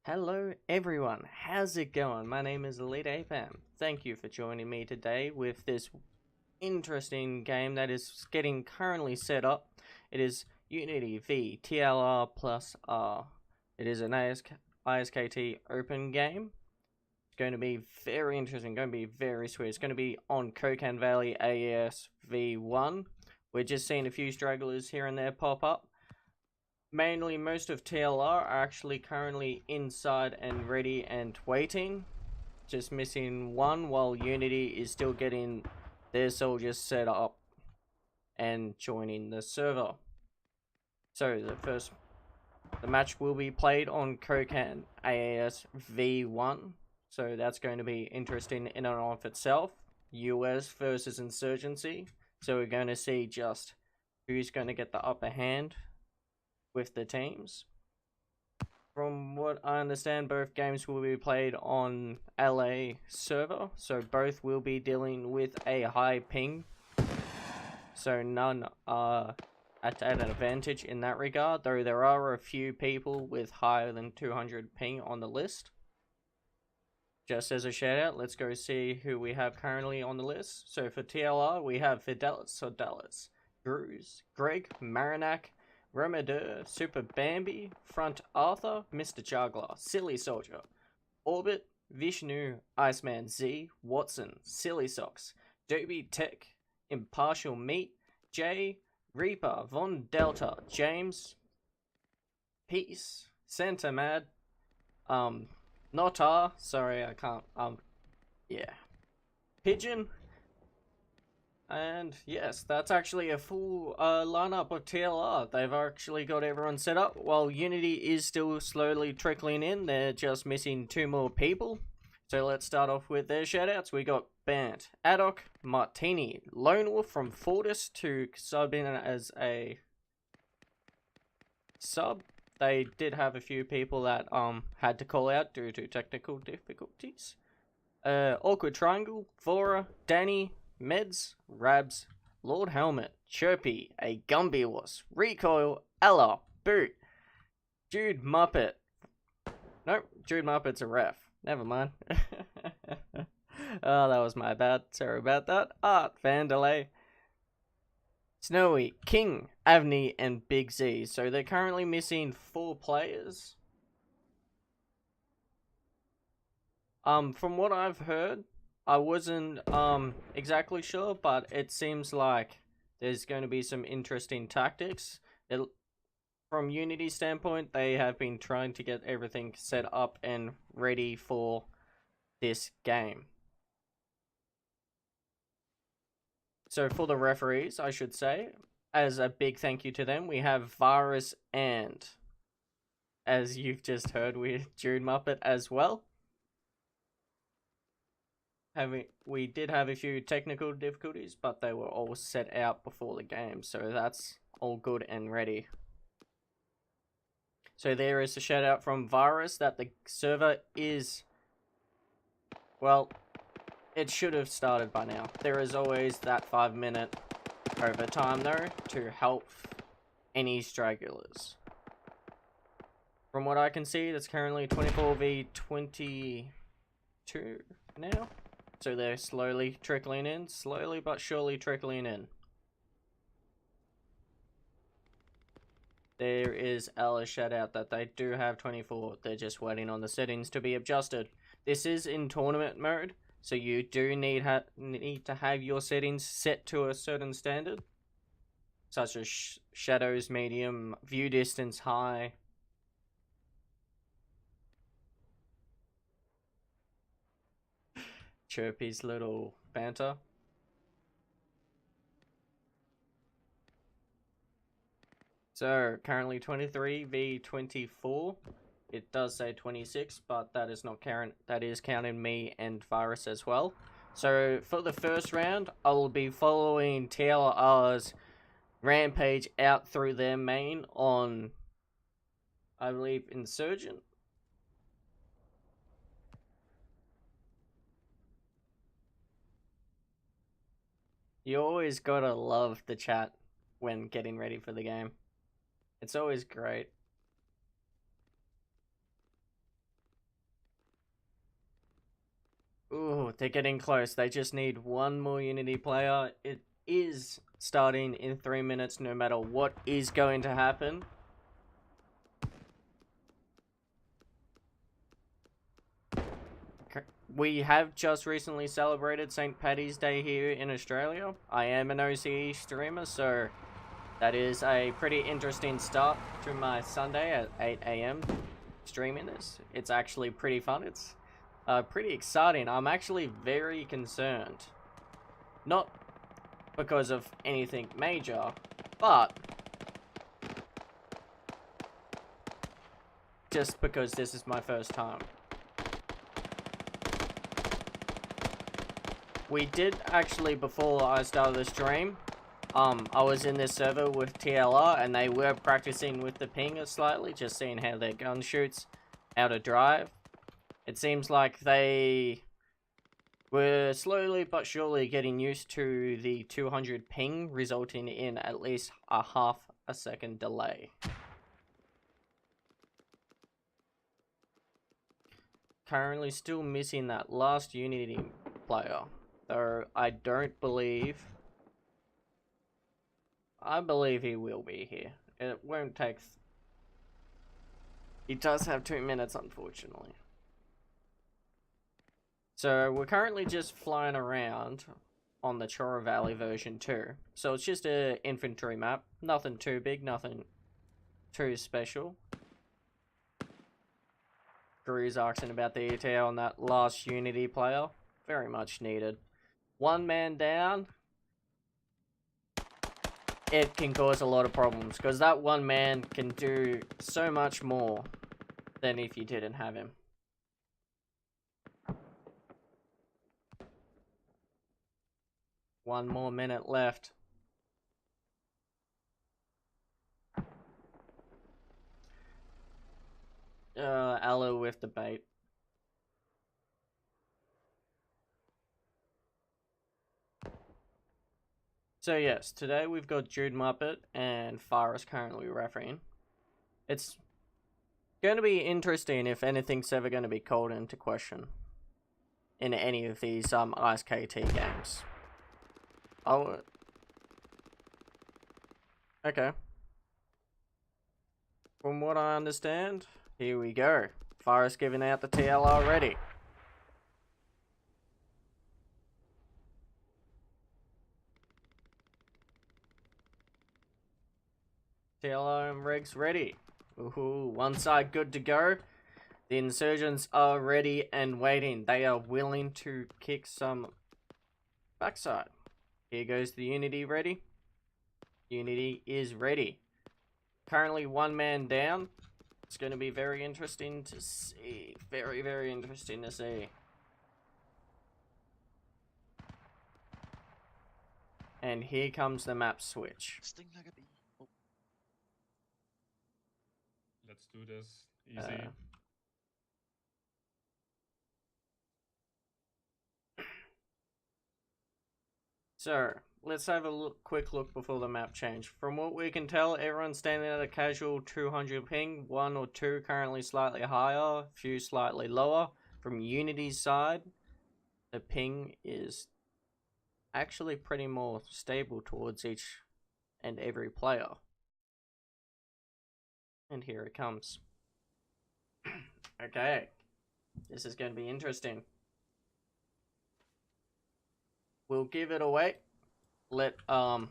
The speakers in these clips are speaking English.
Hello everyone, how's it going? My name is Elite Apam. Thank you for joining me today with this interesting game that is getting currently set up. It is Unity v TLR plus R. It is an ISKT open game. It's going to be very interesting, going to be very sweet. It's going to be on Kokan Valley AAS v1. We're just seeing a few stragglers here and there pop up. Mainly, most of TLR are actually currently inside and ready and waiting. Just missing one while Unity is still getting their soldiers set up and joining the server. So the match will be played on Kokan AAS V1. So that's going to be interesting in and of itself. US versus Insurgency. So we're going to see just who's going to get the upper hand with the teams. From what I understand, both games will be played on LA server, so both will be dealing with a high ping, so none are at an advantage in that regard, though there are a few people with higher than 200 ping on the list. Just as a shout out, let's go see who we have currently on the list. So for TLR, we have Fidelis, Bruce, Greg, Marinac, Romadur, Super Bambi, Front Arthur, Mr. Juggler, Silly Soldier, Orbit, Vishnu, Iceman Z, Watson, Silly Socks, Dobie Tech, Impartial Meat, Jay, Reaper, Von Delta, James, Peace, Santa Mad, Notar, sorry I can't, yeah, Pigeon. And yes, that's actually a full lineup of TLR. They've actually got everyone set up. While Unity is still slowly trickling in, they're just missing 2 more people. So let's start off with their shoutouts. We got Bant, Adok, Martini, Lone Wolf from Fortis to sub in as a sub. They did have a few people that had to call out due to technical difficulties. Awkward Triangle, Vora, Danny, Meds, Rabs, Lord Helmet, Chirpy, a Gumby Was, Recoil, Ella, Boot, Jude Muppet. Nope, Jude Muppet's a ref. Never mind. Oh, that was my bad. Sorry about that. Art, Vandalay, Snowy, King, Avni, and Big Z. So they're currently missing 4 players. From what I've heard, I wasn't exactly sure, but it seems like there's going to be some interesting tactics. From Unity's standpoint, they have been trying to get everything set up and ready for this game. So for the referees, I should say, as a big thank you to them, we have Virus and, as you've just heard, with Jude Muppet as well. We did have a few technical difficulties, but they were all set out before the game, so that's all good and ready. So there is a shout out from Virus that the server is, well, it should have started by now. There is always that 5-minute overtime though to help any stragglers. From what I can see, that's currently 24 v 22 now. So they're slowly trickling in, slowly but surely trickling in. There is Ella shout out that they do have 24, they're just waiting on the settings to be adjusted. This is in tournament mode, so you do need to have your settings set to a certain standard, such as shadows medium, view distance high. Chirpy's little banter. So currently 23 v 24. It does say 26, but that is not counting me and Virus as well. So for the first round, I will be following TLR's rampage out through their main on, I believe, Insurgent. You always gotta love the chat when getting ready for the game. It's always great. they're getting close. They just need one more Unity player. It is starting in 3 minutes, no matter what is going to happen. We have just recently celebrated St. Paddy's Day here in Australia. I am an OCE streamer, so that is a pretty interesting start to my Sunday at 8 AM streaming this. It's actually pretty fun. It's pretty exciting. I'm actually very concerned. Not because of anything major, but just because this is my first time. We did actually, before I started the stream, I was in this server with TLR and they were practicing with the pinger slightly, just seeing how their gun shoots, how to drive. It seems like they were slowly but surely getting used to the 200 ping, resulting in at least a half a second delay. Currently still missing that last Unity player, though I believe he will be here. It won't take... He does have 2 minutes, unfortunately. So we're currently just flying around on the Chora Valley version 2. So it's just an infantry map. Nothing too big, nothing too special. Drew's asking about the ETA on that last Unity player. Very much needed. One man down. It can cause a lot of problems, because that one man can do so much more than if you didn't have him. One more minute left. Aloe with the bait. So yes, today we've got Jude Muppet and Faris currently refereeing. It's going to be interesting if anything's ever going to be called into question in any of these ISKT games. Oh, okay. From what I understand, here we go. Faris giving out the TLR ready. TLR and Regs ready. Ooh, one side good to go. The insurgents are ready and waiting. They are willing to kick some backside. Here goes the Unity ready. Unity is ready. Currently one man down. It's going to be very interesting to see. Very, very interesting to see. And here comes the map switch. Let's do this. Easy. So, let's have a quick look before the map change. From what we can tell, everyone's standing at a casual 200 ping. 1 or 2 currently slightly higher, a few slightly lower. From Unity's side, the ping is actually pretty more stable towards each and every player. And here it comes. Okay, this is going to be interesting. We'll give it away. Let all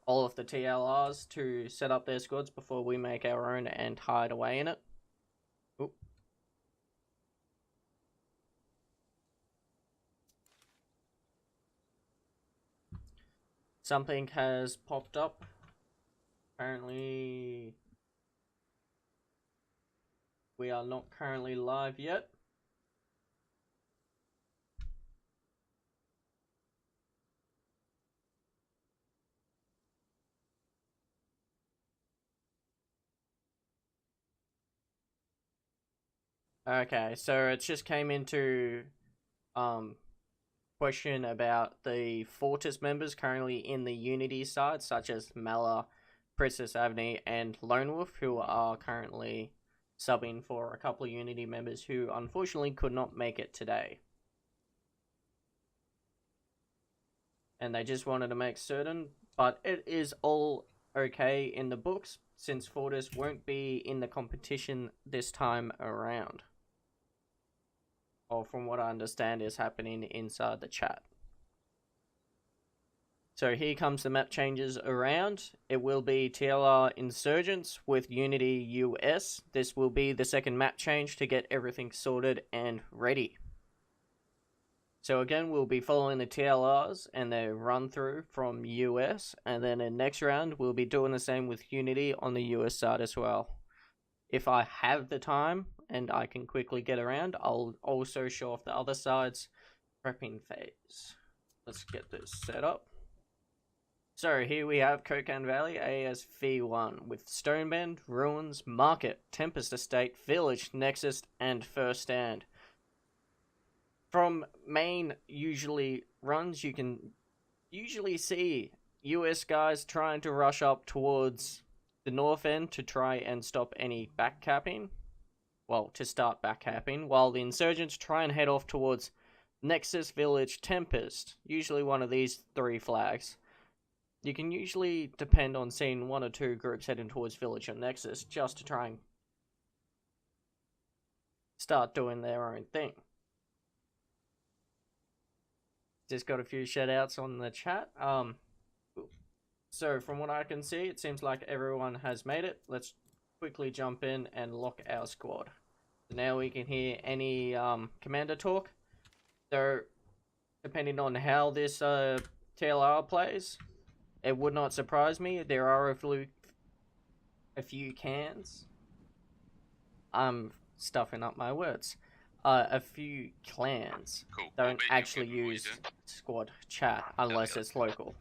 of the TLRs to set up their squads before we make our own and hide away in it. Oop. Something has popped up. Apparently, we are not currently live yet. Okay, so it just came into question about the Fortis members currently in the Unity side, such as Mala, Princess Avni, and Lone Wolf, who are currently subbing for a couple of Unity members who unfortunately could not make it today. and they just wanted to make certain, but it is all okay in the books since Fortis won't be in the competition this time around. Or from what I understand is happening inside the chat. So here comes the map changes around. It will be TLR Insurgents with Unity US. This will be the second map change to get everything sorted and ready. So again, we'll be following the TLRs and their run through from US, and then in next round, we'll be doing the same with Unity on the US side as well. If I have the time and I can quickly get around, I'll also show off the other side's prepping phase. Let's get this set up. So here we have Kokan Valley AAS V1 with Stonebend, Ruins, Market, Tempest Estate, Village, Nexus, and First Stand. From main usually runs, you can usually see US guys trying to rush up towards the north end to try and stop any backcapping. Well, to start backcapping, while the insurgents try and head off towards Nexus, Village, Tempest, usually one of these three flags. You can usually depend on seeing one or two groups heading towards Village or Nexus just to try and start doing their own thing. Just got a few shoutouts on the chat. So from what I can see, it seems like everyone has made it. Let's quickly jump in and lock our squad. Now we can hear any commander talk. So depending on how this TLR plays, it would not surprise me. There are a few cans. I'm stuffing up my words. A few clans don't actually use squad chat unless it's local.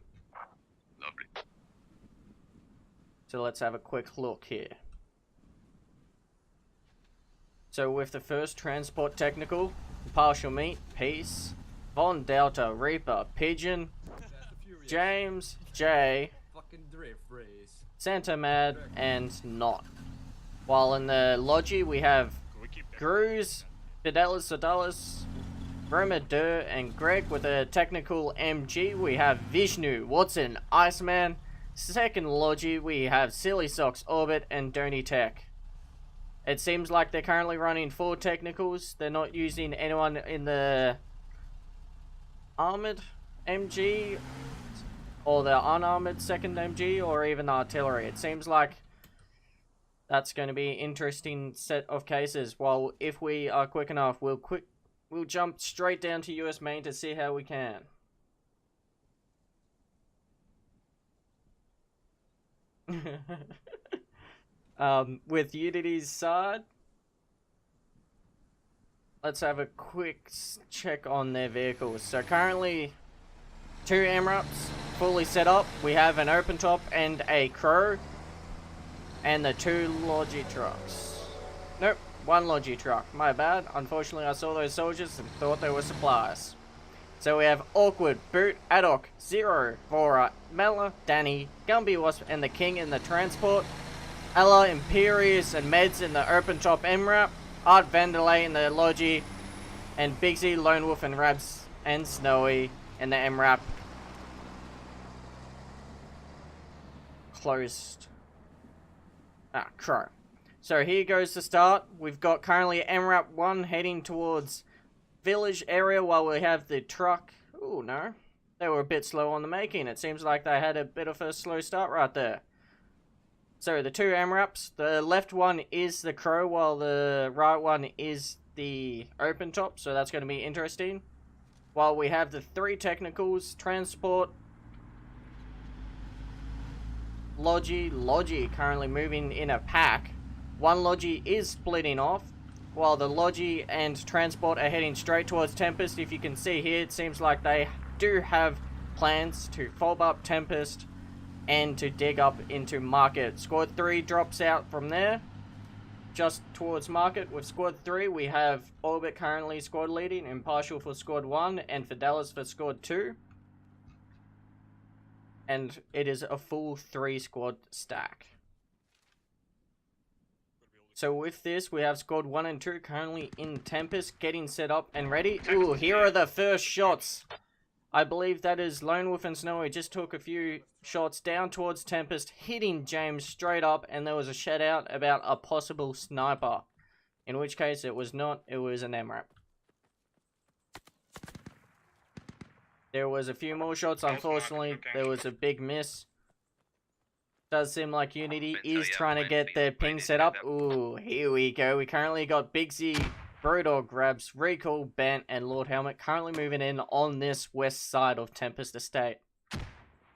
Lovely. So let's have a quick look here. So with the first transport technical, Partial Meat, Peace, Von Delta, Reaper, Pigeon, James, J, Santa Mad, and Not. While in the Logi we have Gruz, Fidelis, Roma Dur, and Greg with a technical MG. We have Vishnu, Watson, Iceman. Second Logi we have Silly Socks, Orbit, and Donny Tech. It seems like they're currently running 4 technicals. They're not using anyone in the armored MG or the unarmored second MG or even artillery. It seems like that's going to be an interesting set of cases. While if we are quick enough, we'll jump straight down to US main to see how we can. With Unity's side, let's have a quick check on their vehicles. So currently 2 MRAPs fully set up. We have an open top and a crow. And the 2 Logi trucks. Nope, 1 Logi truck. My bad. Unfortunately, I saw those soldiers and thought they were supplies. So we have Awkward, Boot, Adok, Zero, Vora, Mela, Danny, Gumby Wasp, and the King in the transport. Ella, Imperius, and Meds in the open top MRAP. Art Vanderlei in the Logi. And Bigsy, Lone Wolf, and Rabs, and Snowy in the MRAP. Closed. Crow. So here goes the start. We've got currently MRAP 1 heading towards Village area while we have the truck. Oh no. They were a bit slow on the making. It seems like they had a bit of a slow start right there. So the 2 MRAPs. The left one is the Crow while the right one is the open top. So that's going to be interesting. While we have the 3 technicals. Transport. Logi currently moving in a pack. 1 Logi is splitting off, while the Logi and Transport are heading straight towards Tempest. If you can see here, it seems like they do have plans to fob up Tempest and to dig up into Market. Squad 3 drops out from there, just towards Market. With Squad 3, we have Orbit currently squad leading, Impartial for Squad 1, and Fidelis for Squad 2. And it is a full 3 squad stack. So with this, we have squad 1 and 2 currently in Tempest, getting set up and ready. Ooh, here are the first shots. I believe that is Lone Wolf and Snowy just took a few shots down towards Tempest, hitting James straight up, and there was a shout out about a possible sniper. In which case, it was not, it was an MRAP. There was a few more shots, unfortunately, there was a big miss. Does seem like Unity is trying to get their ping set up. Ooh, here we go. We currently got Big Z, Brodog grabs, Recall, Bant, and Lord Helmet currently moving in on this west side of Tempest Estate.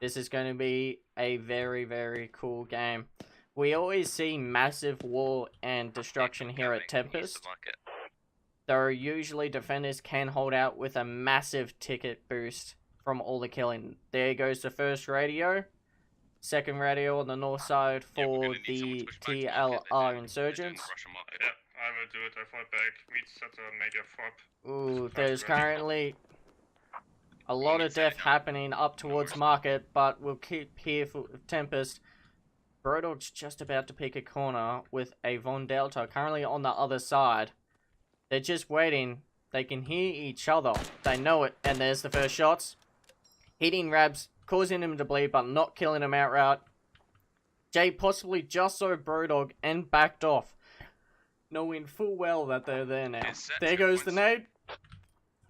This is going to be a very, very cool game. We always see massive war and destruction here at Tempest. Though usually defenders can hold out with a massive ticket boost from all the killing. There goes the first radio. Second radio on the north side for the TLR insurgents. Yeah, I will do it. I fall back. Meets at a major fob. Ooh, there's currently a lot of death happening up towards Market, but we'll keep here for Tempest. Brodog's just about to pick a corner with a Von Delta currently on the other side. They're just waiting. They can hear each other. They know it. And there's the first shots. Hitting Rabs, causing him to bleed, but not killing him outright. Jay possibly just saw Brodog and backed off, knowing full well that they're there now. There goes the nade.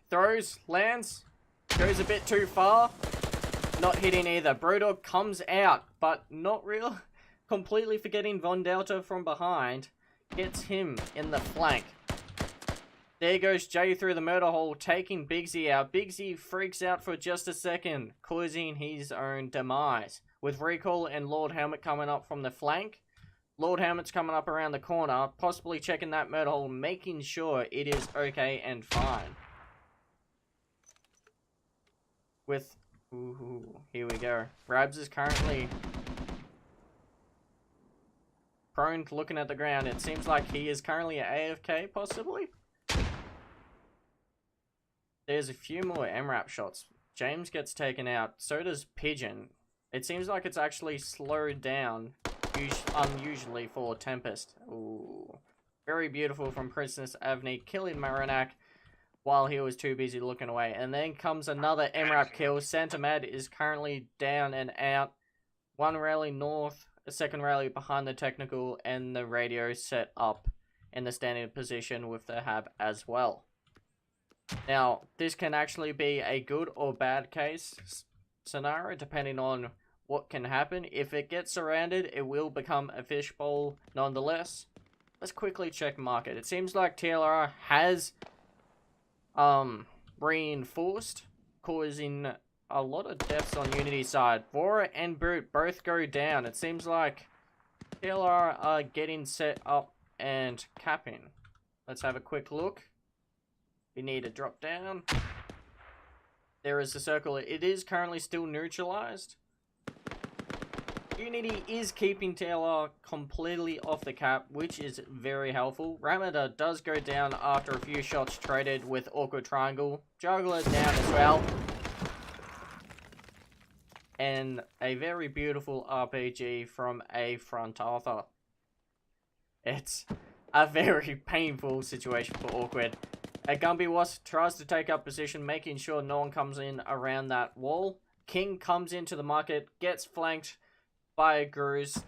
Throws, lands, goes a bit too far. Not hitting either. Brodog comes out, but not real. Completely forgetting Von Delta from behind. Gets him in the flank. There goes Jay through the murder hole, taking Big Z out. Big Z freaks out for just a second, causing his own demise. With Recall and Lord Helmet coming up from the flank. Lord Helmet's coming up around the corner, possibly checking that murder hole, making sure it is okay and fine. With... Ooh, here we go. Rabs is currently prone to looking at the ground. It seems like he is currently AFK, possibly. There's a few more MRAP shots. James gets taken out. So does Pigeon. It seems like it's actually slowed down, unusually for Tempest. Ooh. Very beautiful from Princess Avni, killing Marinak while he was too busy looking away. And then comes another MRAP kill. Santa Mad is currently down and out. One rally north, a second rally behind the technical, and the radio set up in the standing position with the hab as well. Now, this can actually be a good or bad case scenario, depending on what can happen. If it gets surrounded, it will become a fishbowl nonetheless. Let's quickly check market. It seems like TLR has reinforced, causing a lot of deaths on Unity's side. Vora and Brute both go down. It seems like TLR are getting set up and capping. Let's have a quick look. We need to drop down. There is the circle. It is currently still neutralized. Unity is keeping TLR completely off the cap, which is very helpful. Ramada does go down after a few shots traded with Awkward Triangle. Juggler down as well. And a very beautiful RPG from a front Arthur. It's a very painful situation for Awkward. A Gumby Wasp tries to take up position, making sure no one comes in around that wall. King comes into the market, gets flanked by a Gruz,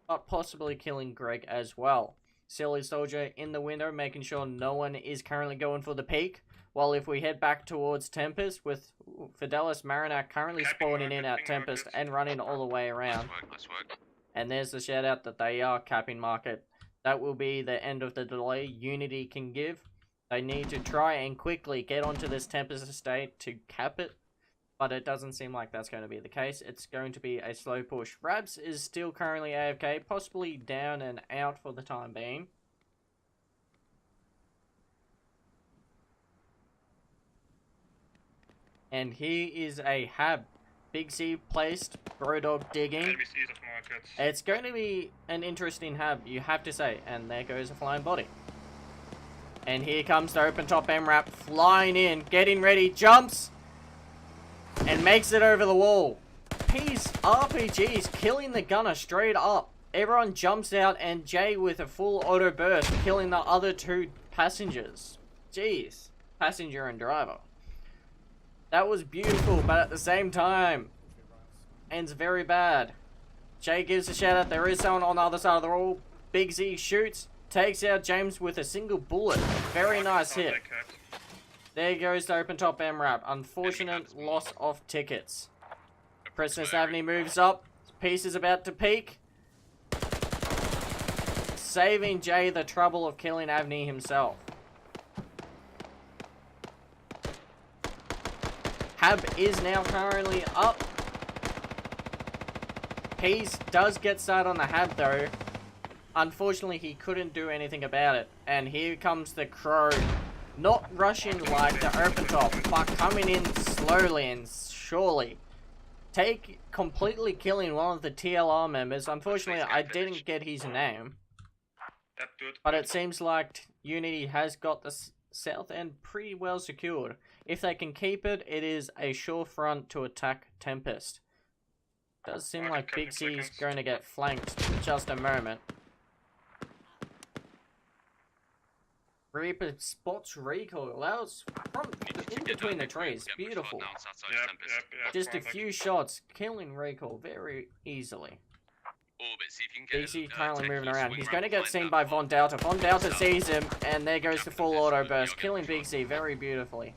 but possibly killing Greg as well. Silly Soldier in the window, making sure no one is currently going for the peak. While if we head back towards Tempest, with Fidelis Marinak currently spawning in at Tempest and running all the way around. Nice work. And there's the shout out that they are capping market. That will be the end of the delay Unity can give. They need to try and quickly get onto this Tempest estate to cap it, but it doesn't seem like that's going to be the case. It's going to be a slow push. Rabs is still currently AFK, possibly down and out for the time being. And here is a hab. Big C placed, Brodog digging. It's going to be an interesting hab, you have to say. And there goes a flying body. And here comes the open top MRAP flying in, getting ready, jumps, and makes it over the wall. He's RPGs killing the gunner straight up. Everyone jumps out, and Jay with a full auto burst, killing the other two passengers. Jeez, passenger and driver. That was beautiful, but at the same time, ends very bad. Jay gives a shout out. There is someone on the other side of the wall. Big Z shoots, takes out James with a single bullet. Very nice hit. There goes the open top MRAP. Unfortunate loss of tickets. Princess Avenue moves up. Piece is about to peak. Saving Jay the trouble of killing Avni himself. Hab is now currently up. Peace does get started on the Hab though. Unfortunately, he couldn't do anything about it. And here comes the Crow. Not rushing like the open top, but coming in slowly and surely. Completely killing one of the TLR members. Unfortunately, I didn't get his name. But it seems like Unity has got the south end pretty well secured. If they can keep it, it is a sure front to attack Tempest. Does seem like Big C is going to get flanked in just a moment. Reaper spots recoil. That was from in between the trees. Beautiful. Just a few shots, killing recoil very easily. BC currently moving around. He's going to get seen by Von Delta. Von Delta sees him, and there goes the full auto burst, killing Big C very beautifully.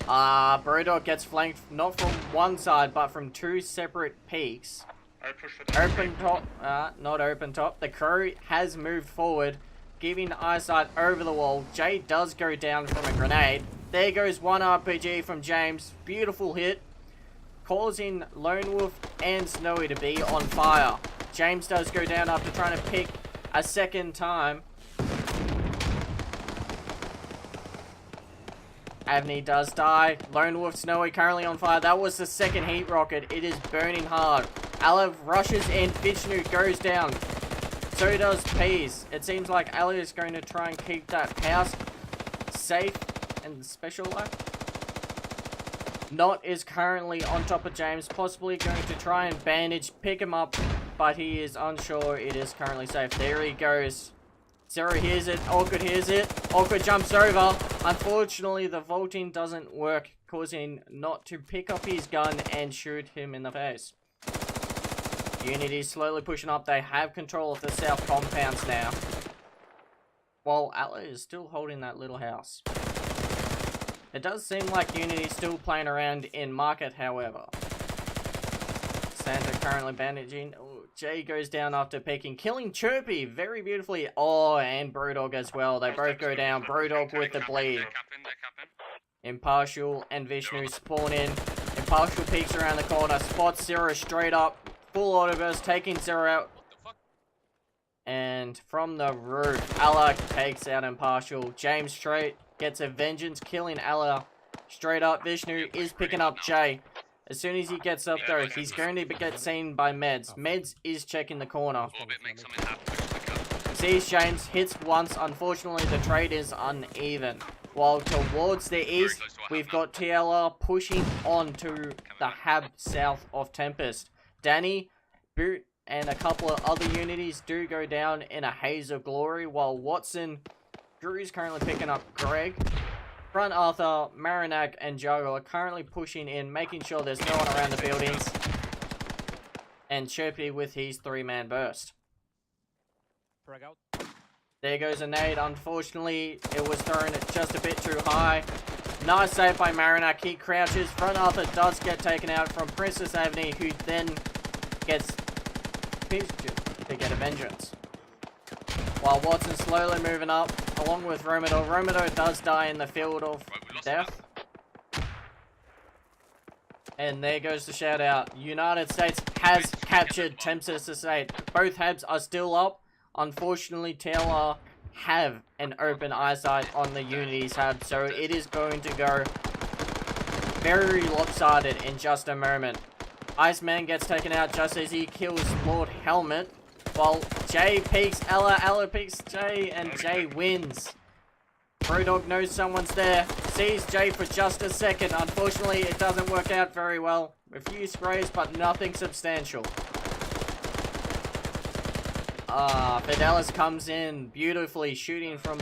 Brewdog gets flanked not from one side, but from two separate peaks. Open top, not open top. The Crow has moved forward, giving eyesight over the wall. Jay does go down from a grenade. There goes one RPG from James. Beautiful hit, causing Lone Wolf and Snowy to be on fire. James does go down after trying to pick a second time. Avni does die. Lone Wolf, Snowy currently on fire. That was the second heat rocket. It is burning hard. Alav rushes in. Vishnu goes down. So does Peas. It seems like Alav is going to try and keep that house safe and special like. Not is currently on top of James, possibly going to try and bandage, pick him up, but he is unsure it is currently safe. There he goes. Zero hears it, Awkward hears it, Awkward jumps over. Unfortunately, the vaulting doesn't work, causing Not to pick up his gun and shoot him in the face. Unity is slowly pushing up. They have control of the south compounds now, while Atlas is still holding that little house. It does seem like Unity is still playing around in market, however. Santa currently bandaging. Ooh, Jay goes down after picking, killing Chirpy very beautifully. Oh, and Brewdog as well. They both go down. Brewdog with the bleed. Impartial and Vishnu spawn in. Impartial peeks around the corner, spots Zero straight up. Full auto burst, taking Zero out. And from the roof, Allah takes out Impartial. James straight gets a vengeance, killing Allah straight up. Vishnu is picking up Jay. As soon as he gets up though, he's going to get seen by Meds. Meds is checking the corner. Sees James, hits once. Unfortunately, the trade is uneven. While towards the east, we've got TLR pushing on to the hub south of Tempest. Danny, Boot, and a couple of other unities do go down in a haze of glory, while Watson, Drew's currently picking up Greg. Front Arthur, Marinak, and Juggle are currently pushing in, making sure there's no one around the buildings. And Chirpy with his 3-man burst. There goes a nade. Unfortunately, it was thrown just a bit too high. Nice save by Marinak. He crouches. Front Arthur does get taken out from Princess Avenue, who then gets to get a vengeance. While Watson slowly moving up, along with Romado. Romado does die in the field of death. And there goes the shout out. United States has captured Tempest Estate. Both Habs are still up. Unfortunately, TLR have an open eyesight on the Unity's Hab, so it is going to go very lopsided in just a moment. Iceman gets taken out just as he kills Lord Helmet, while Jay peeks Ella, Ella peeks Jay, and Jay wins. Brewdog knows someone's there, sees Jay for just a second. Unfortunately, it doesn't work out very well. A few sprays, but nothing substantial. Fidelis comes in beautifully, shooting from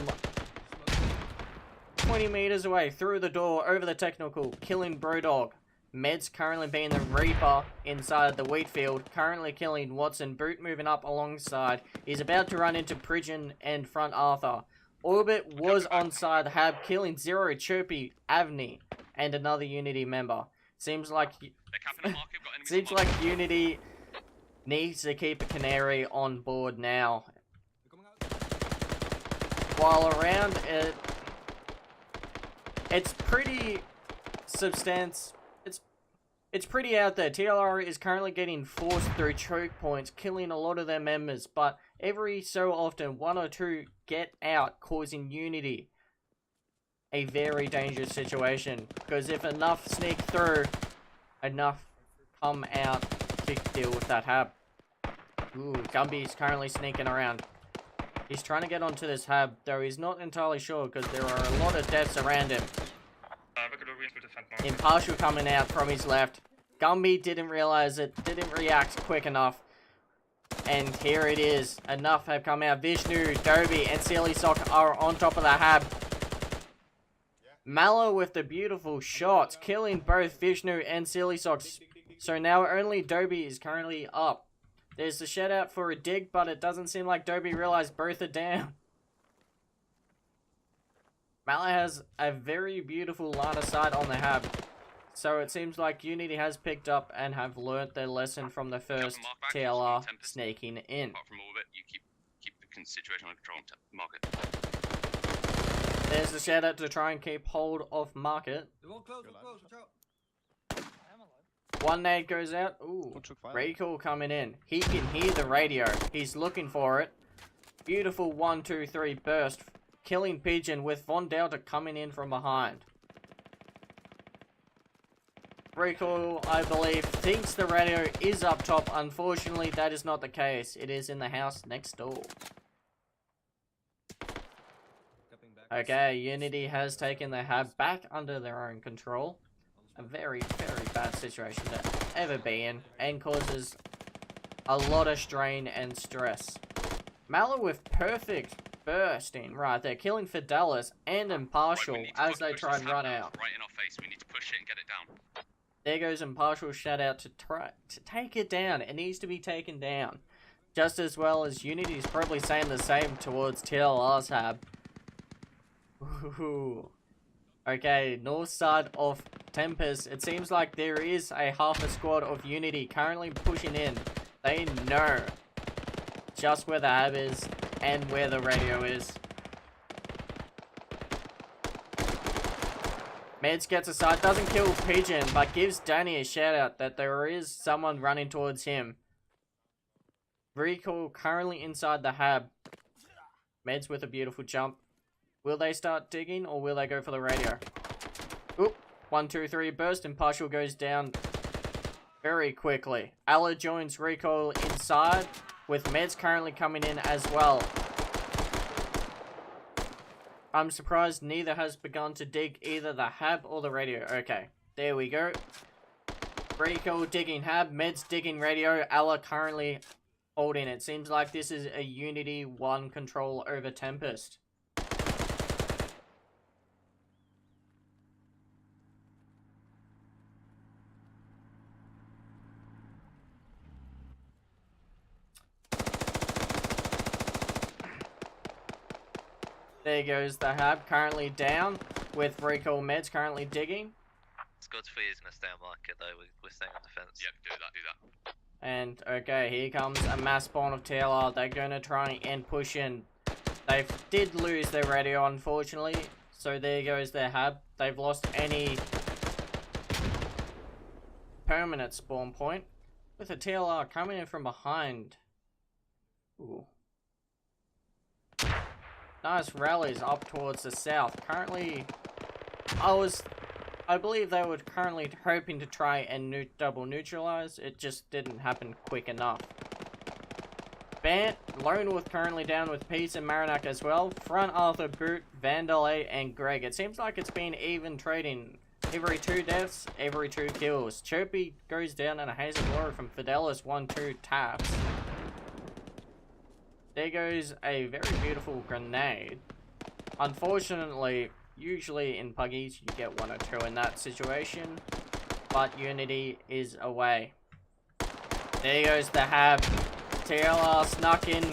20 meters away, through the door, over the technical, killing Brodog. Meds currently being the Reaper inside the wheat field, currently killing Watson. Boot moving up alongside. He's about to run into Pridgeon and front Arthur. Orbit was on side Hab, killing Zero, Chirpy, Avni, and another Unity member. Seems like Unity needs to keep a Canary on board now. While around it, it's pretty it's pretty out there. TLR is currently getting forced through choke points, killing a lot of their members, but every so often, one or two get out, causing Unity a very dangerous situation. Because if enough sneak through, enough come out to deal with that Hab. Ooh, Gumby's currently sneaking around. He's trying to get onto this Hab, though he's not entirely sure because there are a lot of deaths around him. Impartial coming out from his left. Gumby didn't realize it, didn't react quick enough. And here it is. Enough have come out. Vishnu, Dobie, and Silly Sock are on top of the Hab. Mallow with the beautiful shots, killing both Vishnu and Silly Socks. So now only Dobie is currently up. There's the shout out for a dig, but it doesn't seem like Dobie realized both are down. Mallow has a very beautiful line of sight on the Hab. So it seems like Unity has picked up and have learnt their lesson from the first TLR sneaking in. Apart from orbit, you keep the situation under control. Market. There's the shout out to try and keep hold of market. One nade goes out. Ooh, recall coming in. He can hear the radio. He's looking for it. Beautiful 1, 2, 3 burst. Killing Pigeon with Von Delta coming in from behind. Recall, I believe, thinks the radio is up top. Unfortunately, that is not the case. It is in the house next door. Okay, Unity has taken the Hab back under their own control. A very, very bad situation to ever be in, and causes a lot of strain and stress. Mallow with perfect bursting right there, killing Fidelis and Impartial as they try and run out. Right in our face. We need to push it and get it down. There goes Impartial shout out to try to take it down. It needs to be taken down. Just as well as Unity is probably saying the same towards TLR's Hab. Ooh. Okay, north side of Tempest. It seems like there is a half a squad of Unity currently pushing in. They know just where the Hab is and where the radio is. Meds gets aside, doesn't kill Pigeon, but gives Danny a shout out that there is someone running towards him. Recall currently inside the Hab. Meds with a beautiful jump. Will they start digging or will they go for the radio? Oop. 1, 2, 3 burst. Impartial goes down very quickly. Alla joins Recall inside with Meds currently coming in as well. I'm surprised neither has begun to dig either the Hab or the radio. Okay, there we go. Recall digging Hab, Meds digging radio. Alla currently holding it. Seems like this is a Unity 1 control over Tempest. There goes the Hab, currently down, with Recall Meds currently digging. It's good for you to stay on market though, we're staying on defense. Yep, do that. And, okay, here comes a mass spawn of TLR. They're gonna try and push in. They did lose their radio, unfortunately, so there goes their Hab. They've lost any permanent spawn point, with a TLR coming in from behind. Ooh. Nice rallies up towards the south. Currently, I believe they were currently hoping to try and double neutralize. It just didn't happen quick enough. Bant, Lone Wolf currently down with Peace and Marinac as well. Front Arthur, Boot, Vandalay, and Greg. It seems like it's been even trading. Every 2 deaths, every 2 kills. Chirpy goes down and a Hazel Glory from Fidelis 1-2 taps. There goes a very beautiful grenade. Unfortunately, Usually in Puggies, you get 1 or 2 in that situation. But Unity is away. There goes the Hab. TLR snuck in.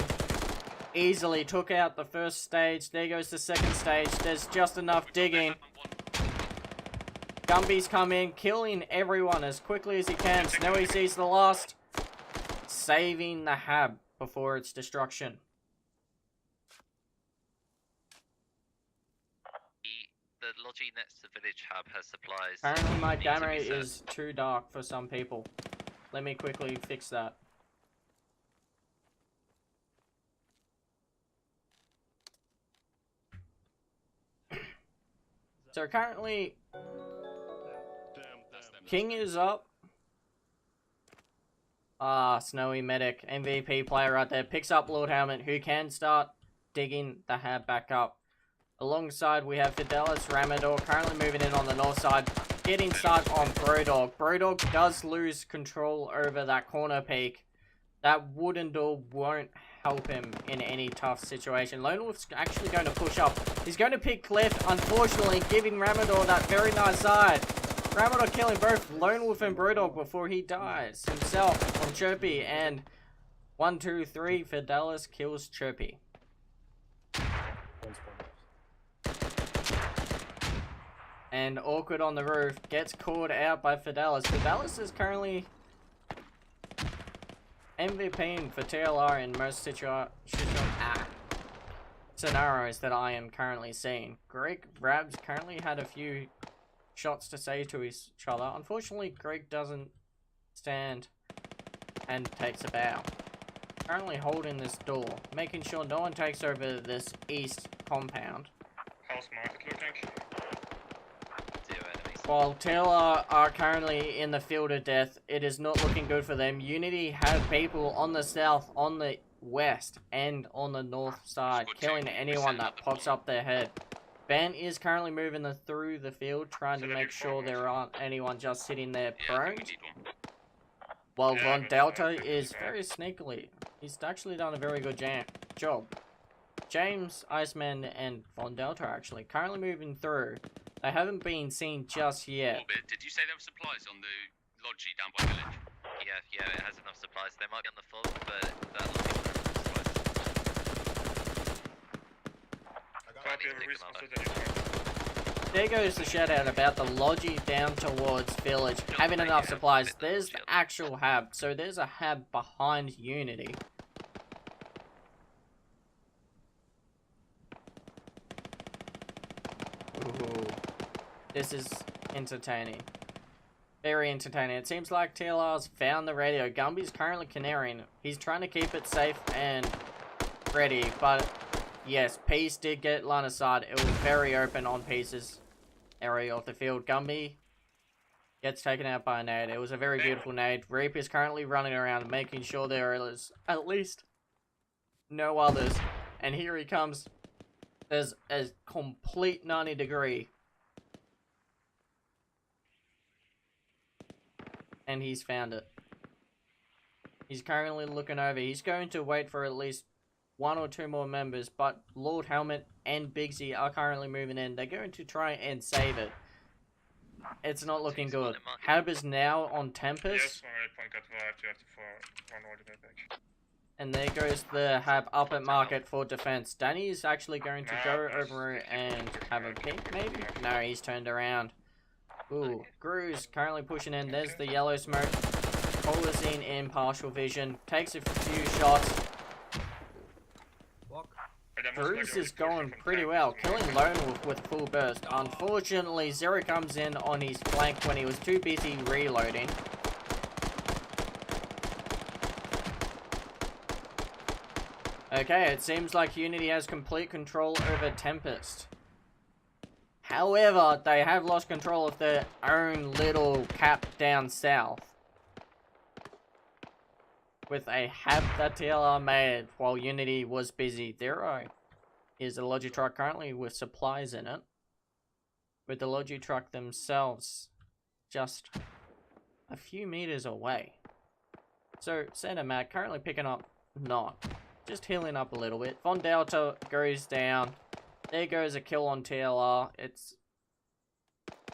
Easily took out the first stage. There goes the second stage. There's just enough digging. Gumby's come in, killing everyone as quickly as he can. Snowy sees the last. Saving the Hab before its destruction. The lodgy next to village hub has supplies. Apparently my Need to be camera set. is too dark for some people. Let me quickly fix that. So currently, King is up. Snowy Medic, MVP player right there, picks up Lord Helmet, who can start digging the Hab back up. Alongside, we have Fidelis Ramador currently moving in on the north side, getting stuck on Brodog. Brodog does lose control over that corner peak. That wooden door won't help him in any tough situation. Lone Wolf's actually going to push up. He's going to pick Cliff, unfortunately, giving Ramador that very nice side. Ramador killing both Lone Wolf and Brodog before he dies himself on Chirpy. And 1, 2, 3, Fidelis kills Chirpy. And Awkward on the roof gets caught out by Fidelis. Fidelis is currently MVPing for TLR in most scenarios that I am currently seeing. Greg Rabs currently had a few shots to say to each other. Unfortunately, Greg doesn't stand and takes a bow. Currently holding this door, making sure no one takes over this east compound. How's market looking? 0 enemies. While TLR are currently in the field of death, it is not looking good for them. Unity have people on the south, on the west, and on the north side, killing anyone that pops up their head. Ben is currently moving through the field, trying to make sure there aren't anyone just sitting there Yeah, I prone. think we need one. While Yeah, Von but Delta I think is it's fine. very sneakily. He's actually done a very good job. James, Iceman, and Von Delta are actually currently moving through. They haven't been seen just yet. Orbit, did you say there were supplies on the lodgy down by village? Yeah, it has enough supplies. They might be on the full, but that lodgy will have supplies. Copy, need to take them out, resources that you want. There goes the shout out about the lodgy down towards village having enough supplies. There's the actual hab, so there's a hab behind Unity. Ooh, this is entertaining. Very entertaining. It seems like TLR's found the radio. Gumby's currently canarying. He's trying to keep it safe and ready, but yes, Peace did get line of sight. It was very open on Peace's area of the field. Gumby gets taken out by a nade. It was a very beautiful nade. Reap is currently running around making sure there is at least no others. And here he comes. There's a complete 90-degree. And he's found it. He's currently looking over. He's going to wait for at least 1 or 2 more members, but Lord Helmet and Bigsy are currently moving in. They're going to try and save it. It's not looking good. Hab is now on Tempest. Yes, alright, point got revived. You have to run all the way back. And there goes the Hab up at market for defense. Danny is actually going to go over and have a peek, maybe? No, he's turned around. Ooh, Gru's currently pushing in. There's the yellow smoke. Polizine in partial vision. Takes a few shots. Bruce is going pretty well, killing Lone Wolf with full burst. Unfortunately, Zero comes in on his flank when he was too busy reloading. Okay, it seems like Unity has complete control over Tempest. However, they have lost control of their own little cap down south. With a hab that TLR made while Unity was busy. There is a Logi truck currently with supplies in it. With the Logi truck themselves just a few meters away. So, Santa Matt currently picking up, not, just healing up a little bit. Von Delta goes down. There goes a kill on TLR. It's...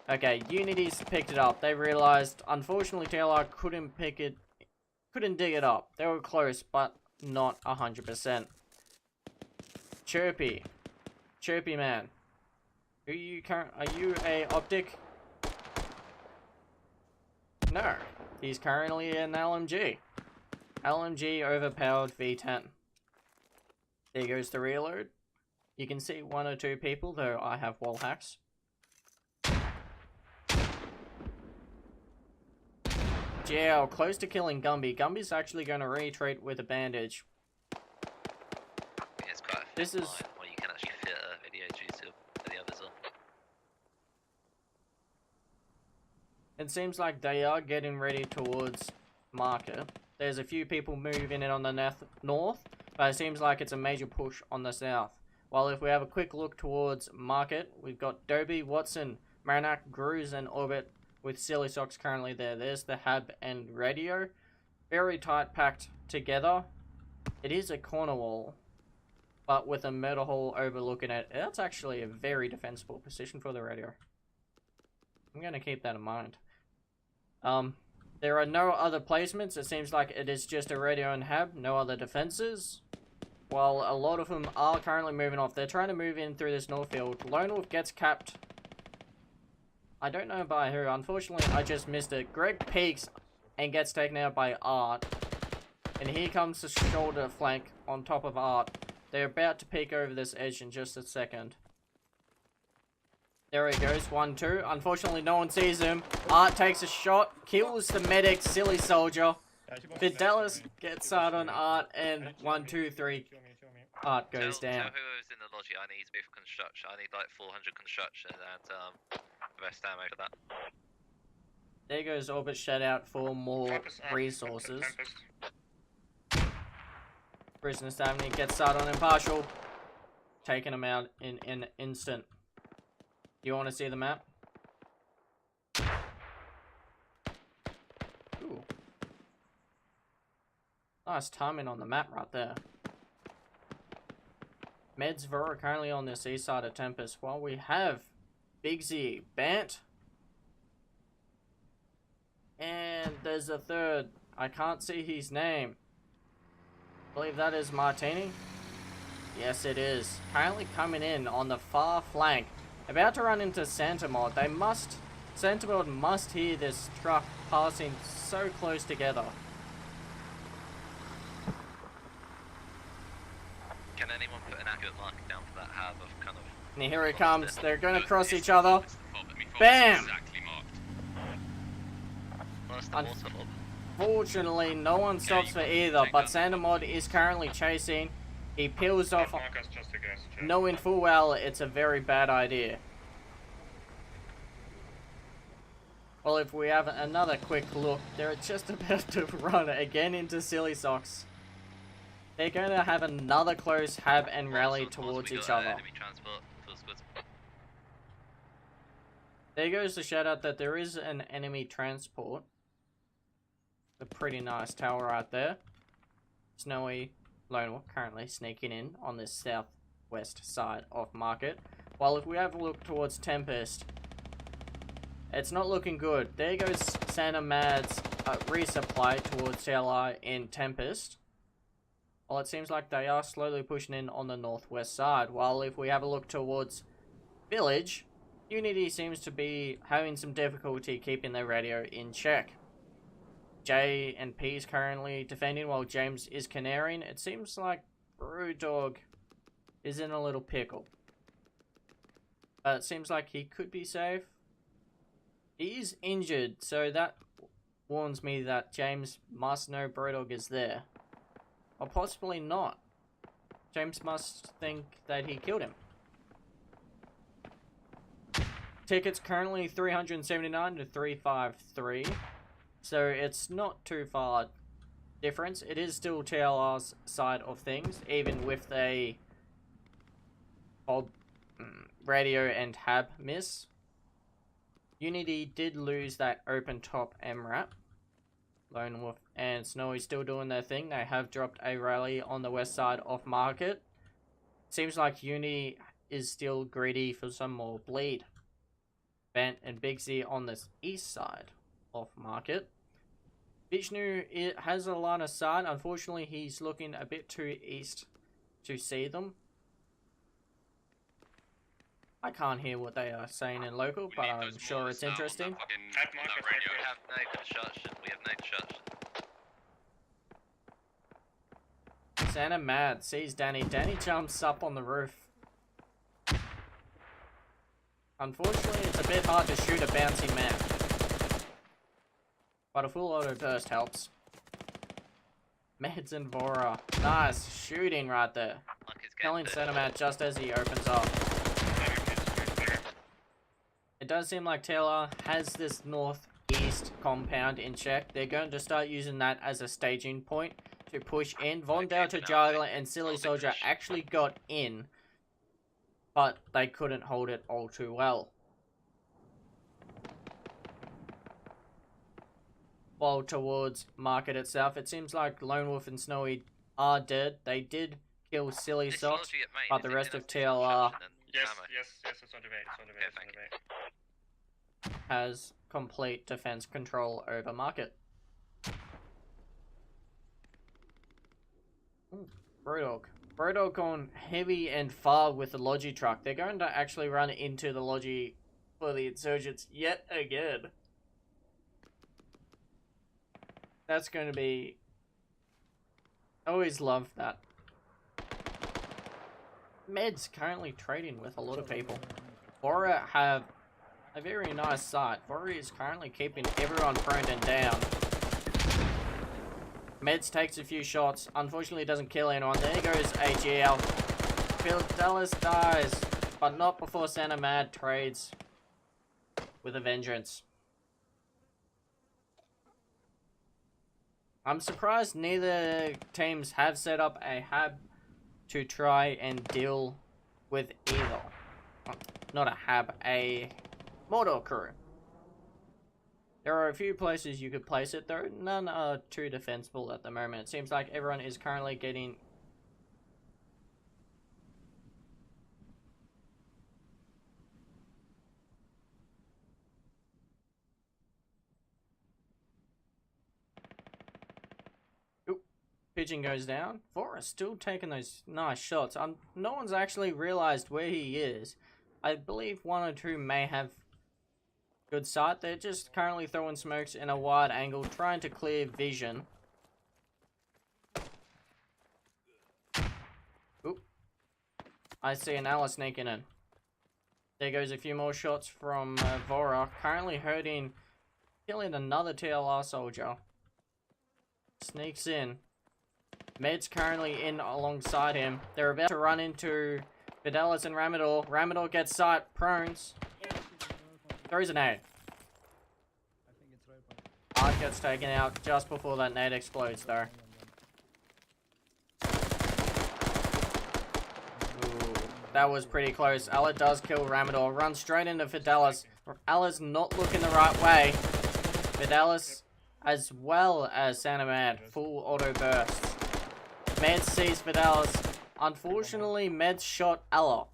Okay, Unity's picked it up. They realized, unfortunately, TLR couldn't dig it up. They were close, but not 100%. Chirpy man. Are you a optic? No. He's currently an LMG. LMG overpowered V10. There goes the reload. You can see 1 or 2 people, though I have wall hacks. GL, close to killing Gumby. Gumby's actually going to retreat with a bandage. Yeah, it's quite a This thin is- line where you can actually fit a video due to the others on. It seems like they are getting ready towards market. There's a few people moving in on the north, but it seems like it's a major push on the south. While if we have a quick look towards market, we've got Dobie, Watson, Marinac, Gruz, and Orbit with Silly Socks currently there. There's the hab and radio. Very tight packed together. It is a corner wall, but with a murder hole overlooking it. That's actually a very defensible position for the radio. I'm going to keep that in mind. There are no other placements. It seems like it is just a radio and hab, no other defenses. While a lot of them are currently moving off. They're trying to move in through this north field. Lone Wolf gets capped. I don't know by who. Unfortunately, I just missed it. Greg peeks and gets taken out by Art. And here comes the shoulder flank on top of Art. They're about to peek over this edge in just a second. There he goes, 1-2. Unfortunately, no one sees him. Art takes a shot, kills the medic, Silly Soldier. Fidelis gets out on Art, and 1, 2, 3. Art goes down. Tell whoever's in the lodgy I need to be for construction. I need like 400 construction and the rest ammo for that. There goes Orbit Shutout for more resources. Prisoner Stavney gets started on Impartial. Taking him out in an instant. You want to see the map? Ooh. Nice timing on the map right there. Meds Vera currently on this east side of Tempest, while we have Big Z, Bant. And there's a third. I can't see his name. I believe that is Martini. Yes, it is. Currently coming in on the far flank. About to run into Santamod. Santamod must hear this truck passing so close together. Can anyone put an accurate mark down for that hab of kind of... And here it comes. They're going to cross It's each the other. fob, it's the fob. I mean, fob is Bam! Exactly marked. Well, it's the water lob. Fortunately, no one stops for either, but Santamod is currently chasing. He peels off, Marcus just a guess. Check. knowing full well it's a very bad idea. Well, if we have another quick look, they're just about to run again into Silly Socks. They're going to have another close hab and rally towards each other. Enemy transport, full squad. There goes the shout out that there is an enemy transport. A pretty nice tower right there. Snowy Lone Wolf currently sneaking in on this southwest side of Market. While if we have a look towards Tempest, it's not looking good. There goes Santa Mad's resupply towards TLR in Tempest. Well, it seems like they are slowly pushing in on the northwest side. While if we have a look towards Village, Unity seems to be having some difficulty keeping their radio in check. J and P is currently defending while James is canarying. It seems like Brewdog is in a little pickle. But it seems like he could be safe. He is injured, so that warns me that James must know Brewdog is there. Or possibly not. James must think that he killed him. Tickets currently 379 to 353. So it's not too far difference. It is still TLR's side of things, even with a radio and hab miss. Unity did lose that open top MRAP. Lone Wolf and Snowy still doing their thing. They have dropped a rally on the west side of Market. Seems like Unity is still greedy for some more bleed. Bent and Big Z on this east side of market. Vishnu it has a line of sight. Unfortunately, he's looking a bit too east to see them. I can't hear what they are saying in local, but I'm sure it's interesting. We have no construction. We have no construction. Santa Mad sees Danny. Danny jumps up on the roof. Unfortunately, it's a bit hard to shoot a bouncing man. But a full auto burst helps. Meds and Vora. Nice shooting right there. Killing Santa Mad just as he opens up. It does seem like TLR has this northeast compound in check. They're going to start using that as a staging point to push in. Von Delta, Juggler, and Silly Soldier actually got in, but they couldn't hold it all too well. While towards market itself, it seems like Lone Wolf and Snowy are dead. They did kill Silly Socks, but the rest of TLR Yes, it's on the way. It's on the way. It's on the way. has complete defense control over market. Brodog. Brodog gone heavy and far with the Logi truck. They're going to actually run into the Logi for the insurgents yet again. That's going to be... I always love that. Med's currently trading with a lot of people. Bora have a very nice side. Bora is currently keeping everyone prone and down. Meds takes a few shots. Unfortunately, doesn't kill anyone. There goes AGL. Phil Dallas dies, but not before Santa Mad trades with a vengeance. I'm surprised neither teams have set up a hab to try and deal with either. Not a hab, a mortar crew. There are a few places you could place it, though none are too defensible at the moment. It seems like everyone is currently getting... Oop. Pigeon goes down. Forrest still taking those nice shots. No one's actually realized where he is. I believe one or two may have good sight. They're just currently throwing smokes in a wide angle, trying to clear vision. Oop. I see an Alice sneaking in. There goes a few more shots from Vora. Currently hurting, killing another TLR soldier. Sneaks in. Med's currently in alongside him. They're about to run into Fidelis and Ramador. Ramador gets sight, prones. Throws a nade. Art gets taken out just before that nade explodes, though. Ooh, that was pretty close. Allah does kill Ramador. Runs straight into Fidelis. Allah's not looking the right way. Fidelis, as well as Santa Mad, full auto bursts. Med sees Fidelis. Unfortunately, Med shot Allah,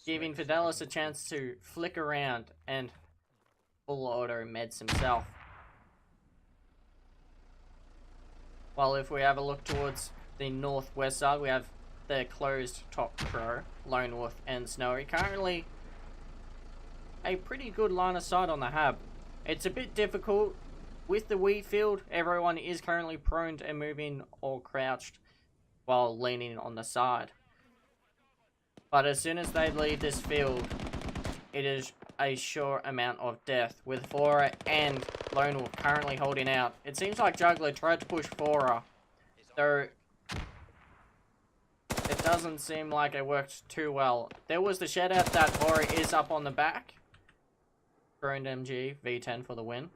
giving Fidelis a chance to flick around and full auto Meds himself. While if we have a look towards the northwest side, we have the closed top row, Lone Wolf and Snowy. Currently, a pretty good line of sight on the hab. It's a bit difficult with the wheat field. Everyone is currently prone and moving or crouched while leaning on the side. But as soon as they leave this field, it is a sure amount of death, with Fora and Lone Wolf currently holding out. It seems like Juggler tried to push Fora, though it doesn't seem like it worked too well. There was the shout out that Fora is up on the back. Burned MG, V10 for the win.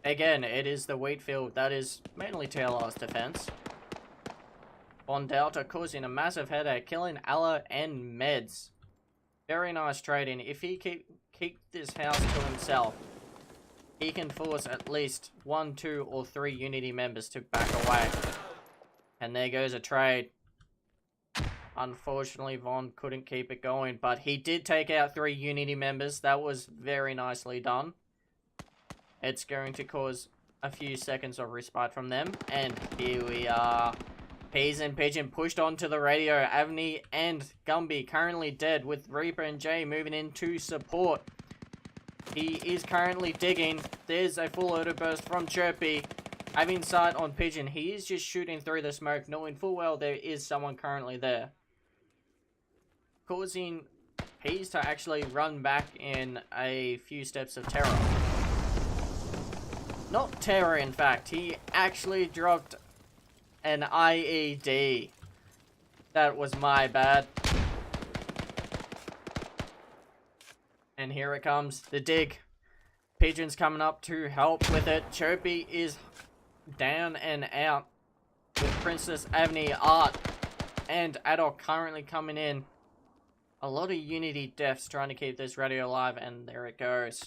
Again, it is the wheat field that is mainly TLR's defense. Von Delta causing a massive headache, killing Allah and Meds. Very nice trading. If he keep this house to himself, he can force at least 1, 2, or 3 Unity members to back away. And there goes a trade. Unfortunately, Vaughn couldn't keep it going, but he did take out 3 Unity members. That was very nicely done. It's going to cause a few seconds of respite from them, and here we are. Peas and Pigeon pushed onto the radio. Avni and Gumby currently dead, with Reaper and Jay moving in to support. He is currently digging. There's a full auto burst from Chirpy. Having sight on Pigeon, he is just shooting through the smoke, knowing full well there is someone currently there, causing Peas to actually run back in a few steps of terror. Not terror, in fact. He actually dropped an IED. That was my bad. And here it comes, the dig. Pigeon's coming up to help with it. Chirpy is down and out, with Princess Avni, Art, and Adok currently coming in. A lot of Unity deaths trying to keep this radio alive, and there it goes.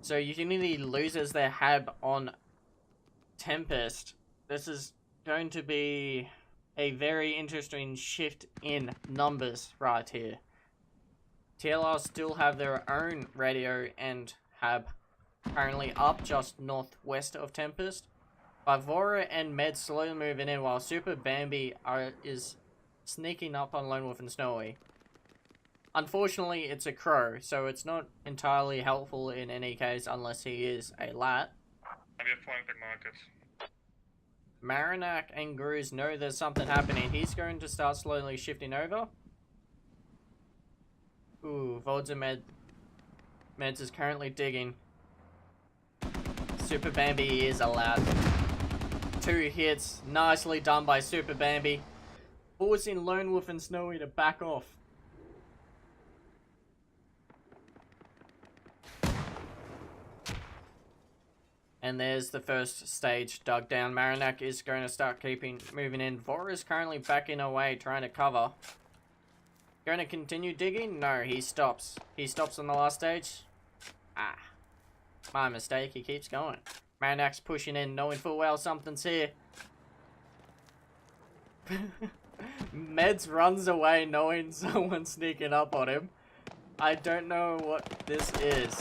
So Unity loses their hab on Tempest. This is going to be a very interesting shift in numbers right here. TLR still have their own radio and hab currently up just northwest of Tempest. Vivora and Med slowly moving in, while Super Bambi is sneaking up on Lone Wolf and Snowy. Unfortunately, it's a crow, so it's not entirely helpful in any case unless he is a lat. We are flying the markets. Marinak and Gruz know there's something happening. He's going to start slowly shifting over. Ooh, Volds and Meds is currently digging. Super Bambi is allowed. 2 hits, nicely done by Super Bambi, forcing Lone Wolf and Snowy to back off. And there's the first stage dug down. Marinak is going to start moving in. Vora is currently backing away, trying to cover. Going to continue digging? No, he stops. He stops on the last stage. Ah, my mistake. He keeps going. Marinak's pushing in, knowing full well something's here. Meds runs away, knowing someone's sneaking up on him. I don't know what this is.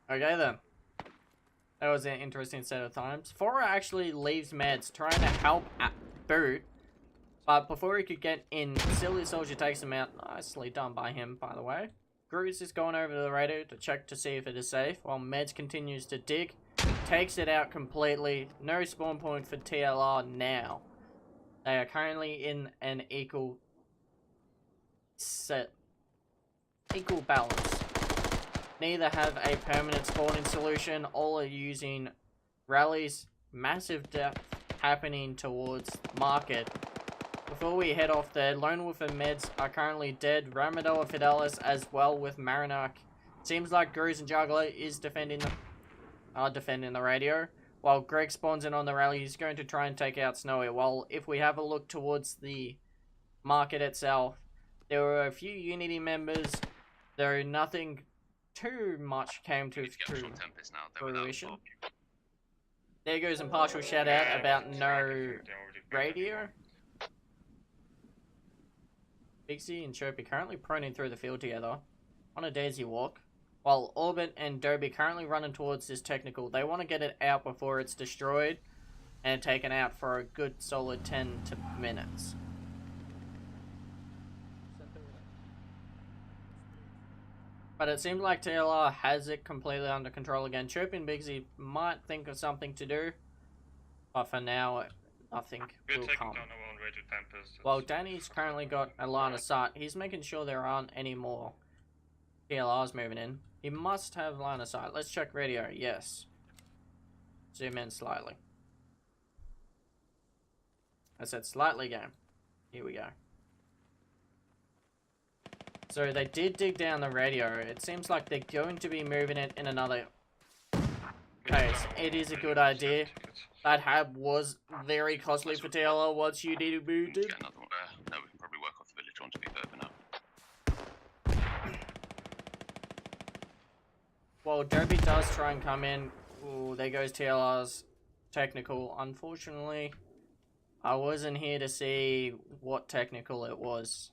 Okay then. That was an interesting set of times. Fora actually leaves Meds, trying to help at Boot. But before he could get in, Silly Soldier takes him out. Nicely done by him, by the way. Gruz is going over to the radio to check to see if it is safe, while Meds continues to dig. Takes it out completely. No spawn point for TLR now. They are currently in an equal balance. Neither have a permanent spawning solution. All are using rallies. Massive death happening towards market. Before we head off there, Lone Wolf and Meds are currently dead. Ramadel and Fidelis as well with Marinak. Seems like Gruz and Juggler is defending the radio. While Greg spawns in on the rally, he's going to try and take out Snowy. While if we have a look towards the market itself, there were a few Unity members, though nothing too much came to fruition. There goes a partial shout out about no radio. Bixie and Chirpy currently proning through the field together on a daisy walk, while Orbit and Dobie currently running towards this technical. They want to get it out before it's destroyed and taken out for a good solid 10 minutes. But it seems like TLR has it completely under control again. Chirpy and Bixie might think of something to do, but for now, nothing will come. While Danny's currently got a line of sight, he's making sure there aren't any more TLRs moving in. He must have line of sight. Let's check radio. Yes. Zoom in slightly. I said slightly game. Here we go. So they did dig down the radio. It seems like they're going to be moving it in another case. It is a good idea. That hab was very costly for TLR once you need to move it. Get another one. No, we can probably work off the village one to be further now. Well, Derby does try and come in. Ooh, there goes TLR's technical. Unfortunately, I wasn't here to see what technical it was.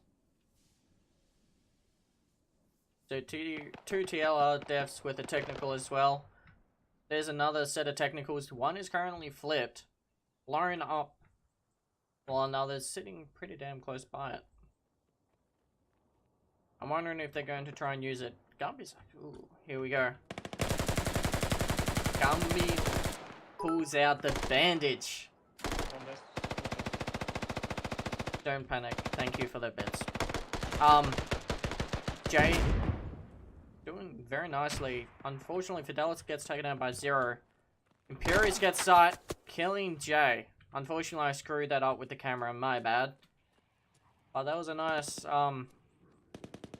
So two TLR deaths with a technical as well. There's another set of technicals. One is currently flipped, blown up, while another's sitting pretty damn close by it. I'm wondering if they're going to try and use it. Gumby's like, ooh, here we go. Gumby pulls out the bandage. Don't panic. Thank you for the bits. Jay doing very nicely. Unfortunately, Fidelis gets taken out by 0. Imperius gets sight, killing Jay. Unfortunately, I screwed that up with the camera. My bad. But that was a nice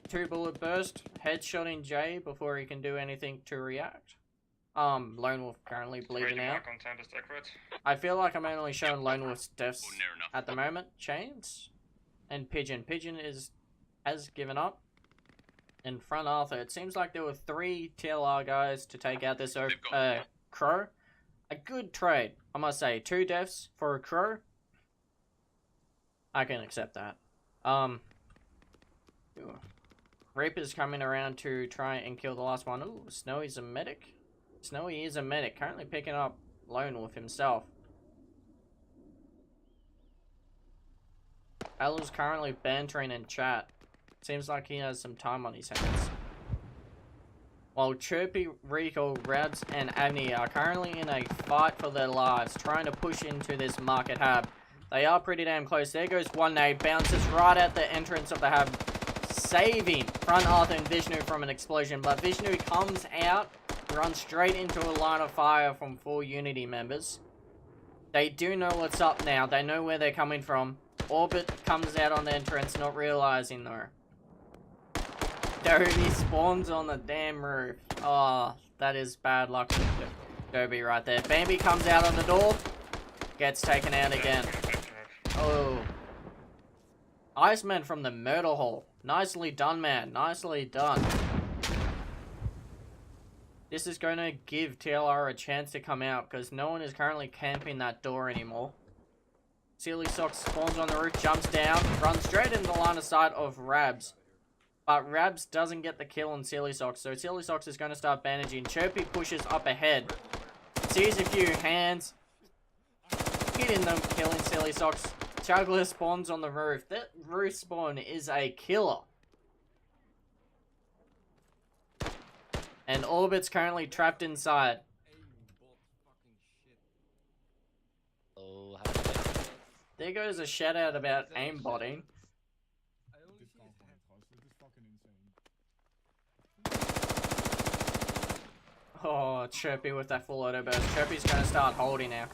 2-bullet burst, headshotting Jay before he can do anything to react. Lone Wolf currently bleeding out. I feel like I'm only showing Lone Wolf's deaths at the moment. Chains and Pigeon. Pigeon has given up. In front Arthur, it seems like there were 3 TLR guys to take out this Crow. A good trade, I must say. 2 deaths for a Crow. I can accept that. Reaper's coming around to try and kill the last one. Ooh, Snowy's a medic. Snowy is a medic, currently picking up Lone Wolf himself. Ella's currently bantering in chat. Seems like he has some time on his hands. While Chirpy, Rico, Rabs, and Avni are currently in a fight for their lives, trying to push into this market hab. They are pretty damn close. There goes one nade, bounces right at the entrance of the hab, saving front Arthur and Vishnu from an explosion. But Vishnu comes out, runs straight into a line of fire from 4 Unity members. They do know what's up now. They know where they're coming from. Orbit comes out on the entrance, not realizing though. Derby spawns on the damn roof. Oh, that is bad luck for Derby right there. Bambi comes out on the door. Gets taken out again. Oh. Iceman from the murder hole. Nicely done, man. Nicely done. This is going to give TLR a chance to come out because no one is currently camping that door anymore. Silly Socks spawns on the roof, jumps down, runs straight into the line of sight of Rabs. But Rabs doesn't get the kill on Silly Socks, so Silly Socks is going to start bandaging. Chirpy pushes up ahead. Sees a few hands. Hitting them, killing Silly Socks. Juggler spawns on the roof. That roof spawn is a killer. And Orbit's currently trapped inside. Oh, there goes a shout out about aimbotting. Oh, Chirpy with that full auto burst. Chirpy's going to start holding now.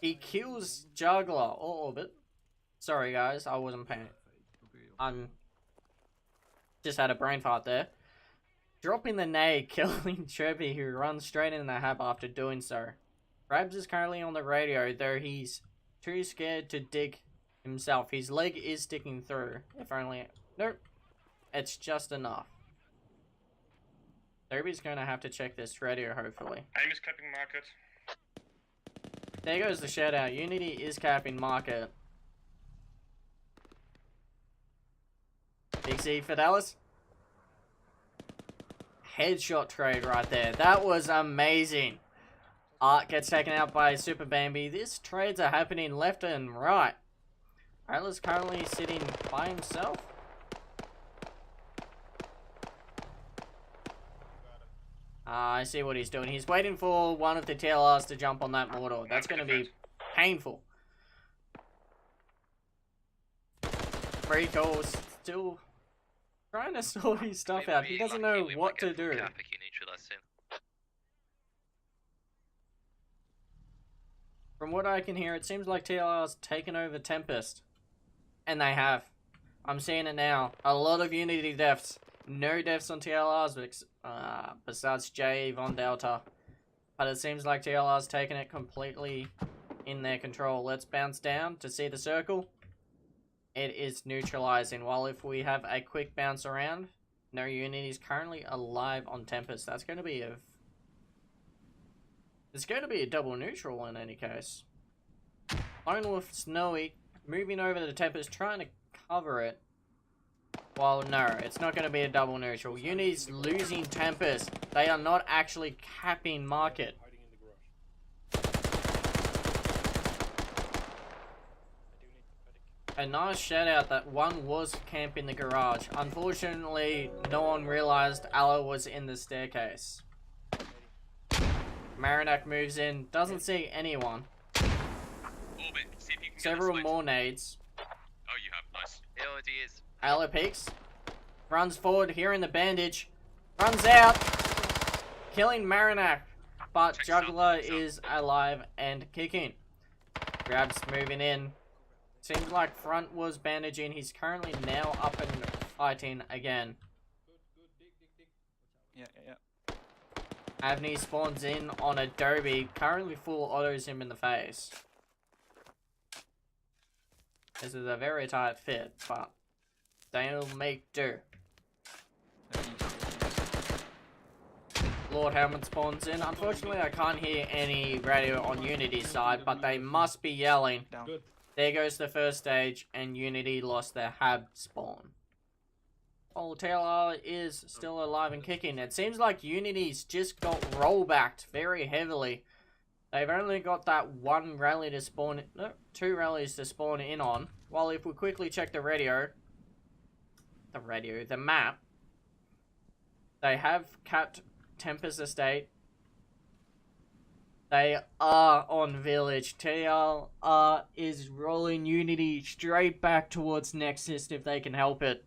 He kills Juggler or Orbit. Sorry guys, I wasn't paying. Just had a brain fart there. Dropping the nade, killing Chirpy, who runs straight in the hab after doing so. Rabs is currently on the radio, though he's too scared to dig himself. His leg is sticking through. If only... Nope. It's just enough. Derby's going to have to check this radio, hopefully. Aim is capping market. There goes the shout out. Unity is capping market. Big Z Fidelis. Headshot trade right there. That was amazing. Art gets taken out by Super Bambi. These trades are happening left and right. Atlas currently sitting by himself. I see what he's doing. He's waiting for one of the TLRs to jump on that mortar. That's going to be painful. Rico's still trying to sort his stuff out. He doesn't know what to do. From what I can hear, it seems like TLR's taken over Tempest. And they have. I'm seeing it now. A lot of Unity deaths. No deaths on TLRs besides J, Von Delta. But it seems like TLR's taken it completely in their control. Let's bounce down to see the circle. It is neutralizing. While if we have a quick bounce around, No, Unity's currently alive on Tempest. That's going to be a... It's going to be a double neutral in any case. Lone Wolf Snowy moving over to the Tempest, trying to cover it. Well, no, it's not going to be a double neutral. Unity's losing Tempest. They are not actually capping market. A nice shout out that one was camping the garage. Unfortunately, no one realized Allah was in the staircase. Marinac moves in, doesn't see anyone. Orbit, see if you can Several get more nades. Oh, you have. Nice. He already is. Allah peeks. Runs forward, hearing the bandage. Runs out. Killing Marinac. But Check Juggler something, is alive and kicking. Grabs moving in. Seems like front was bandaging. He's currently now up and fighting again. Yeah. Avni spawns in on Adobe. Currently full autos him in the face. This is a very tight fit, but they'll make do. Lord Hammond spawns in. Unfortunately, I can't hear any radio on Unity's side, but they must be yelling. Down. Good. There goes the first stage, and Unity lost their hab spawn. Oh, TLR is still alive and kicking. It seems like Unity's just got rollbacked very heavily. They've only got that one rally to spawn... No, 2 rallies to spawn in on. While if we quickly check the map, they have capped Tempest Estate. They are on Village. TLR is rolling Unity straight back towards Nexus if they can help it.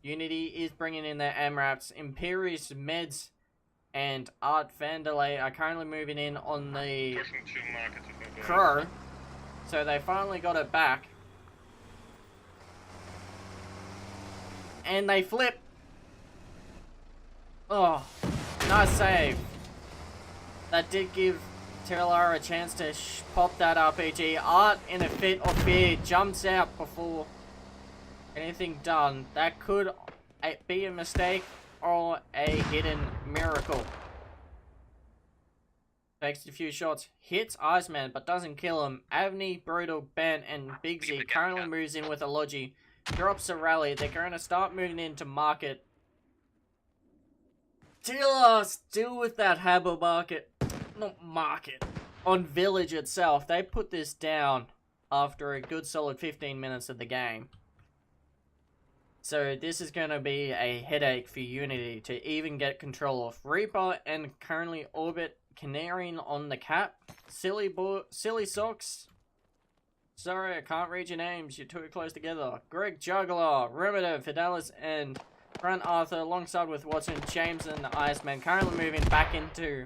Unity is bringing in their MRAPs. Imperious Meds and Art Vanderlei are currently moving in on the Pushing 2 markets with no Crow. So they finally got it back. And they flip. Oh, nice save. That did give TLR a chance to pop that RPG. Art, in a fit of fear, jumps out before anything done. That could be a mistake or a hidden miracle. Takes a few shots, hits Iceman, but doesn't kill him. Avni, Brutal, Ben, and Big Z currently moves in with a Logi. Drops a rally. They're going to start moving into market. TLR still with that Habbo market. Not market. On Village itself. They put this down after a good solid 15 minutes of the game. So this is going to be a headache for Unity to even get control of. Reaper and currently Orbit canarying on the cap. Silly Socks. Sorry, I can't read your names. You're too close together. Greg Juggler, Remitter, Fidelis, and Grant Arthur, alongside with Watson, James, and the Iceman, currently moving back into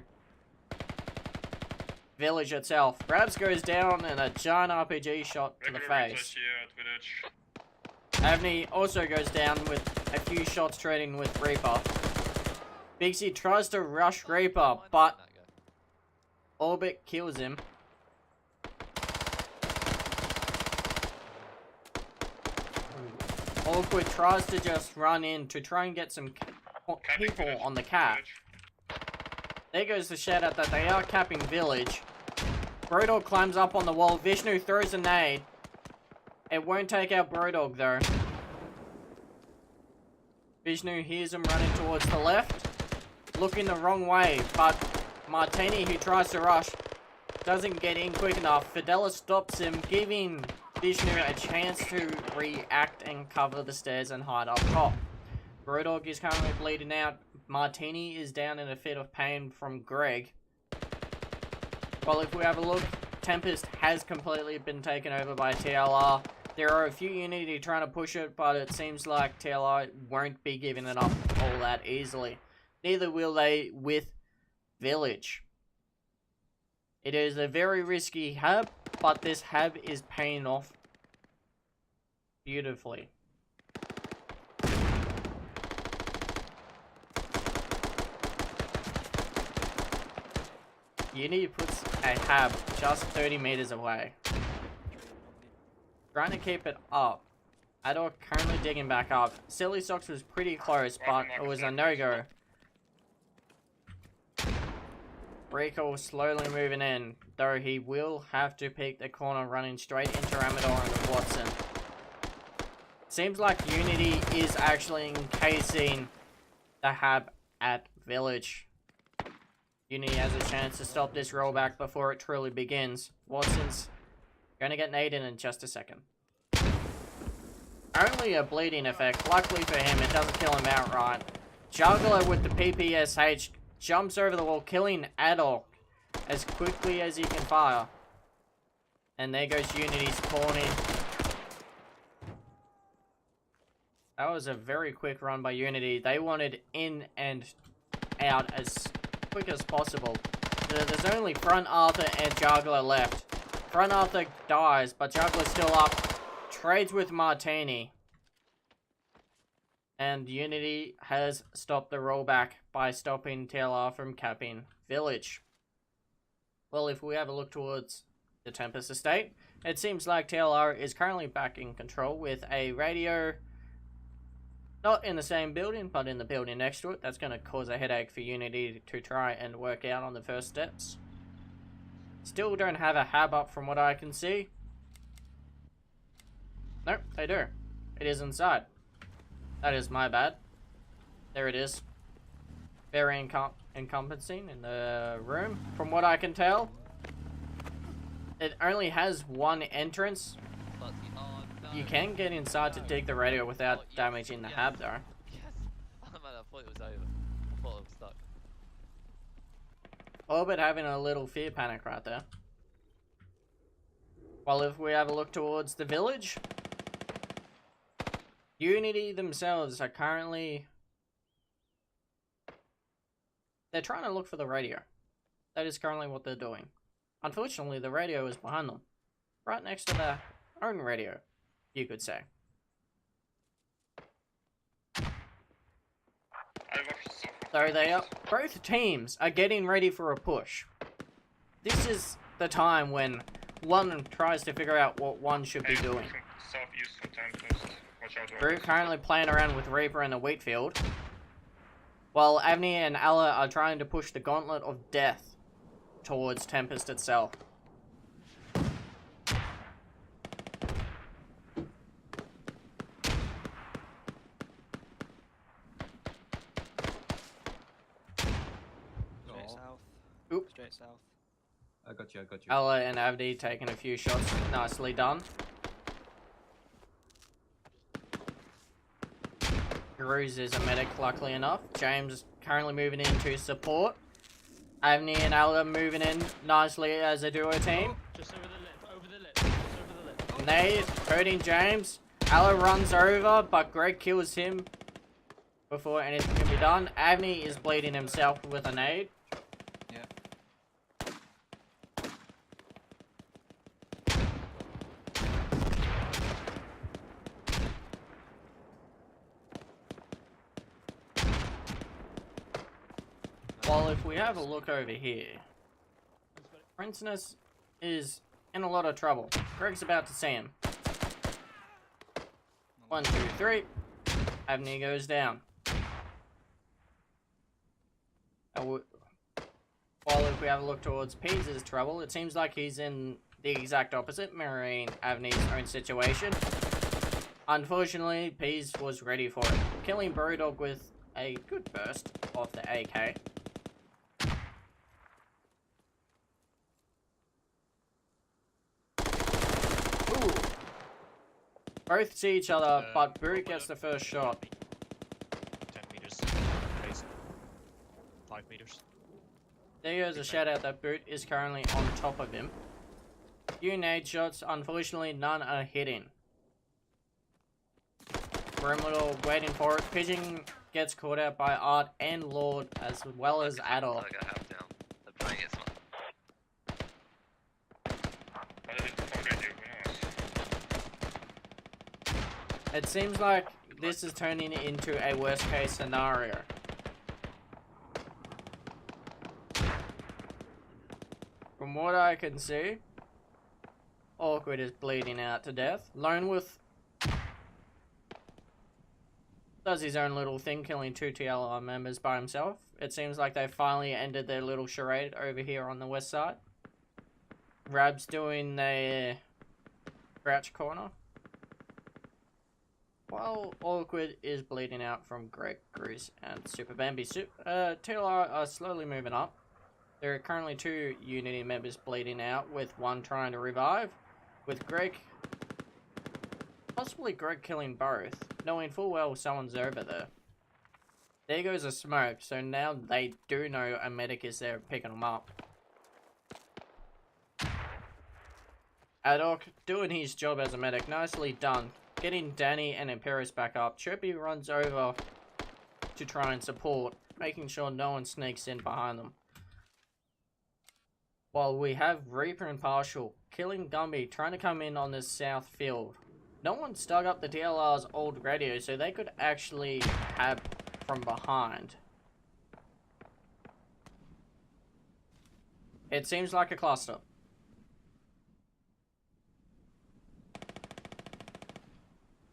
Village itself. Grabs goes down and a giant RPG shot to the face. Avni also goes down with a few shots trading with Reaper. Big C tries to rush Reaper, but Orbit kills him. Awkward tries to just run in to try and get some people on the cap. There goes the shout out that they are capping Village. Brodog climbs up on the wall. Vishnu throws a nade. It won't take out Brodog though. Vishnu hears him running towards the left. Looking the wrong way, but Martini, who tries to rush, doesn't get in quick enough. Fidelis stops him, giving Vishnu a chance to react and cover the stairs and hide up top. Brodog is currently bleeding out. Martini is down in a fit of pain from Greg. Well, if we have a look, Tempest has completely been taken over by TLR. There are a few Unity trying to push it, but it seems like TLR won't be giving it up all that easily. Neither will they with Village. It is a very risky hab, but this hab is paying off beautifully. Unity puts a hab just 30 meters away. Trying to keep it up. Adok currently digging back up. Silly Socks was pretty close, but it was a no-go. Rico slowly moving in, though he will have to pick the corner running straight into Amador and Watson. Seems like Unity is actually encasing the hab at Village. Unity has a chance to stop this rollback before it truly begins. Watson's gonna get naded in just a second. Only a bleeding effect. Luckily for him, it doesn't kill him outright. Juggler with the PPSH jumps over the wall, killing Adok as quickly as he can fire. And there goes Unity's spawning. That was a very quick run by Unity. They wanted in and out as quick as possible. There's only Front Arthur and Juggler left. Front Arthur dies, but Juggler's still up. Trades with Martini. And Unity has stopped the rollback by stopping TLR from capping Village. Well, if we have a look towards the Tempest Estate, it seems like TLR is currently back in control with a radio, not in the same building, but in the building next to it. That's going to cause a headache for Unity to try and work out on the first steps. Still don't have a hab up from what I can see. Nope, they do. It is inside. That is my bad. There it is. Very encompassing in the room. From what I can tell, it only has one entrance. You can get inside to dig the radio without damaging the hab though. Yes! Oh man, I thought it was over. I thought I was stuck. Orbit having a little fear panic right there. While if we have a look towards the Village, Unity themselves are currently... they're trying to look for the radio. That is currently what they're doing. Unfortunately, the radio is behind them. Right next to their own radio, you could say. So they are... both teams are getting ready for a push. This is the time when one tries to figure out what one should be doing. Drew currently playing around with Reaper in the wheat field, while Avni and Allah are trying to push the gauntlet of death towards Tempest itself. Straight south. Oop. Straight south. I got you. Allah and Avni taking a few shots. Nicely done. Cruz is a medic, luckily enough. James currently moving in to support. Avni and Allah moving in nicely as a duo team. Just over the lip, just over the lip. Nade hurting James. Allah runs over, but Greg kills him before anything can be done. Avni is bleeding himself with a nade. Well, if we have a look over here, Princeness is in a lot of trouble. Greg's about to see him. 1, 2, 3. Avni goes down. While if we have a look towards Pease's trouble, it seems like he's in the exact opposite, mirroring Avni's own situation. Unfortunately, Pease was ready for it, killing Brewdog with a good burst off the AK. Ooh. Both see each other, but Brew gets the first shot. 10 meters. 5 meters. There goes a shout out that Boot is currently on top of him. Few nade shots, unfortunately none are hitting. Perimeter waiting for it. Pigeon gets caught out by Art and Lord as well as Adolf. I got half down. They're trying to get some. It seems like this is turning into a worst case scenario. From what I can see, Awkward is bleeding out to death. Lone Wolf does his own little thing, killing 2 TLR members by himself. It seems like they finally ended their little charade over here on the west side. Rab's doing their crouch corner. While Awkward is bleeding out from Greg, Grease, and Super Bambi. TLR are slowly moving up. There are currently 2 Unity members bleeding out, with one trying to revive, with Greg, possibly Greg killing both, knowing full well someone's over there. There goes a smoke, so now they do know a medic is there picking them up. Adok doing his job as a medic, nicely done. Getting Danny and Imperius back up. Chirpy runs over to try and support, making sure no one sneaks in behind them. While we have Reaper and Partial killing Gumby, trying to come in on this south field. No one's dug up the DLR's old radio, so they could actually have from behind. It seems like a cluster.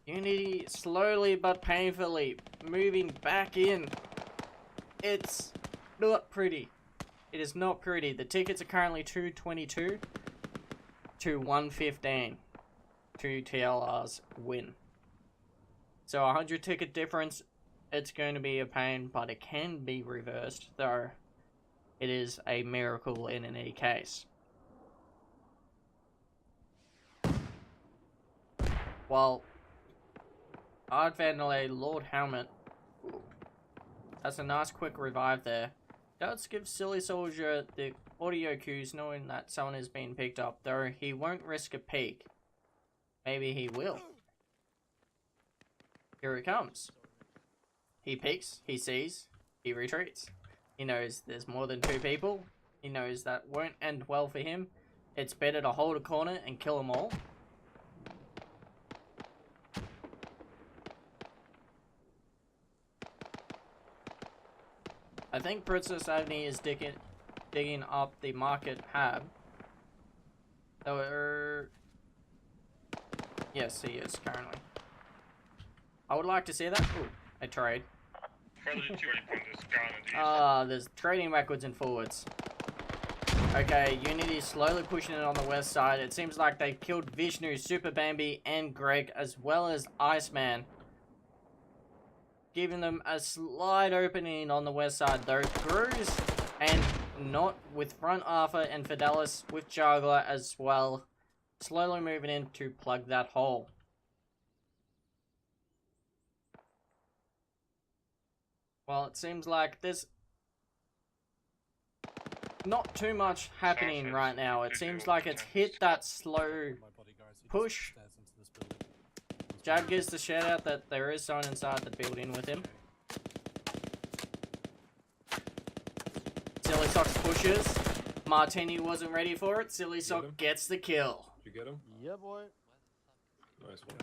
Unity slowly but painfully moving back in. It's not pretty. It is not pretty. The tickets are currently 222 to 115. 2 TLRs win. So 100 ticket difference. It's going to be a pain, but it can be reversed, though it is a miracle in any case. While Art Vandalay, Lord Helmet, that's a nice quick revive there. Does give Silly Soldier the audio cues knowing that someone is being picked up, though he won't risk a peek. Maybe he will. Here it comes. He peeks, he sees, he retreats. He knows there's more than 2 people. He knows that won't end well for him. It's better to hold a corner and kill them all. I think Princess Agni is digging up the market hab. Yes, he is currently. I would like to see that. Ooh, a trade. There's trading backwards and forwards. Okay, Unity is slowly pushing it on the west side. It seems like they've killed Vishnu, Super Bambi, and Greg, as well as Iceman. Giving them a slight opening on the west side, though. Cruz, and not with Front Arthur and Fidelis with Juggler as well. Slowly moving in to plug that hole. Well, it seems like there's not too much happening right now. It seems like it's hit that slow push. Jab gives the shout out that there is someone inside the building with him. Silly Sock pushes. Martini wasn't ready for it. Silly Sock gets the kill. Did you get him? Yeah, boy. Nice one.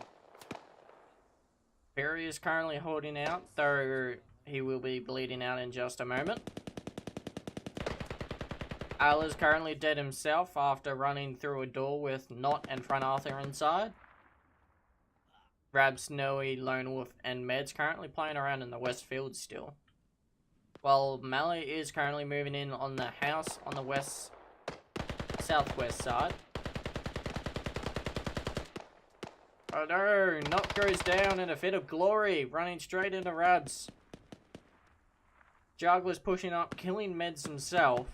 Perry is currently holding out, though he will be bleeding out in just a moment. Al is currently dead himself after running through a door with Knot and Front Arthur inside. Rab, Snowy, Lone Wolf, and Med's currently playing around in the west field still. While Mally is currently moving in on the house on the southwest side. Oh no, Knot goes down in a fit of glory, running straight into Rabs. Juggler's pushing up, killing Meds himself.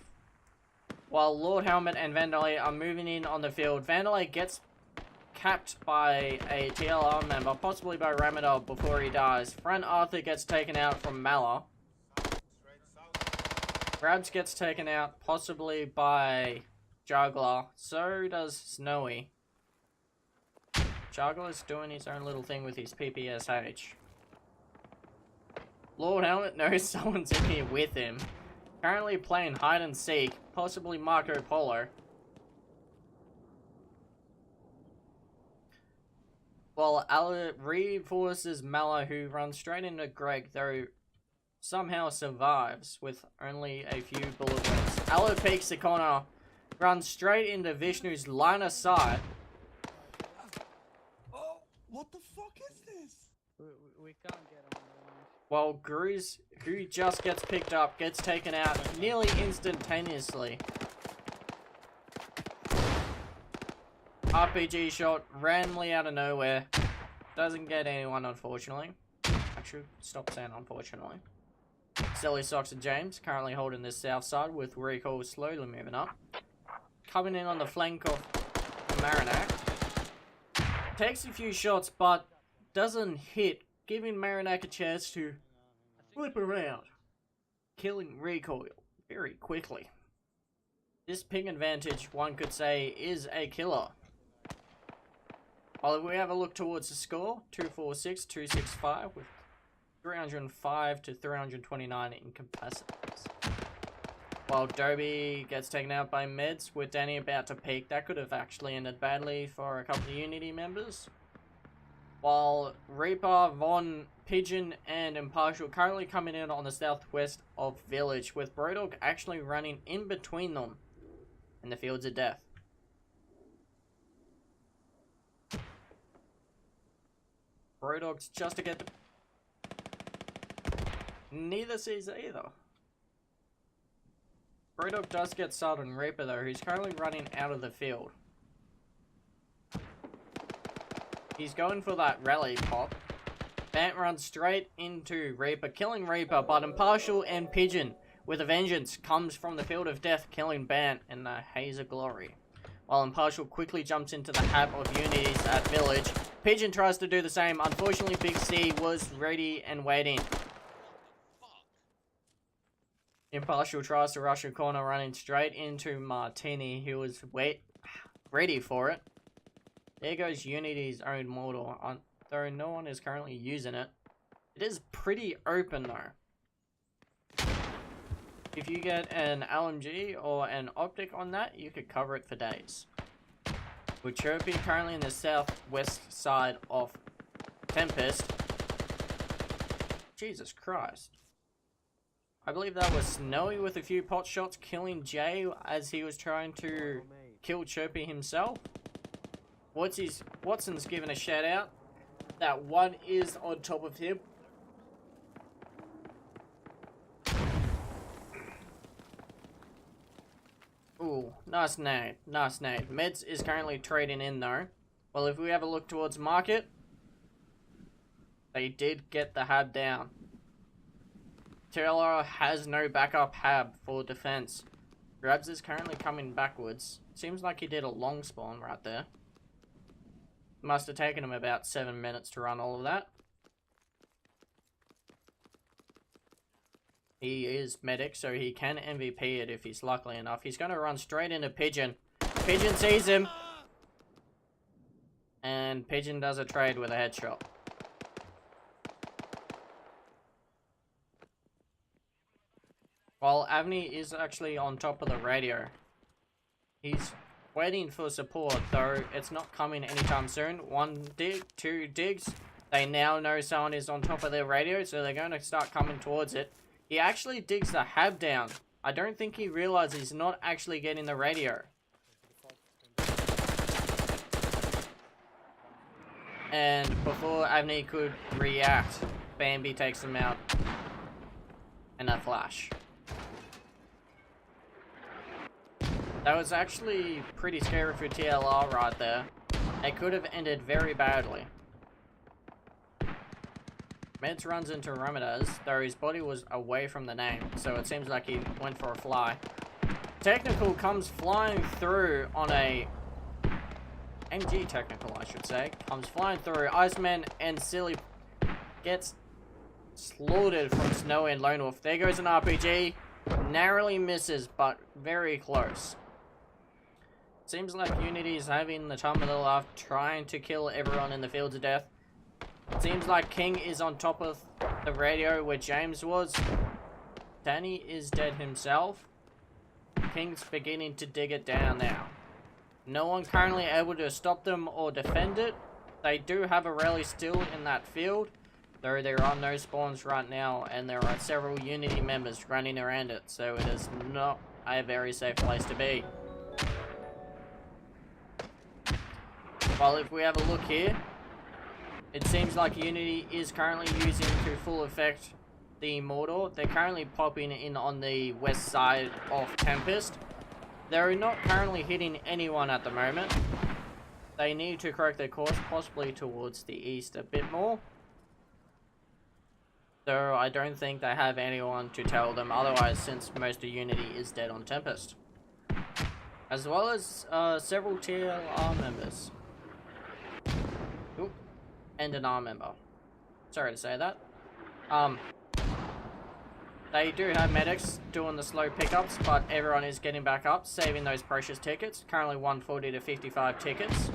While Lord Helmet and Vandalay are moving in on the field. Vandalay gets capped by a TLR member, possibly by Ramadov before he dies. Front Arthur gets taken out from Mala. Rabs gets taken out, possibly by Juggler. So does Snowy. Juggler's doing his own little thing with his PPSH. Lord Helmet knows someone's in here with him. Currently playing hide and seek, possibly Marco Polo. While Ala reinforces Mala, who runs straight into Greg, though somehow survives with only a few bullet wounds. Ala peeks the corner, runs straight into Vishnu's line of sight. Oh, what the fuck is this? We can't get him. while Gruz, who just gets picked up, gets taken out nearly instantaneously. RPG shot randomly out of nowhere. Doesn't get anyone, unfortunately. Actually, stop saying unfortunately. Silly Socks and James currently holding this south side with Recoil slowly moving up. Coming in on the flank of Marinac. Takes a few shots but doesn't hit, giving Marinac a chance to flip around. Killing Recoil very quickly. This ping advantage, one could say, is a killer. While if we have a look towards the score, 246, 265 with 305 to 329 in capacities. While Dobie gets taken out by Meds with Danny about to peak, that could have actually ended badly for a couple of Unity members. While Reaper, Von, Pigeon and Impartial currently coming in on the southwest of Village, with Brodog actually running in between them in the fields of death. Brodog's just to get the... Neither sees either. Brodog does get started on Reaper though, who's currently running out of the field. He's going for that rally pop. Bant runs straight into Reaper, killing Reaper, but Impartial and Pigeon with a vengeance comes from the field of death, killing Bant in the haze of glory. While Impartial quickly jumps into the hab of Unities at Village, Pigeon tries to do the same. Unfortunately, Big C was ready and waiting. Impartial tries to rush a corner, running straight into Martini, who was ready for it. There goes Unity's own mortal, though no one is currently using it. It is pretty open though. If you get an LMG or an optic on that, you could cover it for days. With Chirpy currently in the southwest side of Tempest. Jesus Christ. I believe that was Snowy with a few pot shots killing Jay as he was trying to kill Chirpy himself. Watson's given a shout out. That one is on top of him. Ooh, nice nade, nice nade. Meds is currently trading in though. Well, if we have a look towards market, they did get the hab down. TLR has no backup hab for defense. Grabs is currently coming backwards. Seems like he did a long spawn right there. Must have taken him about 7 minutes to run all of that. He is medic, so he can MVP it if he's lucky enough. He's going to run straight into Pigeon. Pigeon sees him. And Pigeon does a trade with a headshot. While Avni is actually on top of the radio. He's waiting for support, though it's not coming anytime soon. 1 dig, 2 digs. They now know someone is on top of their radio, so they're going to start coming towards it. He actually digs the hab down. I don't think he realizes he's not actually getting the radio. And before Avni could react, Bambi takes him out in a flash. That was actually pretty scary for TLR right there. It could have ended very badly. Meds runs into Ramirez, though his body was away from the name, so it seems like he went for a fly. Technical comes flying through on a... MG technical, I should say. Comes flying through. Iceman and Silly gets slaughtered from Snow and Lone Wolf. There goes an RPG. Narrowly misses, but very close. Seems like Unity is having the time of their life trying to kill everyone in the fields of death. Seems like King is on top of the radio where James was. Danny is dead himself. King's beginning to dig it down now. No one currently able to stop them or defend it. They do have a rally still in that field, though there are no spawns right now and there are several Unity members running around it, so it is not a very safe place to be. Well, if we have a look here, it seems like Unity is currently using to full effect the Mordor. They're currently popping in on the west side of Tempest. They're not currently hitting anyone at the moment. They need to correct their course, possibly towards the east a bit more. Though I don't think they have anyone to tell them otherwise, since most of Unity is dead on Tempest. As well as several TLR members. Oop. And an R member. Sorry to say that. They do have medics doing the slow pickups, but everyone is getting back up, saving those precious tickets. Currently 140 to 55 tickets.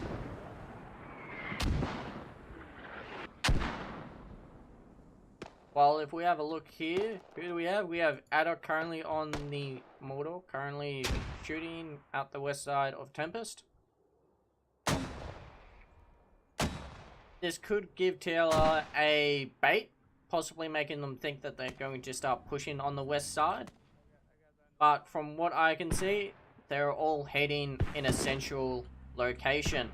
Well, if we have a look here, who do we have? We have Adok currently on the Mordor, currently shooting out the west side of Tempest. This could give TLR a bait, possibly making them think that they're going to start pushing on the west side. But from what I can see, they're all heading in a central location.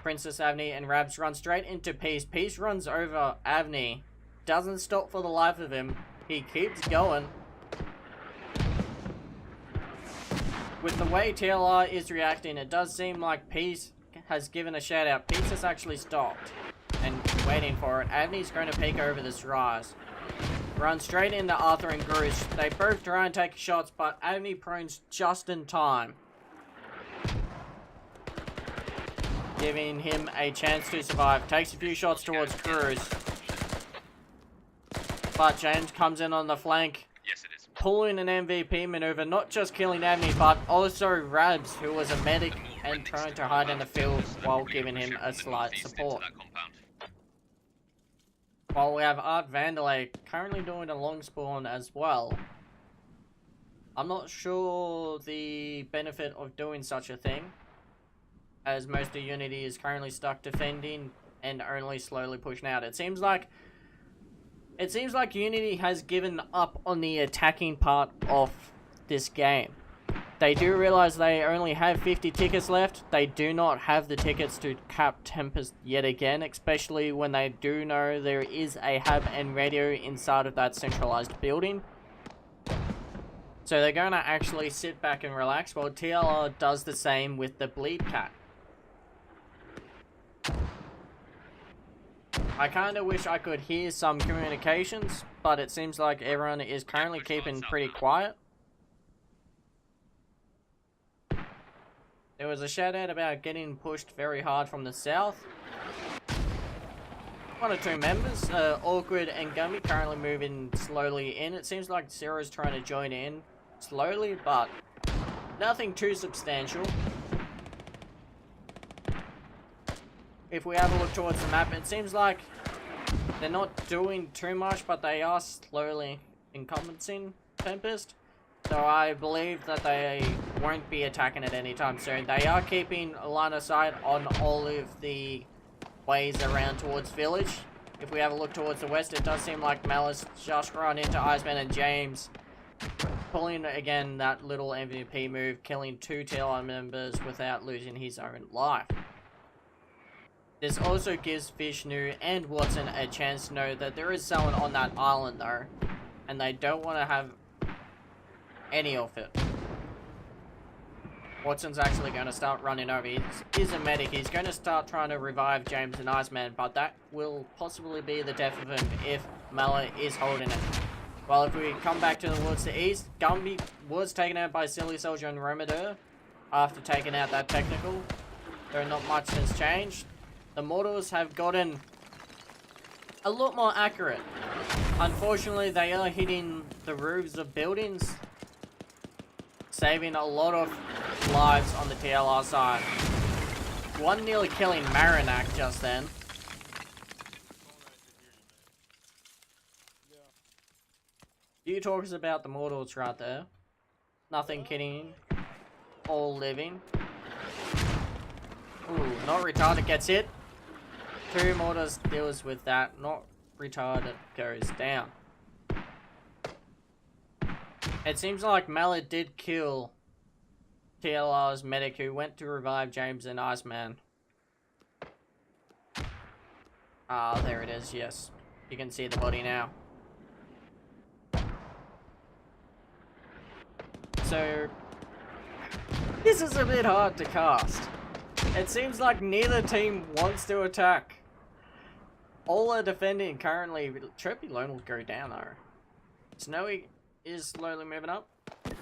Princess Avni and Rabs run straight into Peace. Peace runs over Avni. Doesn't stop for the life of him. He keeps going. With the way TLR is reacting, it does seem like Peace has given a shout out. Peace has actually stopped and waiting for it. Avni's going to peek over this rise. Run straight into Arthur and Grush. They both try and take shots, but Avni prones just in time, giving him a chance to survive. Takes a few shots towards Grush. But James comes in on the flank, Yes, it is. pulling an MVP maneuver, not just killing Avni, but also Rabs, who was a medic and trying to hide in the field while giving him a slight support. While we have Art Vandelay currently doing a long spawn as well. I'm not sure the benefit of doing such a thing, as most of Unity is currently stuck defending and only slowly pushing out. It seems like Unity has given up on the attacking part of this game. They do realize they only have 50 tickets left. They do not have the tickets to cap Tempest yet again, especially when they do know there is a hub and radio inside of that centralized building. So they're going to actually sit back and relax while TLR does the same with the Bleed Cat. I kind of wish I could hear some communications, but it seems like everyone is currently keeping pretty quiet. There was a shout out about getting pushed very hard from the south. One or two members, Awkward and Gummy, currently moving slowly in. It seems like Zero's trying to join in slowly, but nothing too substantial. If we have a look towards the map, it seems like they're not doing too much, but they are slowly encompassing Tempest. So I believe that they won't be attacking it anytime soon. They are keeping a line of sight on all of the ways around towards Village. If we have a look towards the west, it does seem like Malice just run into Iceman and James, pulling again that little MVP move, killing 2 TLR members without losing his own life. This also gives Vishnu and Watson a chance to know that there is someone on that island though, and they don't want to have any of it. Watson's actually going to start running over. He's a medic. He's going to start trying to revive James and Iceman, but that will possibly be the death of him if Mala is holding it. Well, if we come back towards the east, Gumby was taken out by Silly Soldier and Romadeur after taking out that technical. Though not much has changed. The Mortals have gotten a lot more accurate. Unfortunately, they are hitting the roofs of buildings, saving a lot of lives on the TLR side. One nearly killing Marinac just then. You talks about the Mortals right there. Nothing kidding. All living. Ooh, not retarded gets hit. 2 Mortars deals with that. Not retarded goes down. It seems like Mallet did kill TLR's medic who went to revive James and Iceman. Ah, there it is, yes. You can see the body now. So this is a bit hard to cast. It seems like neither team wants to attack. All are defending currently. Chirpy Lone will go down though. Snowy is slowly moving up.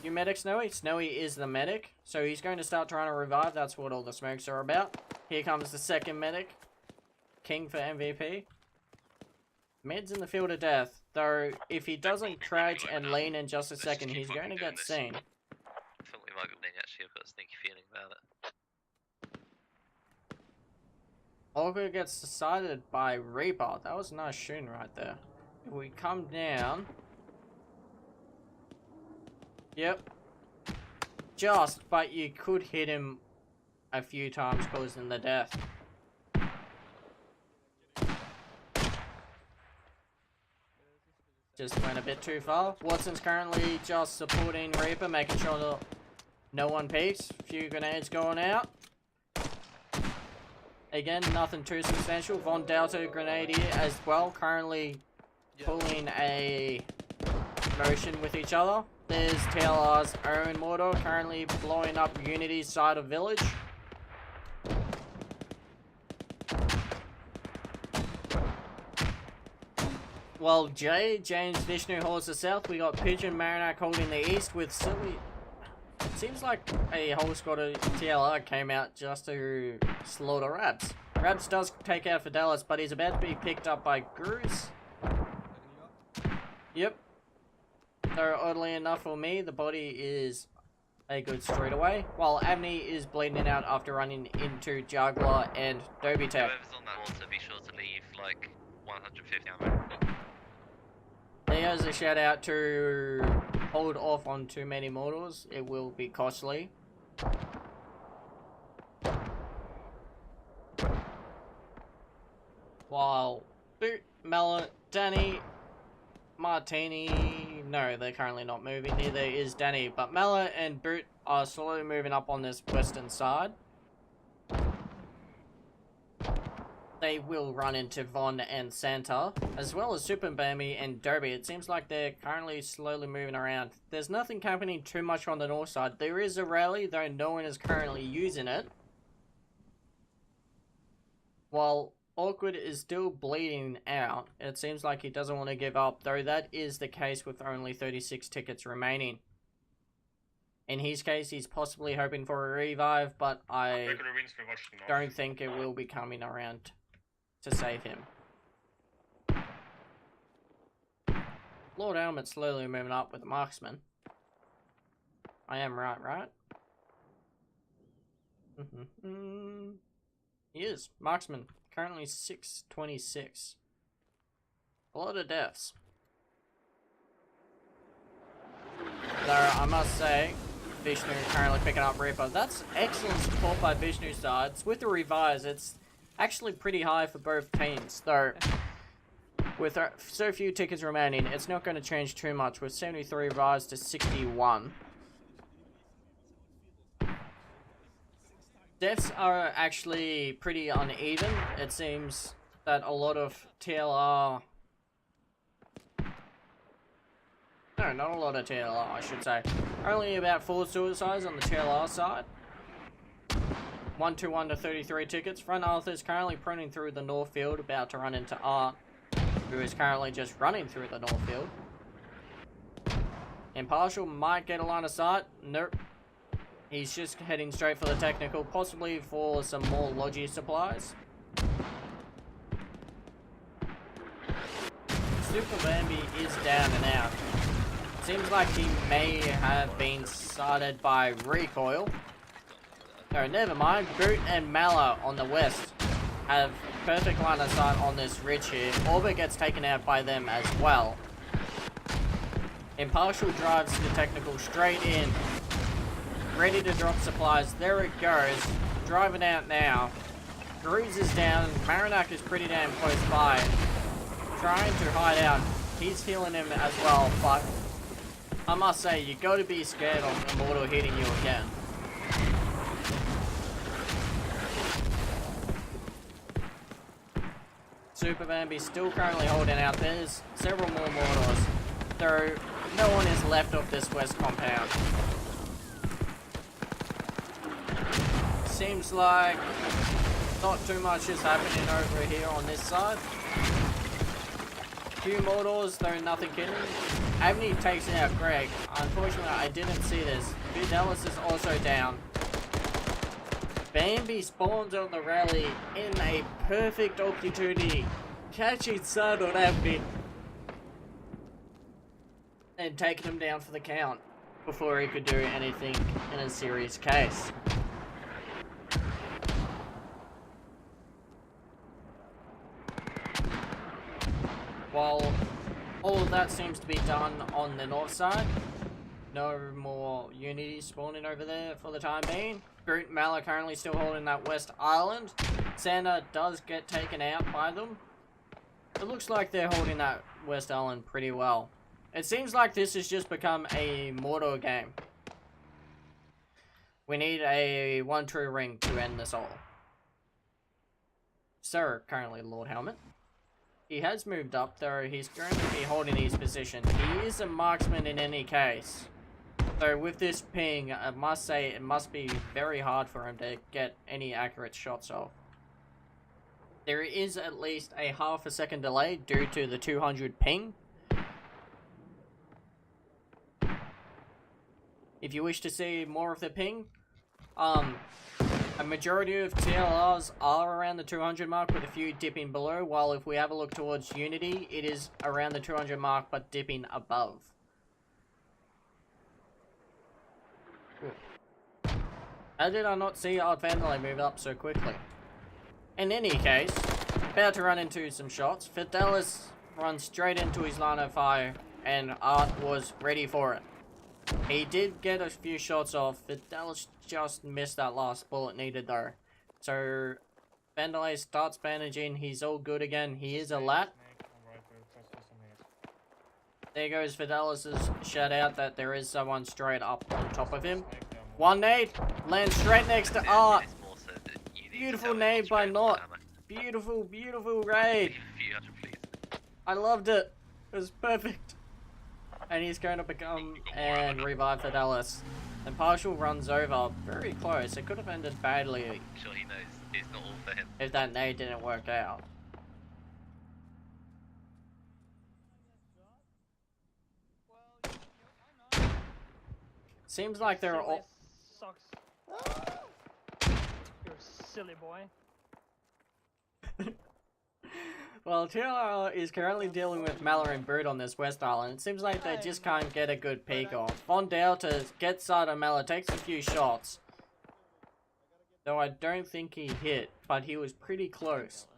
You medic Snowy? Snowy is the medic. So he's going to start trying to revive. That's what all the smokes are about. Here comes the second medic. King for MVP. Med's in the field of death. Though if he doesn't crouch and lean in just a second, he's going to get seen. I think we might have been actually. I've got a sneaky feeling about it. Olga gets decided by Reaper. That was a nice shooting right there. If we come down. Yep. Just, but you could hit him a few times, causing the death. Just went a bit too far. Watson's currently just supporting Reaper, making sure that no one peeks. A few grenades going out. Again, nothing too substantial. Von Delta grenade here as well. Currently pulling a motion with each other. There's TLR's own mortar currently blowing up Unity's side of village. Well, James Vishnu holds the south. We got Pigeon Marinac holding the east with Silly. It seems like a whole squad of TLR came out just to slaughter Rabs. Rabs does take out Fidelis, but he's about to be picked up by Gruz. Yep. So, oddly enough for me, the body is a good straight away, while Abney is bleeding out after running into Juggler and Dobby Tech. Whoever's on that water, be sure to leave like 150 ammo. There's a shout out to hold off on too many mortals. It will be costly. While Boot, Mallet, Danny, Martini, no, they're currently not moving. Neither is Danny, but Mallet and Boot are slowly moving up on this western side. They will run into Von and Santa, as well as Super Bambi and Derby. It seems like they're currently slowly moving around. There's nothing happening too much on the north side. There is a rally, though no one is currently using it. While Awkward is still bleeding out, it seems like he doesn't want to give up, though that is the case with only 36 tickets remaining. In his case, he's possibly hoping for a revive, but I don't think it will be coming around to save him. Lord Helmet slowly moving up with the marksman. I am right? He is. Marksman. Currently 626. A lot of deaths. Though, I must say, Vishnu currently picking up Reaper. That's excellent support by Vishnu sides. With the revives, it's actually pretty high for both teams. Though, with so few tickets remaining, it's not going to change too much. With 73 revives to 61. Deaths are actually pretty uneven. It seems that a lot of TLR... No, not a lot of TLR, I should say. Only about 4 suicides on the TLR side. 121 to 33 tickets. Front Arthur is currently pruning through the north field, about to run into Art, who is currently just running through the north field. Impartial might get a line of sight. Nope. He's just heading straight for the technical, possibly for some more Logi supplies. Super Bambi is down and out. Seems like he may have been sighted by Recoil. No, never mind. Boot and Mala on the west have perfect line of sight on this ridge here. Orbit gets taken out by them as well. Impartial drives the technical straight in. Ready to drop supplies. There it goes. Driving out now. Gruz is down. Marinac is pretty damn close by. Trying to hide out. He's healing him as well, but I must say, you got to be scared of Immortal hitting you again. Super Bambi still currently holding out. There's several more mortars, though no one is left of this west compound. seems like not too much is happening over here on this side. Few mortars, though nothing killing. Avni takes out Greg. Unfortunately, I didn't see this. Fidelis is also down. Bambi spawns on the rally in a perfect opportunity. Catching Sun on Avni. And taking him down for the count before he could do anything in a serious case. While all of that seems to be done on the north side, no more Unity spawning over there for the time being. Groot and Mal are currently still holding that west island. Santa does get taken out by them. It looks like they're holding that west island pretty well. It seems like this has just become a mortar game. We need a 1 true ring to end this all. Sir, currently Lord Helmet. He has moved up, though he's going to be holding his position. He is a marksman in any case. So with this ping, I must say it must be very hard for him to get any accurate shots off. There is at least a half a second delay due to the 200 ping. If you wish to see more of the ping, a majority of TLRs are around the 200 mark with a few dipping below, while if we have a look towards Unity, it is around the 200 mark but dipping above. How did I not see Art Vandalay move up so quickly? In any case, about to run into some shots. Fidelis runs straight into his line of fire, and Art was ready for it. He did get a few shots off. Fidelis just missed that last bullet needed though. So Vandalay starts bandaging. He's all good again. He is a lat. There goes Fidelis' shout out that there is someone straight up on top of him. One nade lands straight next to Art. Beautiful nade by Not. Beautiful, beautiful raid. I loved it. It was perfect. And he's going to become and revive Fidelis. And Partial runs over very close. It could have ended badly. Sure, he knows it's not all for him. If that nade didn't work out. Seems like they're all. Sucks. You're a silly boy. Well, TLR is currently dealing with Malor and Brood on this West Island. It seems like they just can't get a good peek off. Fondale to get side of Malor takes a few shots. Though I don't think he hit, but he was pretty close.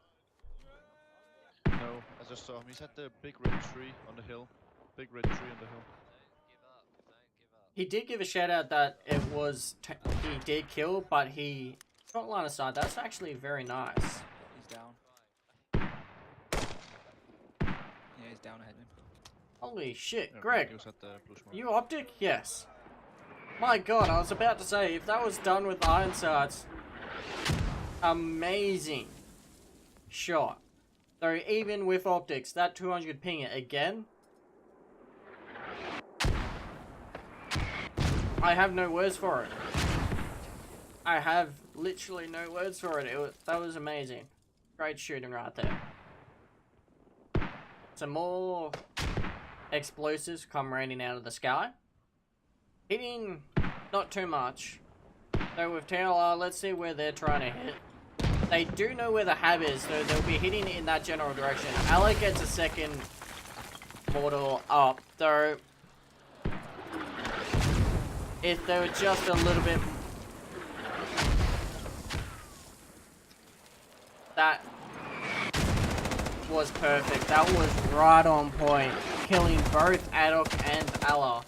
No, I just saw him. He's at the big red tree on the hill. Big red tree on the hill. He did give a shout out that it was he did kill, but he shot line of sight. That's actually very nice. He's down. Yeah, he's down ahead of him. Holy shit, Yeah, Greg, he was at the blue smoke. you optic? Yes. My god, I was about to say, if that was done with iron sights, amazing shot. Though even with optics, that 200 ping again, I have no words for it. I have literally no words for it. That was amazing. Great shooting right there. Some more explosives come raining out of the sky. Hitting not too much. Though with TLR, let's see where they're trying to hit. They do know where the hab is, so they'll be hitting in that general direction. Alec gets a second mortal up, though. If they were just a little bit... That was perfect. That was right on point. Killing both Adok and Allah.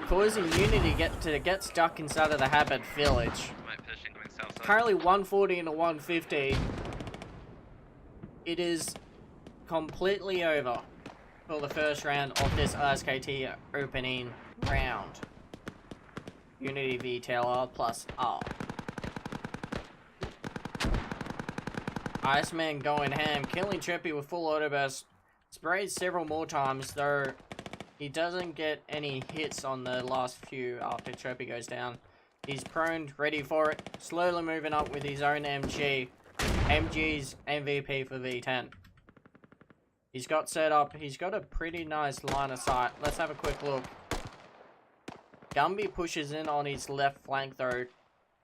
Causing Unity to get stuck inside of the Habit village. Currently 140 and a 150. It is completely over for the first round of this ISKT opening round. Unity v TLR plus R. Iceman going ham, killing Trippy with full auto burst. Sprayed several more times, though He doesn't get any hits on the last few after Chirpy goes down. He's prone, ready for it, slowly moving up with his own MG. MG's MVP for V10. He's got set up, he's got a pretty nice line of sight. Let's have a quick look. Gumby pushes in on his left flank though.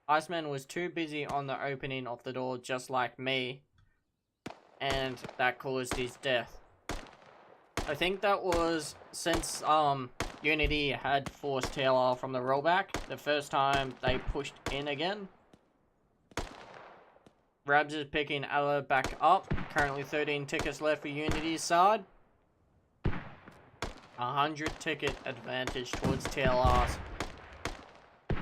Iceman was too busy on the opening of the door just like me. And that caused his death. I think that was since Unity had forced TLR from the rollback, the first time they pushed in again. Rabs is picking Ella back up. Currently 13 tickets left for Unity's side. 100 ticket advantage towards TLR's.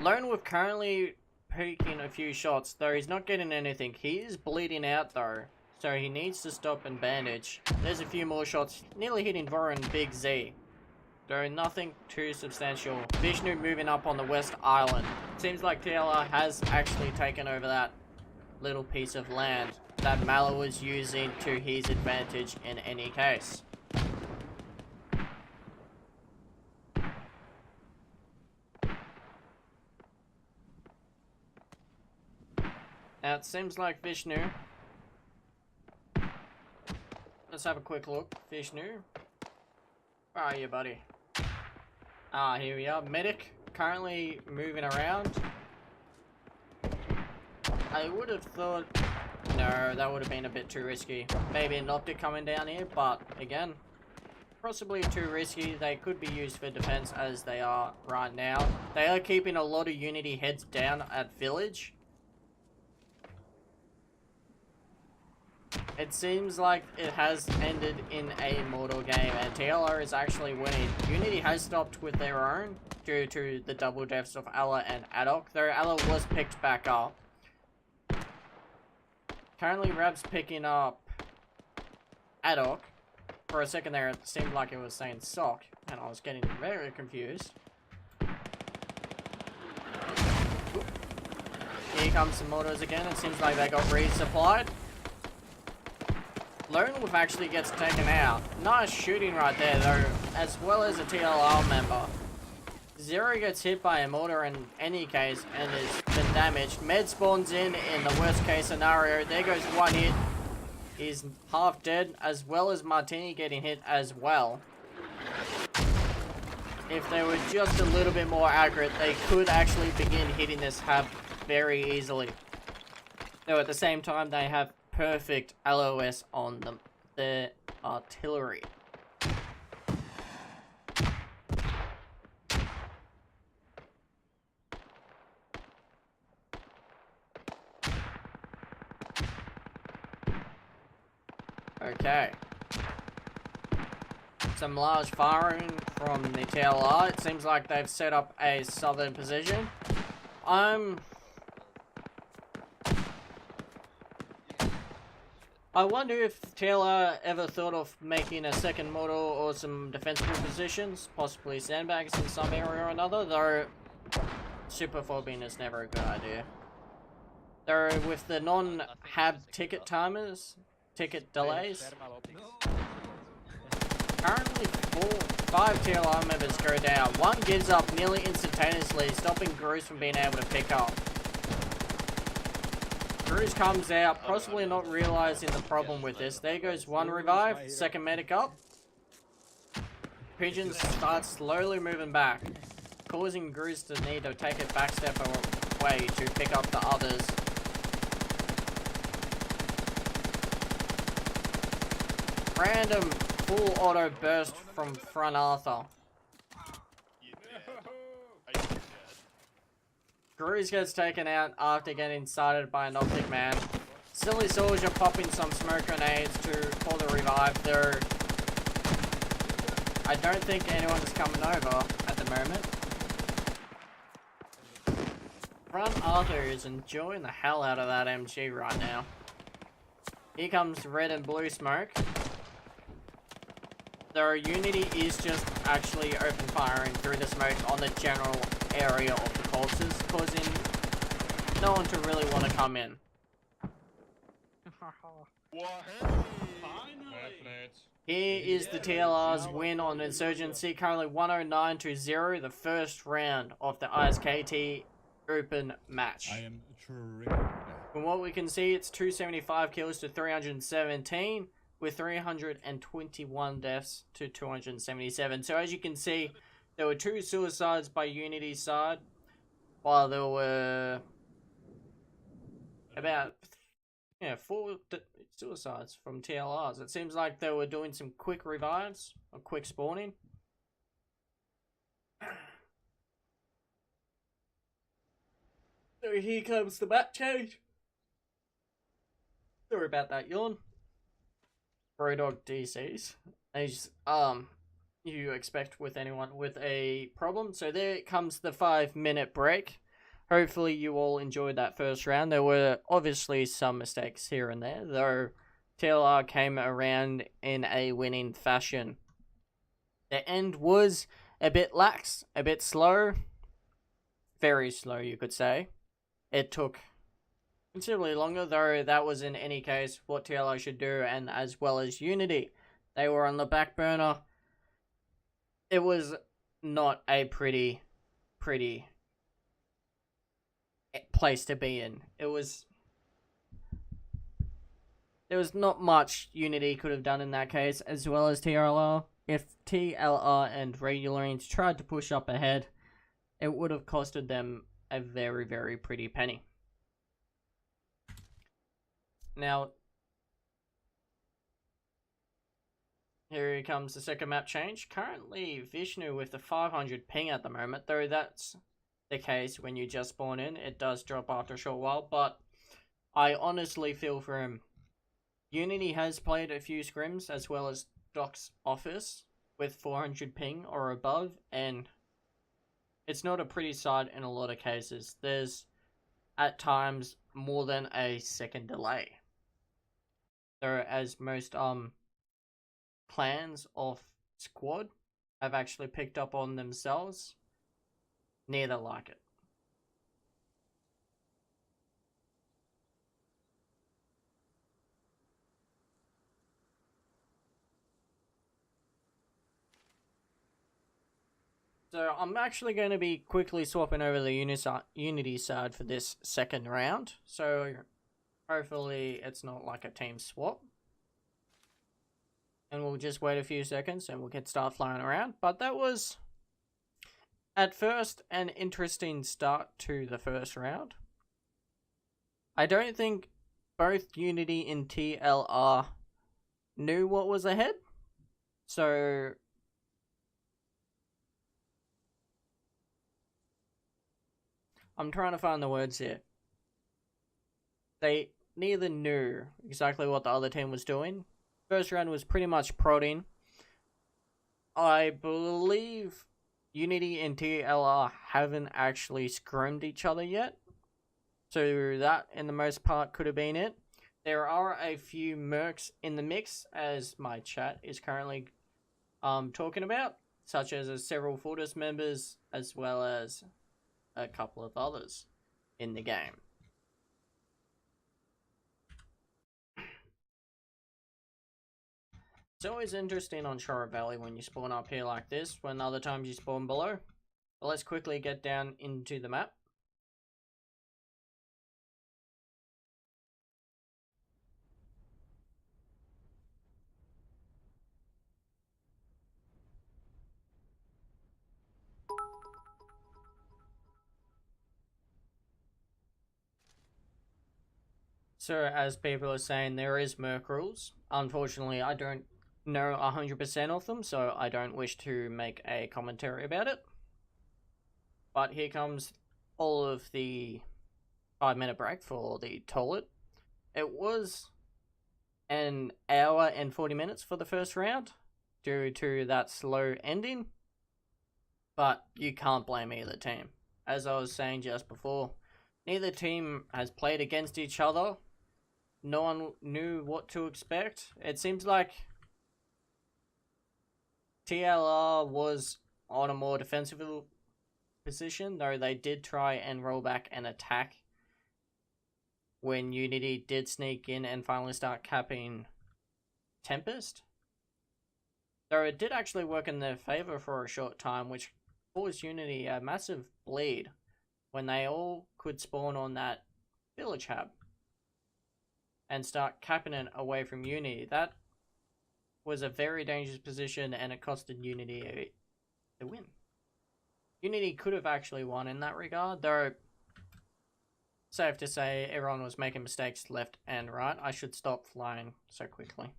Lone Wolf currently peeking a few shots, though he's not getting anything. He is bleeding out though, so he needs to stop and bandage. There's a few more shots, nearly hitting Vora and Big Z. Though nothing too substantial. Vishnu moving up on the West Island. Seems like TLR has actually taken over that little piece of land that Mallow was using to his advantage in any case. Now it seems like Vishnu. Let's have a quick look. Vishnu. Where are you, buddy? Ah, here we are. Medic currently moving around. I would have thought... No, that would have been a bit too risky. Maybe an optic coming down here, but again, possibly too risky. They could be used for defense as they are right now. They are keeping a lot of Unity heads down at Village. It seems like it has ended in a mortal game and TLR is actually winning. Unity has stopped with their own due to the double deaths of Ella and Adok, though Ella was picked back up. Currently Rab's picking up Adok. For a second there it seemed like it was saying Sock and I was getting very confused. Oop. Here comes some mortars again. It seems like they got resupplied. Lone Wolf actually gets taken out. Nice shooting right there though, as well as a TLR member. Zero gets hit by a mortar in any case and has been damaged. Med spawns in the worst case scenario. There goes one hit. He's half dead, as well as Martini getting hit as well. If they were just a little bit more accurate, they could actually begin hitting this hab very easily. Though at the same time, they have perfect LOS on them, the artillery. Okay. Some large firing from the TLR. It seems like they've set up a southern position. I wonder if TLR ever thought of making a second model or some defensible positions, possibly sandbags in some area or another, though superphobing is never a good idea. Though with the non-hab ticket timers, ticket delays, currently 5 TLR members go down. One gives up nearly instantaneously, stopping Grues from being able to pick up. Grues comes out, possibly not realizing the problem with this. There goes one revive, second medic up. Pigeon starts slowly moving back, causing Grues to need to take a back step away to pick up the others. Random full auto burst from front Arthur. Grues gets taken out after getting sighted by an optic man. Silly Soldier popping some smoke grenades for the revive though. I don't think anyone's coming over at the moment. Front Arthur is enjoying the hell out of that MG right now. Here comes red and blue smoke. Though Unity is just actually open firing through the smoke on the general area of the corpses, causing no one to really want to come in. Finally. Here is the TLR's win on Insurgency, currently 109-0, the first round of the ISKT Open match. I am triggered. From what we can see, it's 275 kills to 317, with 321 deaths to 277. So as you can see, there were 2 suicides by Unity's side, while there were about 4 suicides from TLRs. It seems like they were doing some quick revives or quick spawning. So here comes the map change. Sorry about that yawn. Brewdog DCs, as you expect with anyone with a problem. So there comes the 5-minute break. Hopefully you all enjoyed that first round. There were obviously some mistakes here and there, though TLR came around in a winning fashion. The end was a bit lax, a bit slow. Very slow, you could say. It took considerably longer, though that was in any case what TLR should do, and as well as Unity. They were on the back burner. It was not a pretty place to be in. There was not much Unity could have done in that case, as well as TLR. If TLR and Regularines tried to push up ahead, it would have costed them a very pretty penny. Now, here comes the second map change. Currently, Vishnu with the 500 ping at the moment, though that's the case when you just spawn in. It does drop after a short while, but I honestly feel for him. Unity has played a few scrims, as well as Doc's Office, with 400 ping or above, and it's not a pretty sight in a lot of cases. There's, at times, more than a second delay. Though, as most plans of squad have actually picked up on themselves, neither like it. So I'm actually going to be quickly swapping over the Unity side for this second round. So hopefully it's not like a team swap. And we'll just wait a few seconds and we can start flying around. But that was, at first, an interesting start to the first round. I don't think both Unity and TLR knew what was ahead. So I'm trying to find the words here. They neither knew exactly what the other team was doing. First round was pretty much prodding. I believe Unity and TLR haven't actually scrimmed each other yet. So that, in the most part, could have been it. There are a few mercs in the mix, as my chat is currently talking about, such as several Fortis members, as well as a couple of others in the game. It's always interesting on Shore Valley when you spawn up here like this, when other times you spawn below. But let's quickly get down into the map. So, as people are saying, there is Merc rules. Unfortunately, I don't know 100% of them, so I don't wish to make a commentary about it. But here comes all of the 5-minute break for the toilet. It was an hour and 40 minutes for the first round, due to that slow ending. But you can't blame either team. As I was saying just before, neither team has played against each other. No one knew what to expect. It seems like TLR was on a more defensive position, though they did try and roll back and attack when Unity did sneak in and finally start capping Tempest. Though it did actually work in their favor for a short time, which caused Unity a massive bleed when they all could spawn on that village hub and start capping it away from Unity. That was a very dangerous position, and it costed Unity to win. Unity could have actually won in that regard, though safe to say everyone was making mistakes left and right. I should stop flying so quickly.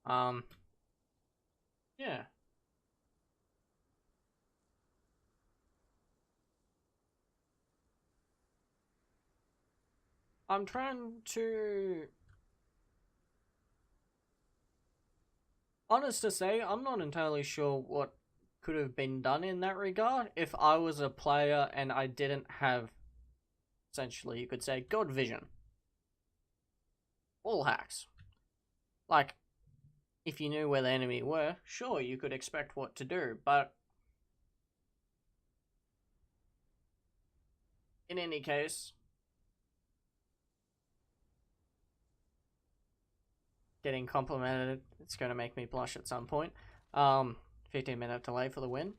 Yeah. I'm trying to... Honest to say, I'm not entirely sure what could have been done in that regard if I was a player and I didn't have, essentially, you could say, God vision. Wall hacks. Like, if you knew where the enemy were, sure, you could expect what to do, but in any case, getting complimented, it's going to make me blush at some point. 15-minute delay for the win.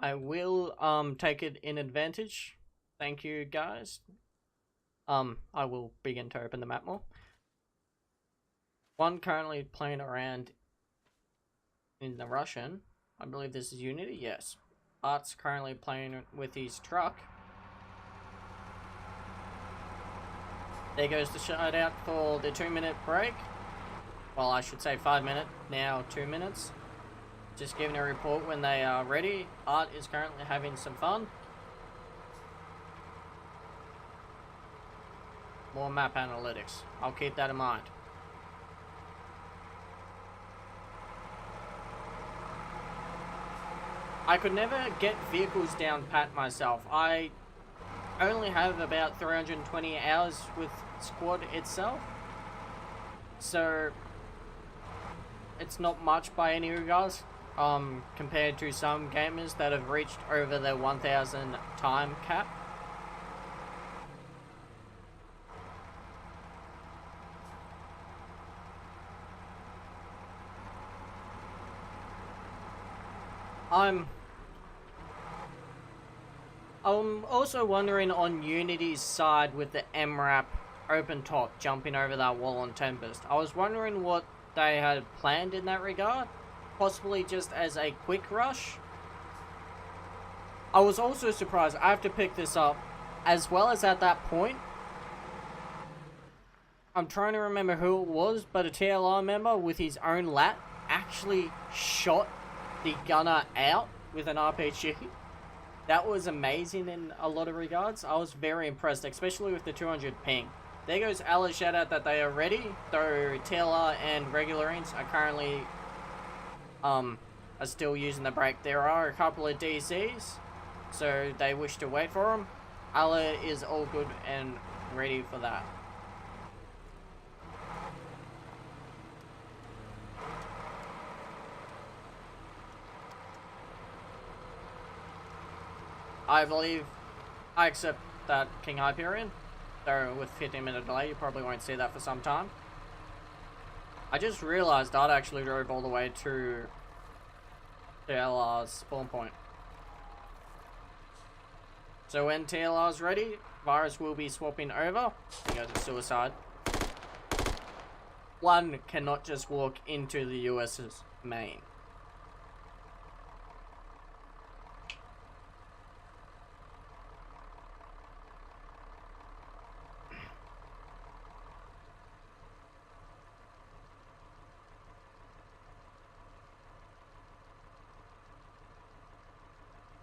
I will take it in advantage. Thank you guys. I will begin to open the map more. One currently playing around in the Russian. I believe this is Unity, yes. Art's currently playing with his truck. There goes the shout out for the 2-minute break. Well, I should say 5 minute, now 2 minutes. Just giving a report when they are ready. Art is currently having some fun. More map analytics. I'll keep that in mind. I could never get vehicles down pat myself. I only have about 320 hours with squad itself. So it's not much by any regards. Compared to some gamers that have reached over the 1000 time cap. I'm also wondering on Unity's side with the MRAP open top jumping over that wall on Tempest. I was wondering what they had planned in that regard. Possibly just as a quick rush. I was also surprised, I have to pick this up, as well as at that point, I'm trying to remember who it was, but a TLR member with his own lat actually shot the gunner out with an RPG. That was amazing in a lot of regards. I was very impressed, especially with the 200 ping. There goes Ali's shout out that they are ready, though TLR and regularines are currently are still using the brake. There are a couple of DCs, so they wish to wait for them. Allah is all good and ready for that. I believe I accept that King Hyperion, though with 15-minute delay you probably won't see that for some time. I just realized I'd actually drove all the way to TLR's spawn point. So when TLR's ready, Virus will be swapping over. He goes to suicide. One cannot just walk into the US's main.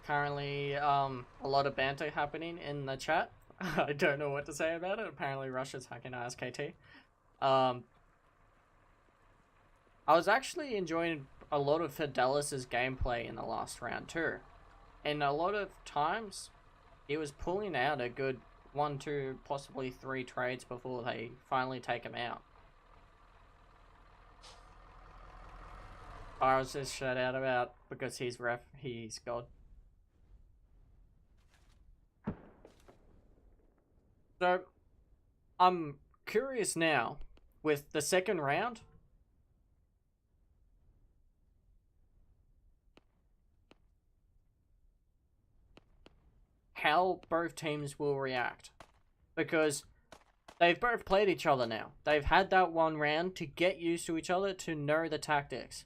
Currently, a lot of banter happening in the chat. I don't know what to say about it. Apparently, Russia's hacking ISKT. I was actually enjoying a lot of Fidelis's gameplay in the last round too. And a lot of times, he was pulling out a good 1, 2, possibly 3 trades before they finally take him out. Iris is shut out about because he's ref, he's God. So, I'm curious now, with the second round, how both teams will react. Because they've both played each other now. They've had that one round to get used to each other, to know the tactics.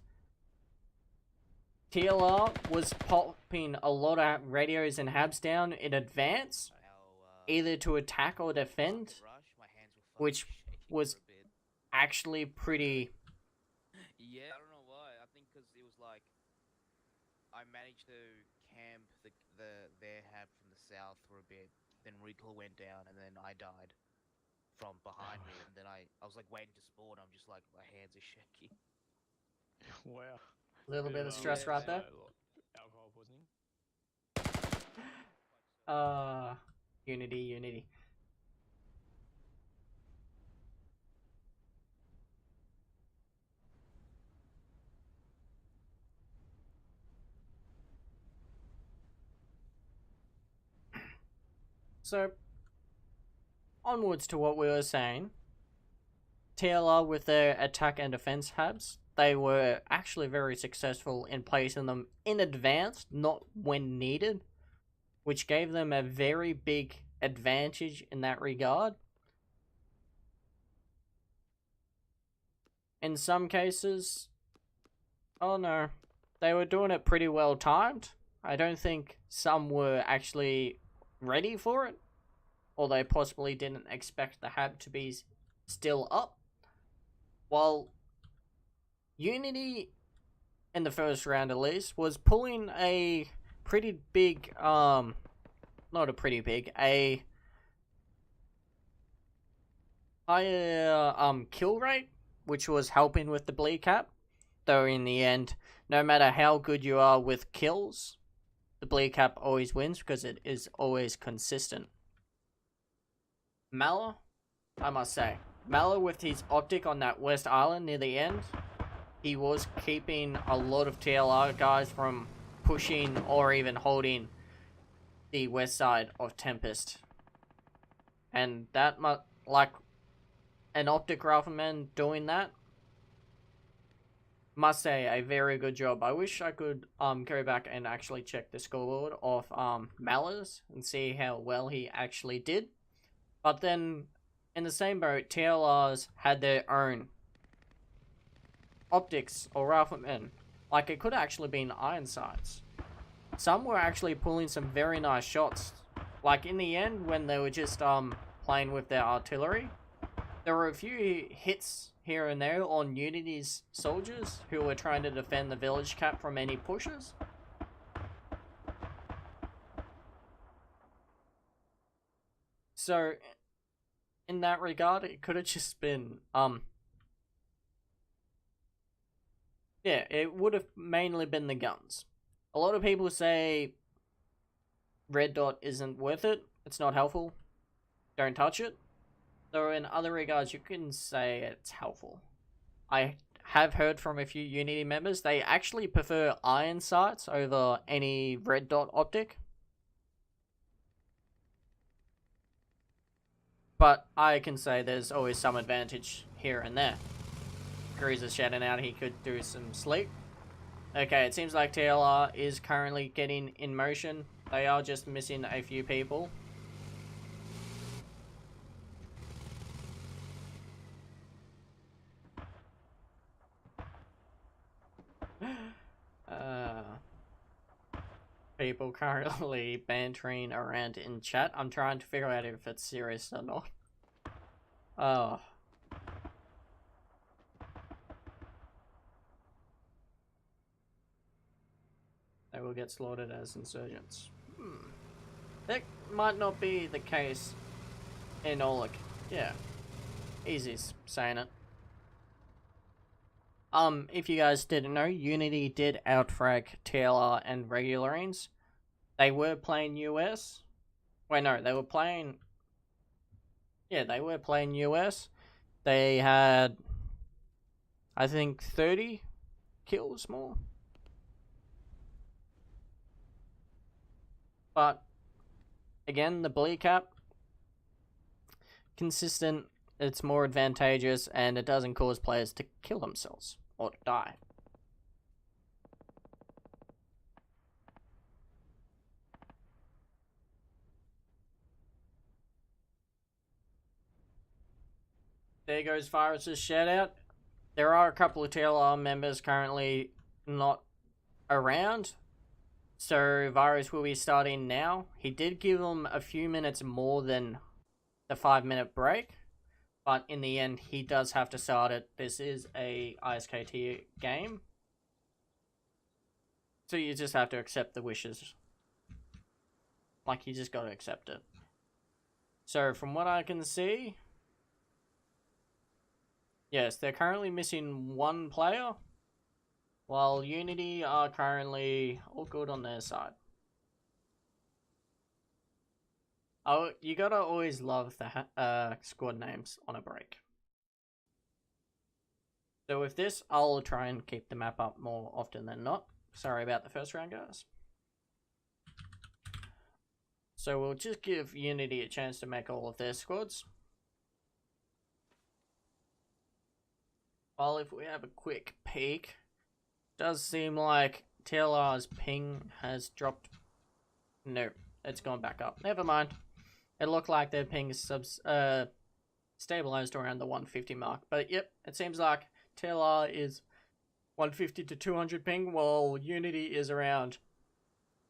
TLR was popping a lot of radios and habs down in advance, either to attack or defend, which was actually pretty... Yeah, I don't know why. I think because it was like I managed to camp their hab from the south for a bit, then recoil went down, and then I died from behind me, and then I was like waiting to spawn. I'm just like my hands are shaky. Wow. A little bit of stress right there. Alcohol poisoning. Unity. So, onwards to what we were saying. TLR with their attack and defense habs, they were actually very successful in placing them in advance, not when needed, which gave them a very big advantage in that regard. In some cases, oh no, they were doing it pretty well timed. I don't think some were actually ready for it, or they possibly didn't expect the hab to be still up. While Unity, in the first round at least, was pulling a pretty big, not a pretty big, a higher, kill rate, which was helping with the bleed cap. Though in the end, no matter how good you are with kills, the bleed cap always wins because it is always consistent. Mala, I must say, Mala with his optic on that West Island near the end, he was keeping a lot of TLR guys from pushing or even holding the west side of Tempest. And that, like, an optic rifleman doing that, must say, a very good job. I wish I could go back and actually check the scoreboard of Mala's and see how well he actually did. But then, in the same boat, TLRs had their own optics or riflemen. Like, it could have actually been iron sights. Some were actually pulling some very nice shots. Like, in the end, when they were just playing with their artillery, there were a few hits here and there on Unity's soldiers who were trying to defend the village cap from any pushes. So, in that regard, it could have just been, yeah, it would have mainly been the guns. A lot of people say red dot isn't worth it, it's not helpful, don't touch it. Though in other regards, you can say it's helpful. I have heard from a few Unity members, they actually prefer iron sights over any red dot optic. But I can say there's always some advantage here and there. Grease is shouting out he could do some sleep. Okay, it seems like TLR is currently getting in motion. They are just missing a few people. People currently bantering around in chat. I'm trying to figure out if it's serious or not. Oh. They will get slaughtered as insurgents. That might not be the case in Oleg. Yeah. Easy saying it. If you guys didn't know, Unity did outfrag TLR and Regularines. They were playing US. Wait, no, they were playing... Yeah, they were playing US. They had, I think, 30 kills more. But again, the bleed cap, consistent, it's more advantageous, and it doesn't cause players to kill themselves or to die. There goes Virus's shout out. There are a couple of TLR members currently not around, so Virus will be starting now. He did give them a few minutes more than the 5-minute break, but in the end, he does have to start it. This is a ISKT game, so you just have to accept the wishes. Like, you just gotta accept it. So, from what I can see, yes, they're currently missing one player, while Unity are currently all good on their side. Oh, you gotta always love the squad names on a break. So with this, I'll try and keep the map up more often than not. Sorry about the first round, guys. So we'll just give Unity a chance to make all of their squads. While if we have a quick peek, does seem like TLR's ping has dropped. No, it's gone back up. Never mind. It looked like their ping is stabilized around the 150 mark. But yep, it seems like TLR is 150 to 200 ping, while Unity is around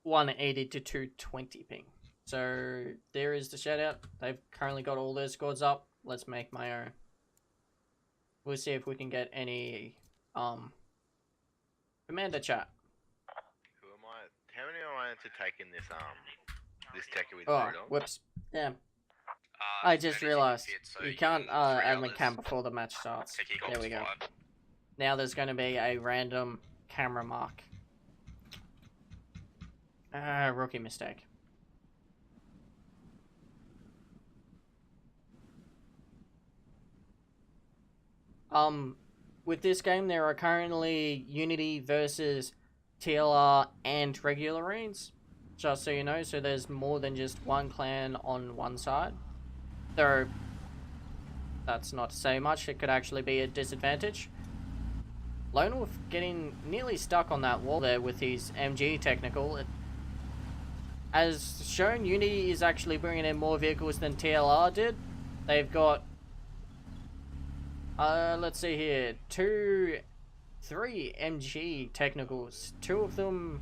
180 to 220 ping. So there is the shout out. They've currently got all their squads up. Let's make my own. We'll see if we can get any commander chat. Who am I? How many am I to take in this this techer with Oh, Rudolph? whoops. Damn. I just realized you can't add my cam before the match starts. There we go. Now there's going to be a random camera mark. Rookie mistake. With this game, there are currently Unity versus TLR and regular Marines. Just so you know, so there's more than just one clan on one side. Though, that's not to say much, it could actually be a disadvantage. Lone Wolf getting nearly stuck on that wall there with his MG technical. As shown, Unity is actually bringing in more vehicles than TLR did. They've got, let's see here, 3 MG technicals. 2 of them,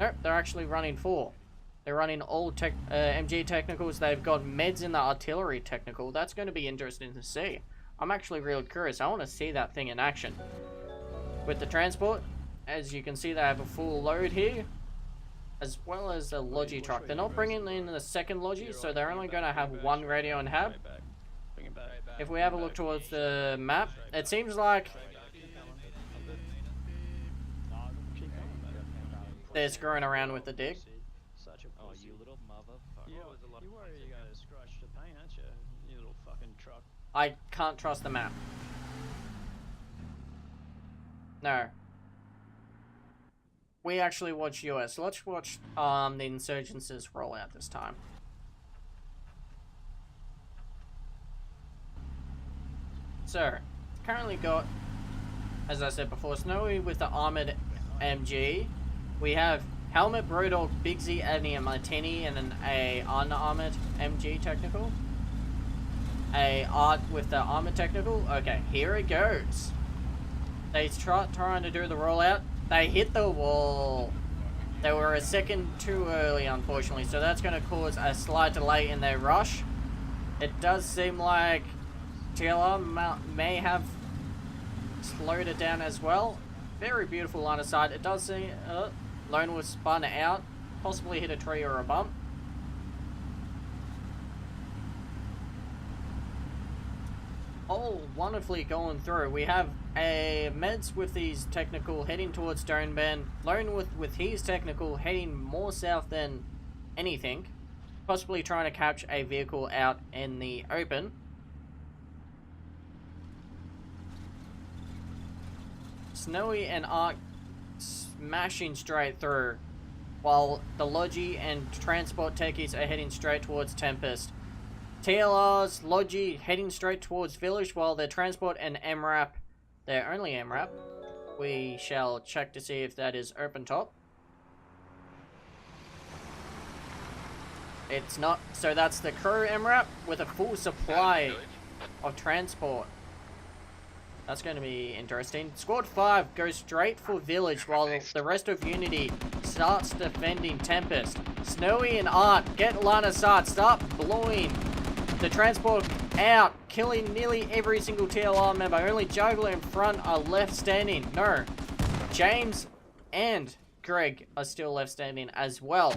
nope, they're actually running 4. They're running all MG technicals. They've got meds in the artillery technical. That's going to be interesting to see. I'm actually real curious. I want to see that thing in action. With the transport, as you can see, they have a full load here, as well as a Logi truck. They're not bringing in the second Logi, so they're only going to have one radio and hab. If we have a look towards the map, it seems like they're screwing around with the dig. Oh, you little motherfucker. You worry you're gonna scratch the paint, aren't you? You little fucking truck. I can't trust the map. No. We actually watch US. Let's watch the Insurgencies roll out this time. So, currently got, as I said before, Snowy with the armored MG. We have Helmet, Brodog, Big Z, Adney, and Martini, and then a unarmored MG technical. A Art with the armored technical. Okay, here it goes. They trying to do the rollout. They hit the wall. They were a second too early, unfortunately, so that's going to cause a slight delay in their rush. It does seem like TLR may have slowed it down as well. Very beautiful line of sight. It does seem Lone was spun out, possibly hit a tree or a bump. All wonderfully going through. We have a Meds with his technical heading towards Stone Bend. Lone with his technical heading more south than anything, possibly trying to catch a vehicle out in the open. Snowy and Ark smashing straight through, while the Logi and transport techies are heading straight towards Tempest. TLR's Logi heading straight towards Village, while their transport and MRAP, their only MRAP, we shall check to see if that is open top. It's not, so that's the crew MRAP with a full supply of transport. That's going to be interesting. Squad 5 goes straight for Village while the rest of Unity starts defending Tempest. Snowy and Art get line of sight, start blowing the transport out, killing nearly every single TLR member. Only Juggler in front are left standing. No, James and Greg are still left standing as well.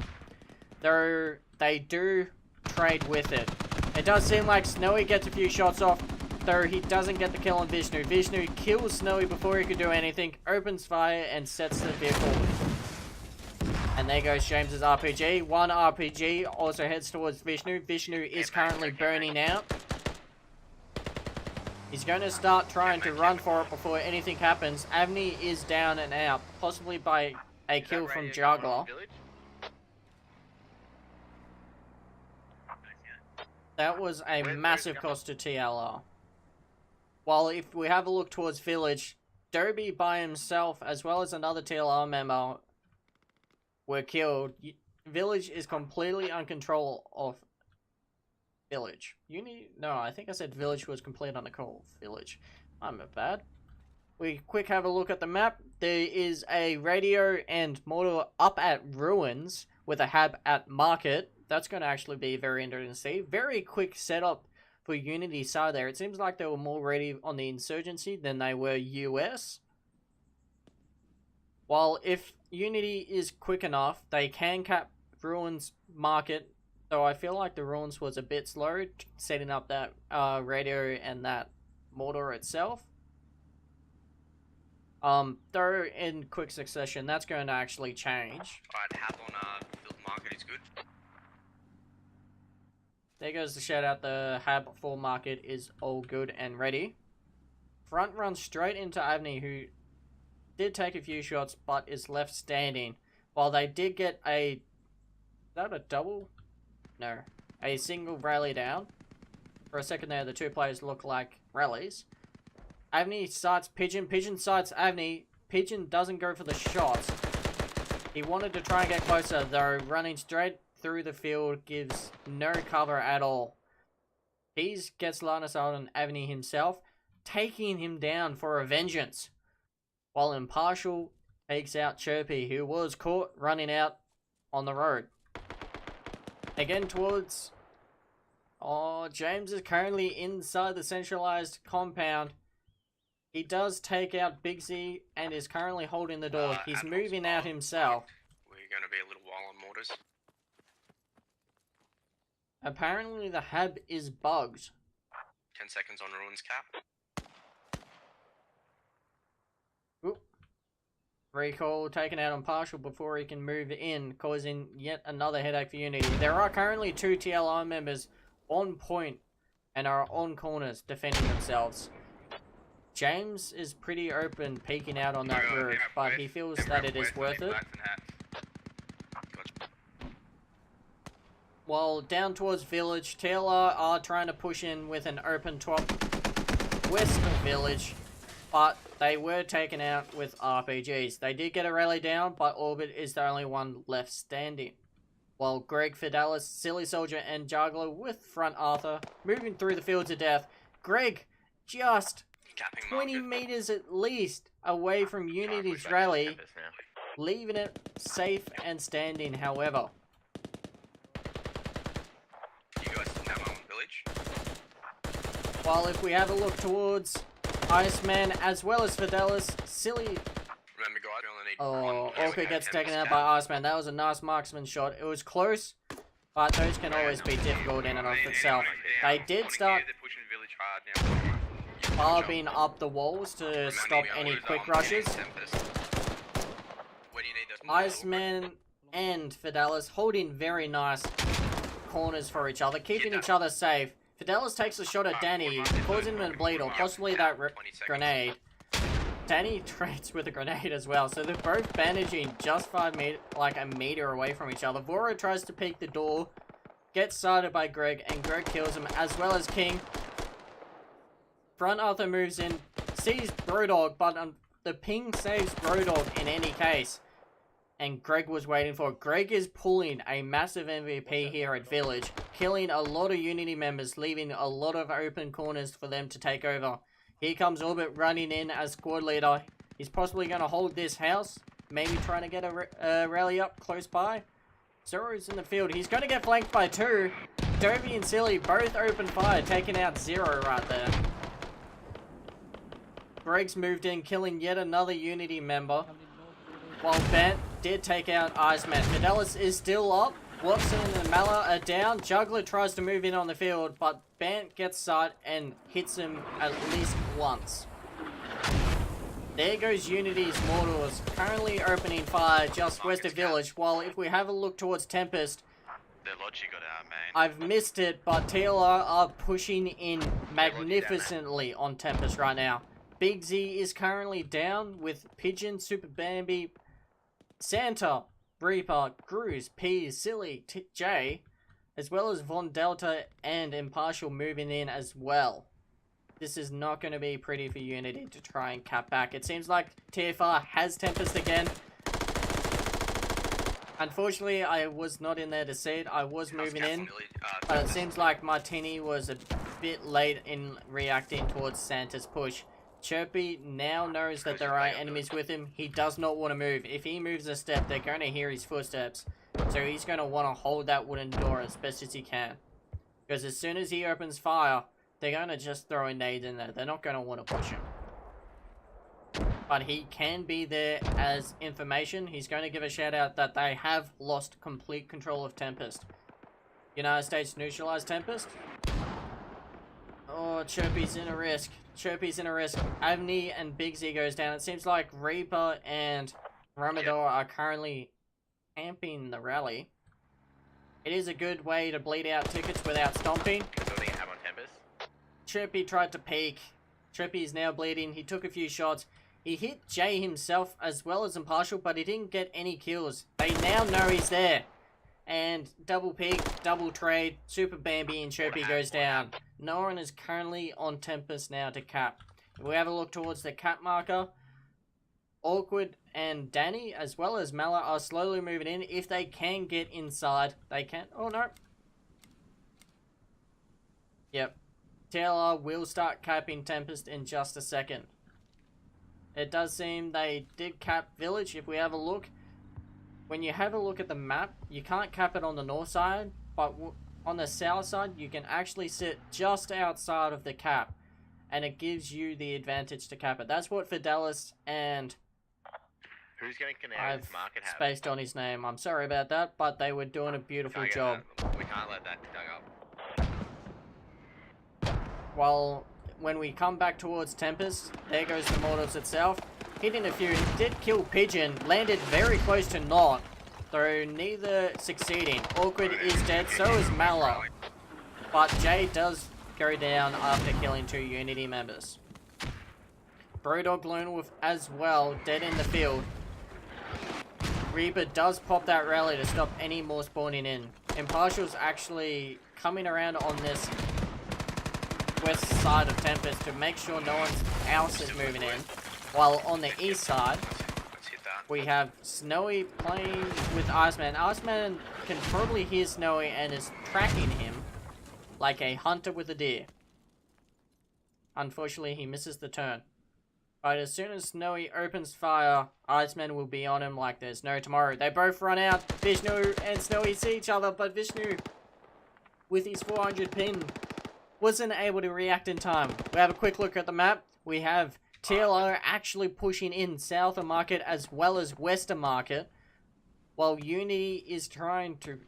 Though they do trade with it. It does seem like Snowy gets a few shots off, though he doesn't get the kill on Vishnu. Vishnu kills Snowy before he could do anything, opens fire and sets the vehicle. And there goes James's RPG. One RPG also heads towards Vishnu. Vishnu is currently burning out. He's going to start trying to run for it before anything happens. Avni is down and out, possibly by a kill from Juggler. That was a massive cost to TLR. While if we have a look towards Village, Dobie by himself, as well as another TLR member, were killed. Village is completely on control of Village. No, I think I said Village was complete on the call. Village. I'm not bad. We quick have a look at the map. There is a radio and mortar up at Ruins with a hab at Market. That's going to actually be very interesting to see. Very quick setup for Unity side there. It seems like they were more ready on the Insurgency than they were US. While if Unity is quick enough, they can cap Ruins Market. Though I feel like the Ruins was a bit slow setting up that radio and that mortar itself. Though in quick succession, that's going to actually change. Alright, hab on field market is good. There goes the shout out. The hab for market is all good and ready. Front runs straight into Avni, who did take a few shots but is left standing. While they did get a... Is that a double? No. A single rally down. For a second there, the two players look like rallies. Avni sights Pigeon. Pigeon sights Avni. Pigeon doesn't go for the shots. He wanted to try and get closer, though running straight through the field gives no cover at all. He gets Linus out on Avni himself, taking him down for a vengeance. While Impartial takes out Chirpy, who was caught running out on the road. Again towards... Oh, James is currently inside the centralized compound. He does take out Big Z and is currently holding the door. He's moving out himself. We're going to be a little while on mortars. Apparently the hab is bugged. 10 seconds on Ruins cap. Oop. Recall taken out on partial before he can move in, causing yet another headache for Unity. There are currently 2 TLR members on point and are on corners defending themselves. James is pretty open peeking out on that roof, but he feels that it is worth it. While down towards Village, TLR are trying to push in with an open top west of Village, but they were taken out with RPGs. They did get a rally down, but Orbit is the only one left standing. While Greg, Fidelis, Silly Soldier, and Juggler with Front Arthur moving through the field to death. Greg just 20 meters at least away from Unity's rally, leaving it safe and standing, however. You guys have my own village? While if we have a look towards Iceman as well as Fidelis, Silly... Remember guys, we only need one. Orca gets taken out by Iceman. That was a nice marksman shot. It was close, but those can always be difficult in and of itself. They did start barbing up the walls to stop any quick rushes. Iceman and Fidelis holding very nice corners for each other, keeping each other safe. Fidelis takes a shot at Danny, causing him to bleed, or possibly that grenade. Danny trades with a grenade as well. So they're both bandaging just like a meter away from each other. Vora tries to peek the door, gets sighted by Greg, and Greg kills him, as well as King. Front Arthur moves in, sees Brodog, but the ping saves Brodog in any case. And Greg was waiting for it. Greg is pulling a massive MVP here at Village, killing a lot of Unity members, leaving a lot of open corners for them to take over. Here comes Orbit running in as squad leader. He's possibly going to hold this house, maybe trying to get a rally up close by. Zoro's in the field. He's going to get flanked by 2. Dovey and Silly both open fire, taking out Zero right there. Greg's moved in, killing yet another Unity member. While Bant did take out Iceman. Fidelis is still up. Watson and Mala are down. Juggler tries to move in on the field, but Bant gets sight and hits him at least once. There goes Unity's Mortals, currently opening fire just west of Village, while if we have a look towards Tempest, The logic got out, man. I've missed it, but TLR are pushing in magnificently on Tempest right now. Big Z is currently down with Pigeon, Super Bambi, Santa, Reaper, Gruz, P, Silly, J, as well as Von Delta and Impartial moving in as well. This is not going to be pretty for Unity to try and cap back. It seems like TFR has Tempest again. Unfortunately, I was not in there to see it. I was moving in, but it seems like Martini was a bit late in reacting towards Santa's push. Chirpy now knows that there are enemies with him. He does not want to move. If he moves a step, they're going to hear his footsteps. So he's going to want to hold that wooden door as best as he can. Because as soon as he opens fire, they're going to just throw a nade in there. They're not going to want to push him. But he can be there as information. He's going to give a shout out that they have lost complete control of Tempest. United States neutralized Tempest. Oh, Chirpy's in a risk. Chirpy's in a risk. Avni and Big Z goes down. It seems like Reaper and Ramador are currently camping the rally. It is a good way to bleed out tickets without stomping. Chirpy tried to peek. Chirpy is now bleeding. He took a few shots. He hit Jay himself as well as Impartial, but he didn't get any kills. They now know he's there. And double peek, double trade, Super Bambi and Chirpy goes down. Noran is currently on Tempest now to cap. If we have a look towards the cap marker, Awkward and Danny as well as Mala are slowly moving in. If they can get inside, they can. Oh no. Yep. TLR will start capping Tempest in just a second. It does seem they did cap Village. If we have a look, when you have a look at the map, you can't cap it on the north side, but on the south side, you can actually sit just outside of the cap, and it gives you the advantage to cap it. That's what Fidelis and Who's going to connect I've market have? spaced on his name. I'm sorry about that, but they were doing a beautiful job. We can't let that dug up. While when we come back towards Tempest, there goes the Mortals itself. Hitting a few, did kill Pigeon, landed very close to not, though neither succeeding. Awkward is dead, so is Mala. But Jay does go down after killing 2 Unity members. Brodog Lone Wolf as well, dead in the field. Reaper does pop that rally to stop any more spawning in. Impartial's actually coming around on this west side of Tempest to make sure no one else is moving in. While on the east side, we have Snowy playing with Iceman. Iceman can probably hear Snowy and is tracking him like a hunter with a deer. Unfortunately, he misses the turn. But as soon as Snowy opens fire, Iceman will be on him like there's no tomorrow. They both run out. Vishnu and Snowy see each other, but Vishnu, with his 400 pin, wasn't able to react in time. We have a quick look at the map. We have TLR actually pushing in south of market as well as west of market, while Unity is trying to.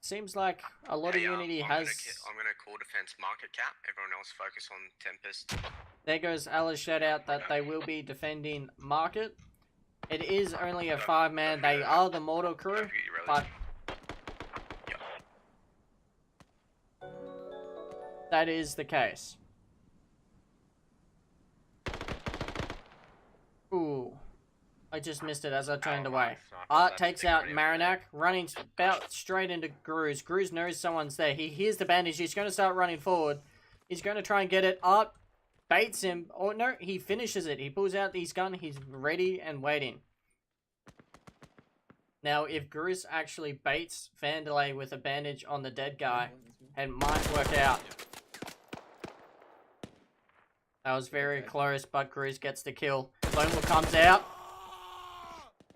Seems like a lot of Unity has. I'm gonna call defense market cap. Everyone else focus on Tempest. There goes Alice shout out that they will be defending market. It is only a 5-man. They are the Mortal crew, but that is the case. I just missed it as I turned Oh, away. sniper, Art that's takes big out radio. Marinac, running about straight into Gruz. Gruz knows someone's there. He hears the bandage. He's going to start running forward. He's going to try and get it. Art baits him. Oh, no, he finishes it. He pulls out his gun. He's ready and waiting. Now, if Gruz actually baits Vandelay with a bandage on the dead guy, it might work out. That was very close, but Gruz gets the kill. Lone Wolf comes out.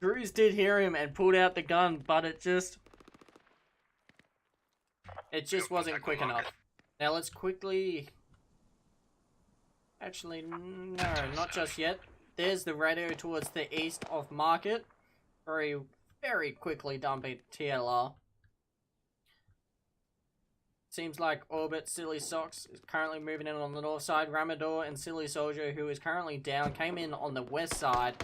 Gruz did hear him and pulled out the gun, but it just wasn't quick enough. Now let's quickly... Actually, no, not just yet. There's the radio towards the east of Market. Very quickly dumping TLR. Seems like Orbit, Silly Socks is currently moving in on the north side. Ramador and Silly Soldier, who is currently down, came in on the west side.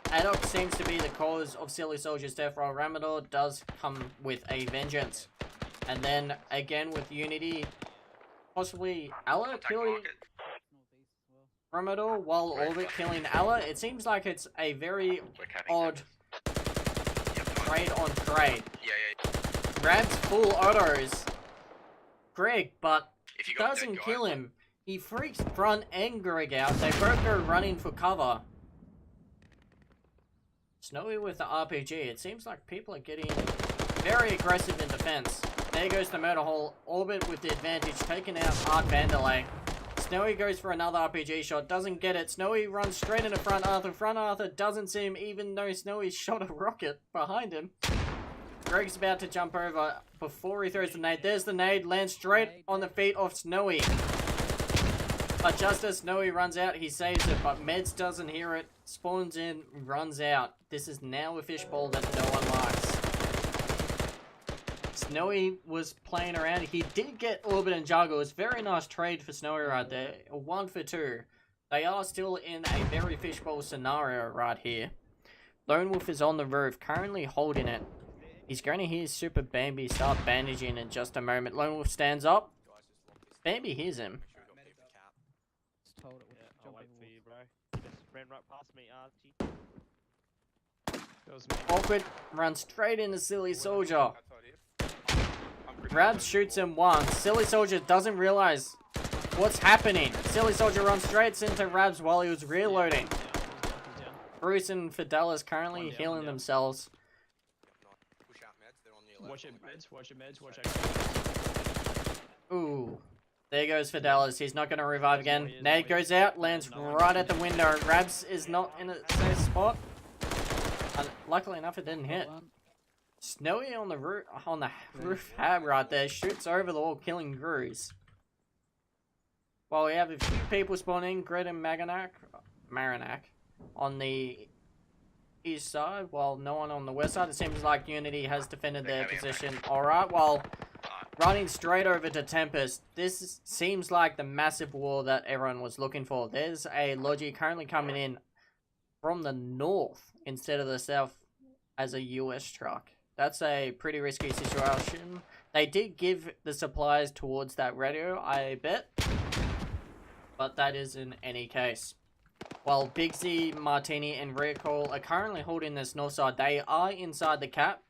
Adok seems to be the cause of Silly Soldier's death, while Ramador does come with a vengeance. And then, again with Unity, possibly Allah killing Ramador, while Orbit killing Allah. It seems like it's a very odd trade on trade. Grabs full autos. Greg, but doesn't kill him. He freaks Front and Greg out. They both go running for cover. Snowy with the RPG. It seems like people are getting very aggressive in defense. There goes the murder hole. Orbit with the advantage, taking out Art Vandelay. Snowy goes for another RPG shot, doesn't get it. Snowy runs straight into Front Arthur. Front Arthur doesn't see him, even though Snowy shot a rocket behind him. Greg's about to jump over before he throws the nade. There's the nade, lands straight on the feet of Snowy. But just as Snowy runs out, he saves it, but Meds doesn't hear it, spawns in, runs out. This is now a fishbowl that no one likes. Snowy was playing around. He did get Orbit and Juggle. It's a very nice trade for Snowy right there. 1 for 2. They are still in a very fishbowl scenario right here. Lone Wolf is on the roof, currently holding it. He's going to hear Super Bambi start bandaging in just a moment. Lone Wolf stands up. Bambi hears him. I'll wait for you, bro. Just ran right past me, Archie. That was me. Awkward runs straight into Silly Soldier. Rabs shoots him once. Silly Soldier doesn't realize what's happening. Silly Soldier runs straight into Rabs while he was reloading. Bruce and Fidelis currently healing themselves. Watch your meds, watch your meds, watch your... Ooh. There goes Fidelis. He's not going to revive again. Nade goes out, lands right at the window. Rabs is not in a safe spot. And luckily enough, it didn't hit. Snowy on the roof hab right there shoots over the wall, killing Gruz. While we have a few people spawning, Grid and Marinac on the east side, while no one on the west side. It seems like Unity has defended their position alright, while running straight over to Tempest. This seems like the massive war that everyone was looking for. There's a Logi currently coming in from the north instead of the south as a US truck. That's a pretty risky situation. They did give the supplies towards that radio, I bet. But that is in any case. While Big Z, Martini, and Recoil are currently holding this north side, they are inside the cap.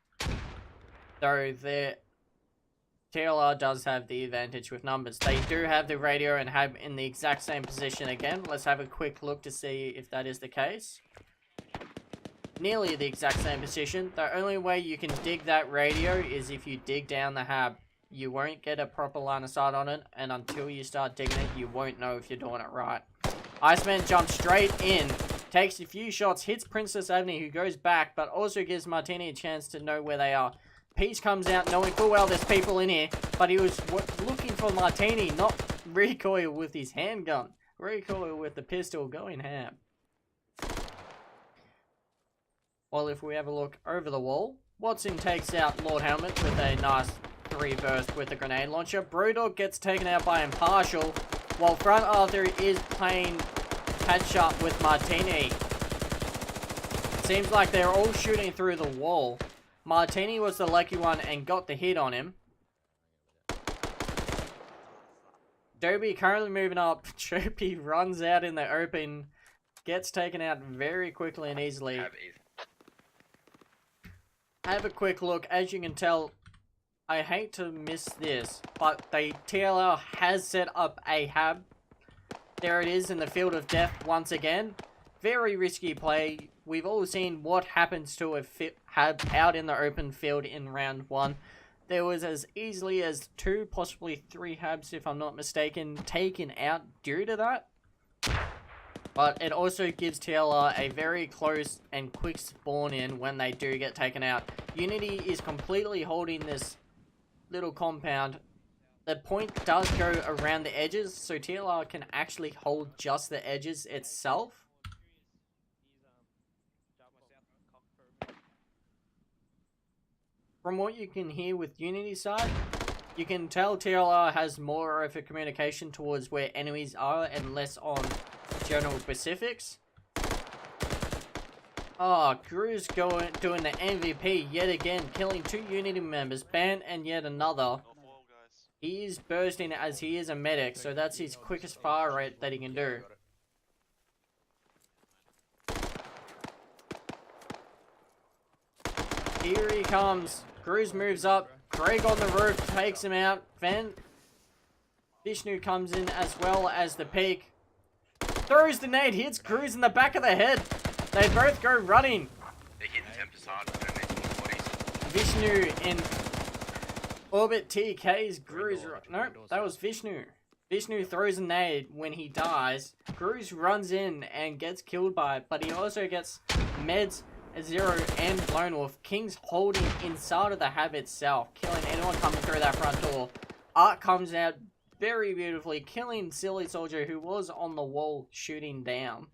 Though their TLR does have the advantage with numbers. They do have the radio and have in the exact same position again. Let's have a quick look to see if that is the case. Nearly the exact same position. The only way you can dig that radio is if you dig down the hab. You won't get a proper line of sight on it, and until you start digging it, you won't know if you're doing it right. Iceman jumps straight in, takes a few shots, hits Princess Avenue, who goes back, but also gives Martini a chance to know where they are. Peach comes out knowing full well there's people in here, but he was looking for Martini, not Recoil with his handgun. Recoil with the pistol going ham. Well, if we have a look over the wall, Watson takes out Lord Helmet with a nice 3-burst with a grenade launcher. Brewdog gets taken out by Impartial, while Front Arthur is playing catch up with Martini. Seems like they're all shooting through the wall. Martini was the lucky one and got the hit on him. Dobie currently moving up. Chirpy runs out in the open Gets taken out very quickly and easily. Have easy. Have a quick look. As you can tell, I hate to miss this, but the TLR has set up a hab. There it is in the field of death once again. Very risky play. We've all seen what happens to a hab out in the open field in round 1. There was as easily as 2, possibly 3 habs, if I'm not mistaken, taken out due to that. But it also gives TLR a very close and quick spawn in when they do get taken out. Unity is completely holding this little compound. The point does go around the edges, so TLR can actually hold just the edges itself. From what you can hear with Unity's side, you can tell TLR has more of a communication towards where enemies are and less on general specifics. Oh, Gru's doing the MVP yet again, killing 2 Unity members, Ban and yet another. He is bursting as he is a medic, so that's his quickest fire rate that he can do. Here he comes. Cruz moves up. Craig on the roof takes him out. Vishnu comes in as well as the peak. Throws the nade, hits Cruz in the back of the head. They both go running. They're hitting Tempest hard. I don't need more bodies. Vishnu in orbit TK's Cruz. No, that was Vishnu. Vishnu throws a nade when he dies. Cruz runs in and gets killed by it, but he also gets meds, Zero, and Lone Wolf. King's holding inside of the hab itself, killing anyone coming through that front door. Art comes out very beautifully, killing Silly Soldier, who was on the wall shooting down.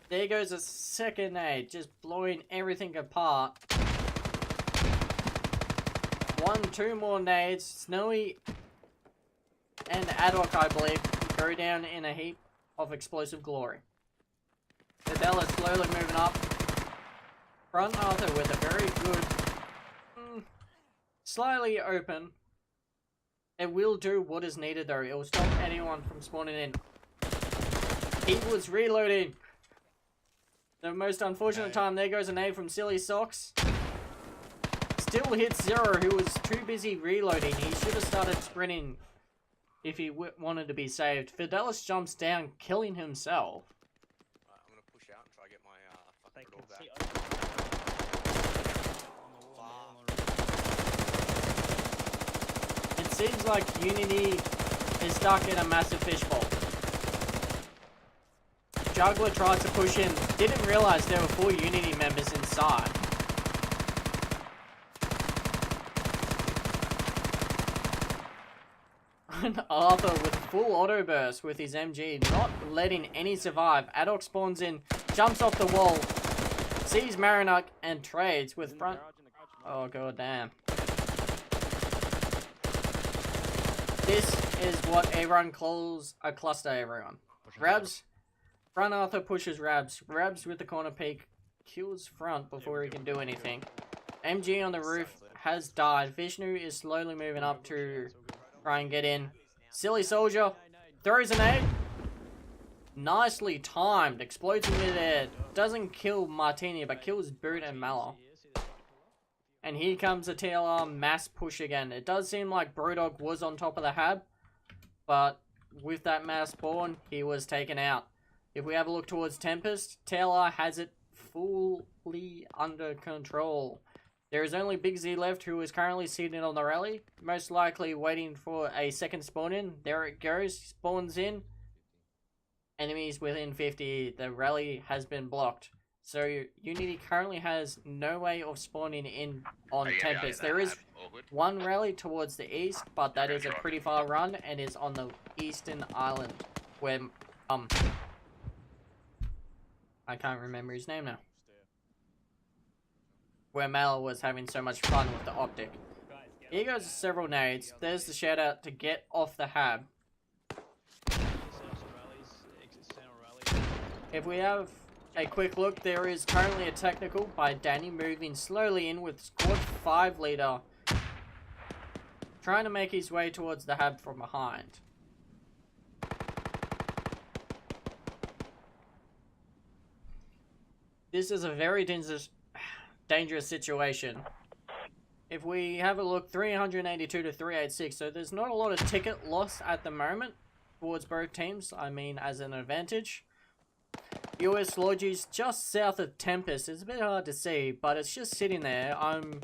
There goes a second nade, just blowing everything apart. 1, 2 more nades. Snowy and Adok, I believe, go down in a heap of explosive glory. Fidel is slowly moving up. Front Arthur with a very good, slightly open. It will do what is needed though. It will stop anyone from spawning in. He was reloading. The most unfortunate time. There goes a nade from Silly Socks. Still hits Zero, who was too busy reloading. He should have started sprinting if he wanted to be saved. Fidelis jumps down, killing himself. I'm gonna push out and try to get my fucking door back. It seems like Unity is stuck in a massive fishbowl. Juggler tried to push in, didn't realize there were 4 Unity members inside. Arthur with full auto burst with his MG, not letting any survive. Adok spawns in, jumps off the wall, sees Marinuk and trades with front. Oh god damn. This is what everyone calls a cluster, everyone. Rabs, front Arthur pushes Rabs. Rabs with the corner peek, kills front before he can do anything. MG on the roof has died. Vishnu is slowly moving up to try and get in. Silly Soldier throws an nade. Nicely timed. Explodes in midair. Doesn't kill Martini, but kills Boot and Mallow. And here comes a TLR mass push again. It does seem like Brodog was on top of the hab, but with that mass spawn, he was taken out. If we have a look towards Tempest, TLR has it fully under control. There is only Big Z left, who is currently seated on the rally, most likely waiting for a second spawn in. There it goes, spawns in. Enemies within 50, the rally has been blocked. So Unity currently has no way of spawning in on Tempest. There is one rally towards the east, but that is a pretty far run and is on the eastern island where, I can't remember his name now. Where Mal was having so much fun with the optic. Here goes several nades. There's the shout out to get off the hab. If we have a quick look, there is currently a technical by Danny moving slowly in with squad 5 leader trying to make his way towards the hab from behind. This is a very dangerous situation. If we have a look, 382 to 386, so there's not a lot of ticket loss at the moment towards both teams, I mean as an advantage. US Logi's just south of Tempest. It's a bit hard to see, but it's just sitting there. I'm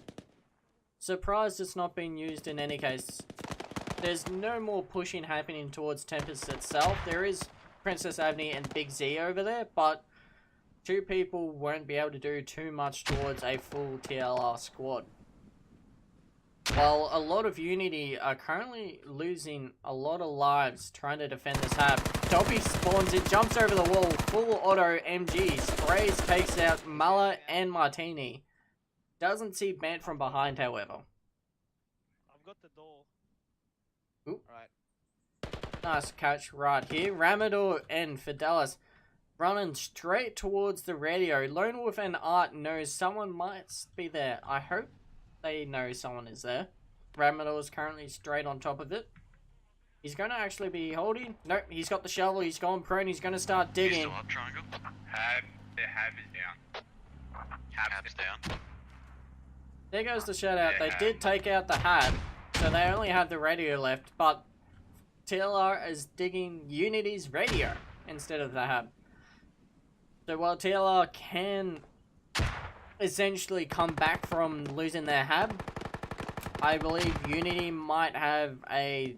surprised it's not being used in any case. There's no more pushing happening towards Tempest itself. There is Princess Avenue and Big Z over there, but two people won't be able to do too much towards a full TLR squad. While a lot of Unity are currently losing a lot of lives trying to defend this hab, Dobby spawns it, jumps over the wall, full auto MG, sprays, takes out Muller and Martini. Doesn't see Bant from behind, however. I've got the door. Oop. Right. Nice catch right here. Ramador and Fidelis running straight towards the radio. Lone Wolf and Art knows someone might be there. I hope they know someone is there. Ramador is currently straight on top of it. He's going to actually be holding. Nope, he's got the shovel. He's gone prone. He's going to start digging. Still up, Triangle? The hab is down. Hab's down. There goes the shutout. Yeah, They hab. did take out the hab, so they only have the radio left, but TLR is digging Unity's radio instead of the hab. So while TLR can essentially come back from losing their hab, I believe Unity might have a...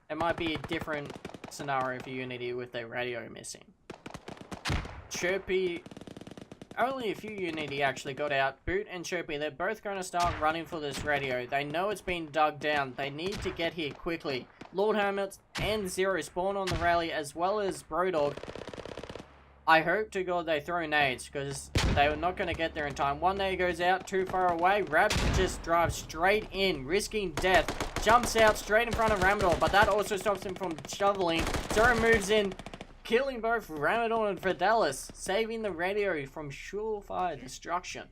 It might be a different scenario for Unity with their radio missing. Chirpy... Only a few Unity actually got out. Boot and Chirpy, they're both going to start running for this radio. They know it's been dug down. They need to get here quickly. Lord Hermit and Zero spawn on the rally as well as Brodog. I hope to God they throw nades because they were not going to get there in time. One nade goes out too far away. Rab just drives straight in, risking death. Jumps out straight in front of Ramador, but that also stops him from shoveling. Zero moves in, killing both Ramador and Fidelis, saving the radio from surefire destruction.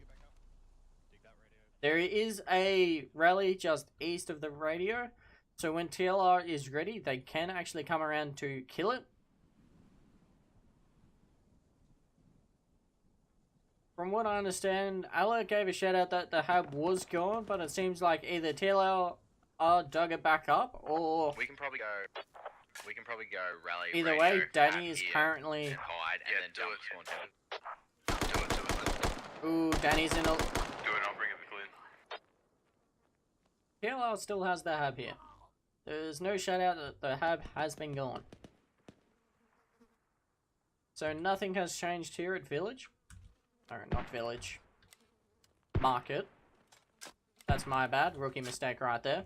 There is a rally just east of the radio, so when TLR is ready, they can actually come around to kill it. From what I understand, Alert gave a shout out that the hab was gone, but it seems like either TLR dug it back up, or We can probably go rally. either radio, way, Danny hab is here, currently... and hide and then jump spawn down. Do it. Ooh, Danny's in a... Do it. I'll bring it clean. TLR still has the hab here. There's no shout out that the hab has been gone. So nothing has changed here at Village. Or not Village. Market. That's my bad. Rookie mistake right there.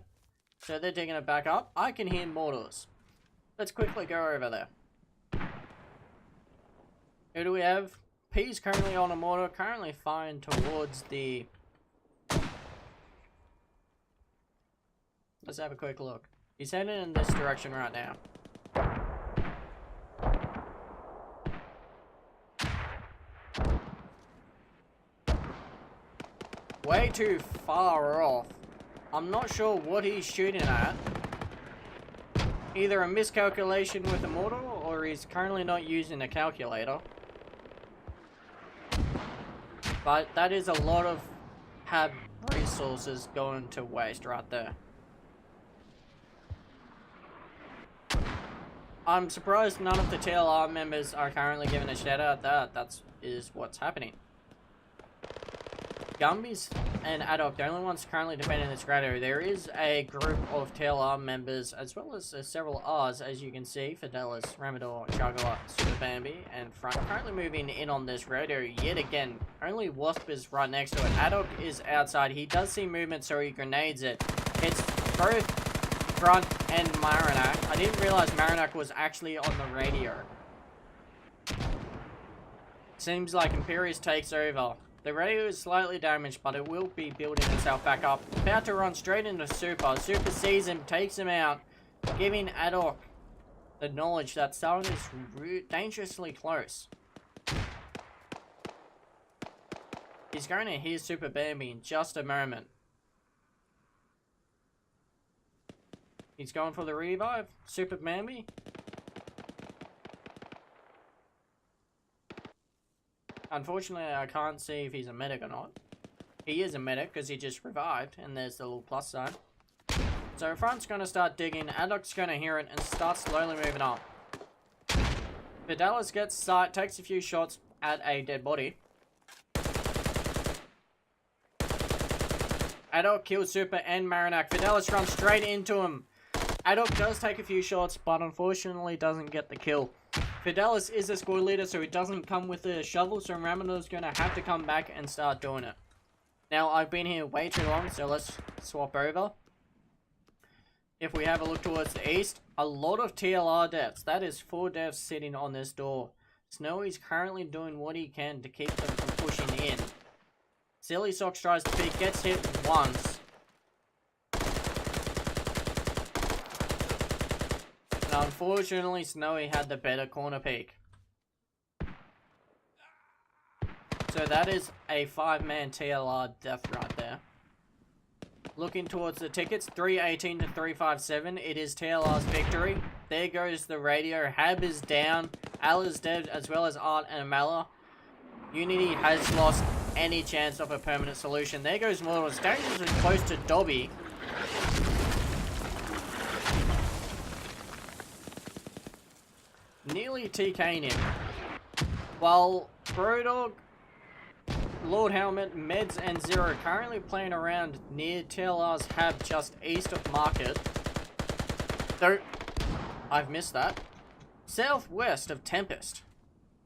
So they're digging it back up. I can hear mortars. Let's quickly go over there. Who do we have? P's currently on a mortar. Currently firing towards the... Let's have a quick look. He's heading in this direction right now. Way too far off. I'm not sure what he's shooting at. Either a miscalculation with the mortar, or he's currently not using a calculator. But that is a lot of hab resources going to waste right there. I'm surprised none of the TLR members are currently giving a shout out. That is what's happening. Gumbies and Adok, the only ones currently defending this radio. There is a group of TLR members, as well as several R's, as you can see. Fidelis, Ramador, Juggler, Super Bambi, and Front currently moving in on this radio yet again. Only Wasp is right next to it. Adok is outside. He does see movement, so he grenades it. It's both Front and Marinak. I didn't realize Marinak was actually on the radio. Seems like Imperius takes over. The radio is slightly damaged, but it will be building itself back up. About to run straight into Super. Super sees him, takes him out, giving Adok the knowledge that someone is dangerously close. He's going to hear Super Bambi in just a moment. He's going for the revive. Super Bambi. Unfortunately, I can't see if he's a medic or not. He is a medic because he just revived, and there's the little plus sign. So front's going to start digging, Adok's going to hear it, and start slowly moving up. Fidelis gets sight, takes a few shots at a dead body. Adok kills Super and Marinak. Fidelis runs straight into him. Adok does take a few shots, but unfortunately doesn't get the kill. Fidelis is the squad leader, so he doesn't come with a shovel, so Ramadar's going to have to come back and start doing it. Now, I've been here way too long, so let's swap over. If we have a look towards the east, a lot of TLR deaths. That is 4 deaths sitting on this door. Snowy's currently doing what he can to keep them from pushing in. Silly Socks tries to peek, gets hit once. And unfortunately, Snowy had the better corner peek. So that is a 5-man TLR death right there. Looking towards the tickets, 318 to 357. It is TLR's victory. There goes the radio. Hab is down. Al is dead, as well as Art and Amala. Unity has lost any chance of a permanent solution. There goes Mortal. Dangerously close to Dobby. Nearly TK'ing him. While Brodog, Lord Helmet, Meds, and Zero currently playing around near TLR's Hab just east of Market. Though, I've missed that. Southwest of Tempest.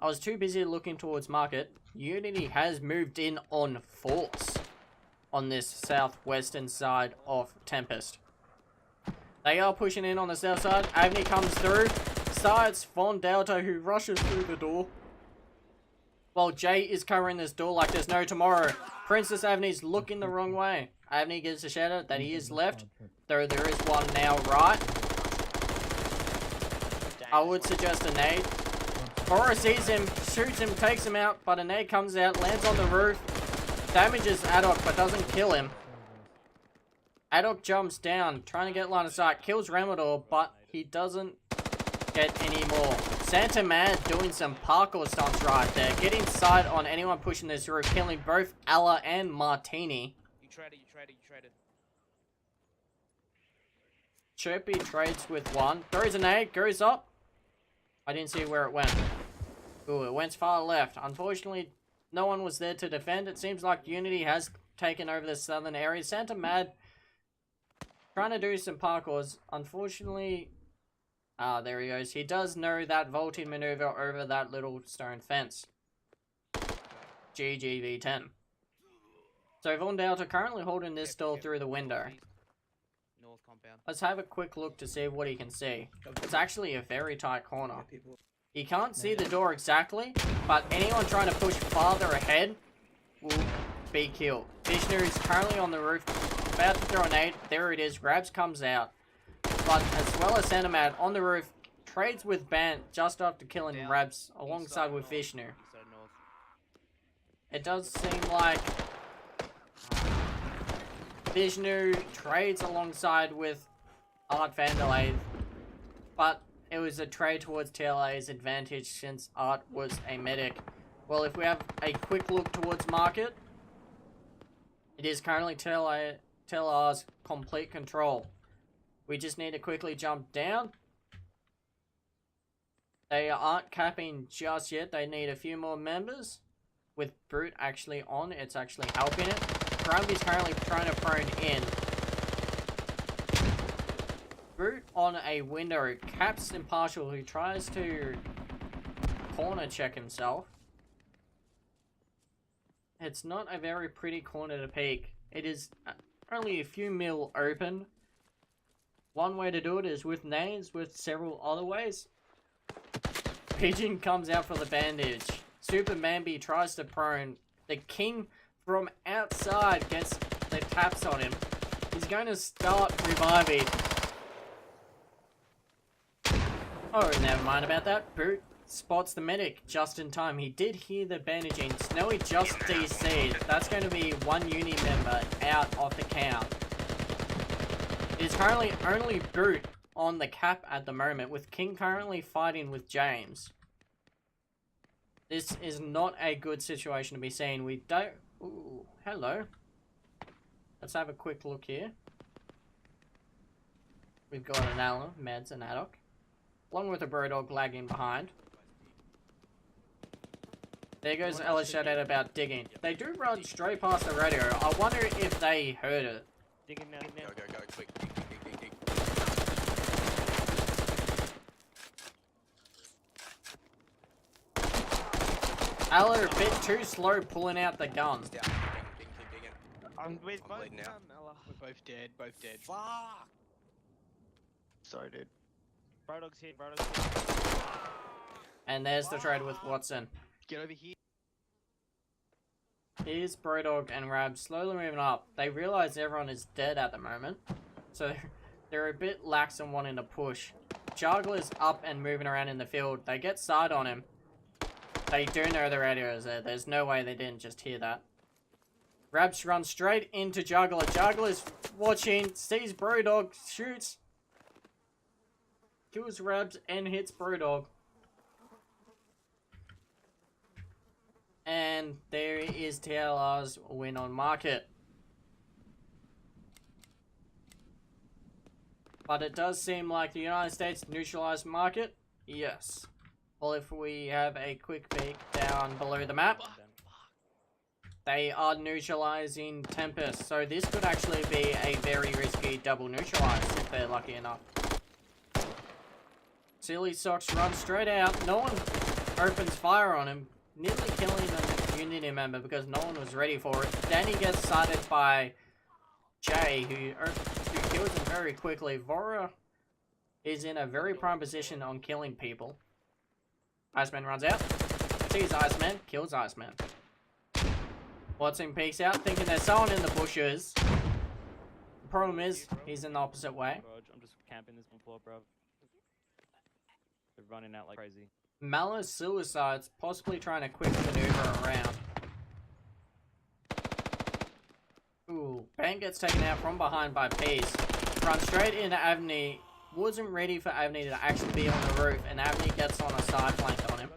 I was too busy looking towards Market. Unity has moved in on force on this southwestern side of Tempest. They are pushing in on the south side. Avni comes through. Sides Von Delta, who rushes through the door. While Jay is covering this door like there's no tomorrow. Princess Avni's looking the wrong way. Avni gives a shout out that he is left, though there is one now right. I would suggest a nade. Cora sees him, shoots him, takes him out, but a nade comes out, lands on the roof, damages Adok but doesn't kill him. Adok jumps down, trying to get line of sight, kills Ramador, but he doesn't get any more. Santa Mad doing some parkour stunts right there, getting sight on anyone pushing this roof, killing both Alla and Martini. You traded. Chirpy trades with one, throws a nade, goes up. I didn't see where it went. Ooh, it went far left. Unfortunately, no one was there to defend. It seems like Unity has taken over the southern area. Santa Mad trying to do some parkours. Unfortunately, there he goes. He does know that vaulting maneuver over that little stone fence. GGV10. So Von Delta currently holding this door through the window. North compound. Let's have a quick look to see what he can see. It's actually a very tight corner. He can't see the door exactly, but anyone trying to push farther ahead will be killed. Vishnu is currently on the roof, about to throw a nade. There it is. Grabs comes out. But as well as Centimad on the roof, trades with Bant just after killing Rabs alongside with Vishnu. It does seem like Vishnu trades alongside with Art Vanderlei, but it was a trade towards TLA's advantage since Art was a medic. Well, if we have a quick look towards Market, it is currently TLR's complete control. We just need to quickly jump down. They aren't capping just yet. They need a few more members. With Brute actually on, it's actually helping it. Grumby's currently trying to prone in. Brute on a window. Caps Impartial, who tries to corner check himself. It's not a very pretty corner to peek. It is only a few mil open. One way to do it is with nades, with several other ways. Pigeon comes out for the bandage. Super Mambi tries to prone. The King from outside gets the taps on him. He's going to start reviving. Oh, never mind about that. Boot spots the medic just in time. He did hear the bandaging. Snowy just DC'd. That's going to be one uni member out of the count. It is currently only Boot on the cap at the moment, with King currently fighting with James. This is not a good situation to be seen. We don't... Ooh, hello. Let's have a quick look here. We've got an Alan, Meds, and Addock. Along with a Brodog lagging behind. There goes Ellis shout out about digging. They do run straight past the radio. I wonder if they heard it. Digging now, digging now. Go, quick. Dig. Ella a bit too slow pulling out the gun. He's down. Digging. We're both bleeding now. down, Ella. We're both dead, Fuck! Sorry, dude. Brodog's here, Brodog's here. And there's the trade with Watson. Get over here. Here's Brodog and Rab slowly moving up. They realize everyone is dead at the moment, so they're a bit lax on wanting to push. Juggler's up and moving around in the field. They get side on him. They do know the radio is there. There's no way they didn't just hear that. Rabs runs straight into Juggler. Juggler's watching, sees Brodog, shoots. Kills Rabs and hits Brodog. And there is TLR's win on market. But it does seem like the United States neutralized market. Yes. Well, if we have a quick peek down below the map, they are neutralizing Tempest. So this could actually be a very risky double neutralize if they're lucky enough. Silly Socks runs straight out. No one opens fire on him, nearly killing a Unity member because no one was ready for it. Then he gets sighted by Jay, who kills him very quickly. Vora is in a very prime position on killing people. Iceman runs out, sees Iceman, kills Iceman. Watson peeks out, thinking there's someone in the bushes. The problem is, he's in the opposite way. I'm just camping this one floor, bro. They're running out like crazy. Malice Suicide's possibly trying to quick maneuver around. Ooh, Bang gets taken out from behind by Peace. Runs straight into Avni. Wasn't ready for Avni to actually be on the roof, and Avni gets on a side flank on him.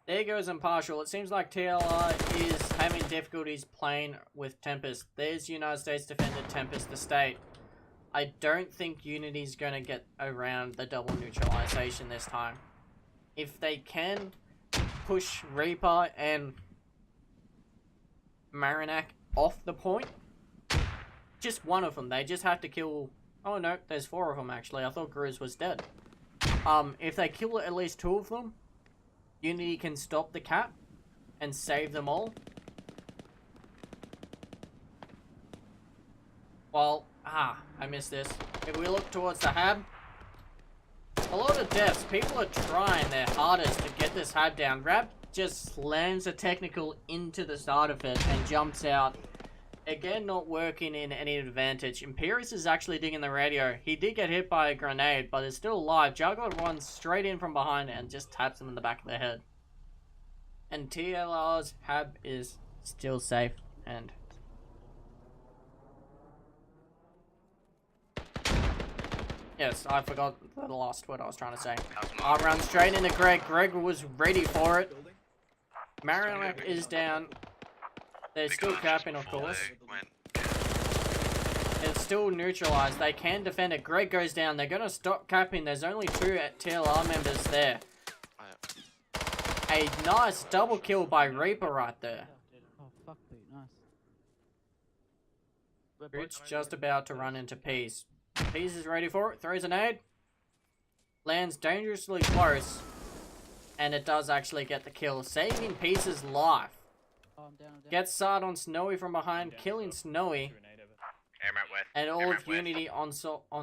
There goes Impartial. It seems like TLR is having difficulties playing with Tempest. There's United States defender Tempest Estate. I don't think Unity's going to get around the double neutralization this time. If they can push Reaper and Marinac off the point, just one of them, they just have to kill... Oh no, there's 4 of them actually. I thought Grizz was dead. If they kill at least 2 of them, Unity can stop the cap and save them all. Well, I missed this. If we look towards the hab, a lot of deaths. People are trying their hardest to get this hab down. Rab just slams a technical into the start of it and jumps out. Again, not working in any advantage. Imperius is actually digging the radio. He did get hit by a grenade, but is still alive. Juggler runs straight in from behind and just taps him in the back of the head. And TLR's hab is still safe and... Yes, I forgot the last word I was trying to say. I run straight into Greg. Greg was ready for it. Marinac is down. They're still capping, of course. It's still neutralized. They can defend it. Greg goes down. They're going to stop capping. There's only 2 TLR members there. A nice double kill by Reaper right there. Oh, fuck, Pete, nice. Boots just about to run into Peace. Peace is ready for it. Throws a nade. Lands dangerously close. And it does actually get the kill, saving Peace's life. Oh, I'm down. Gets Sard on Snowy from behind, killing Snowy. And all of Unity on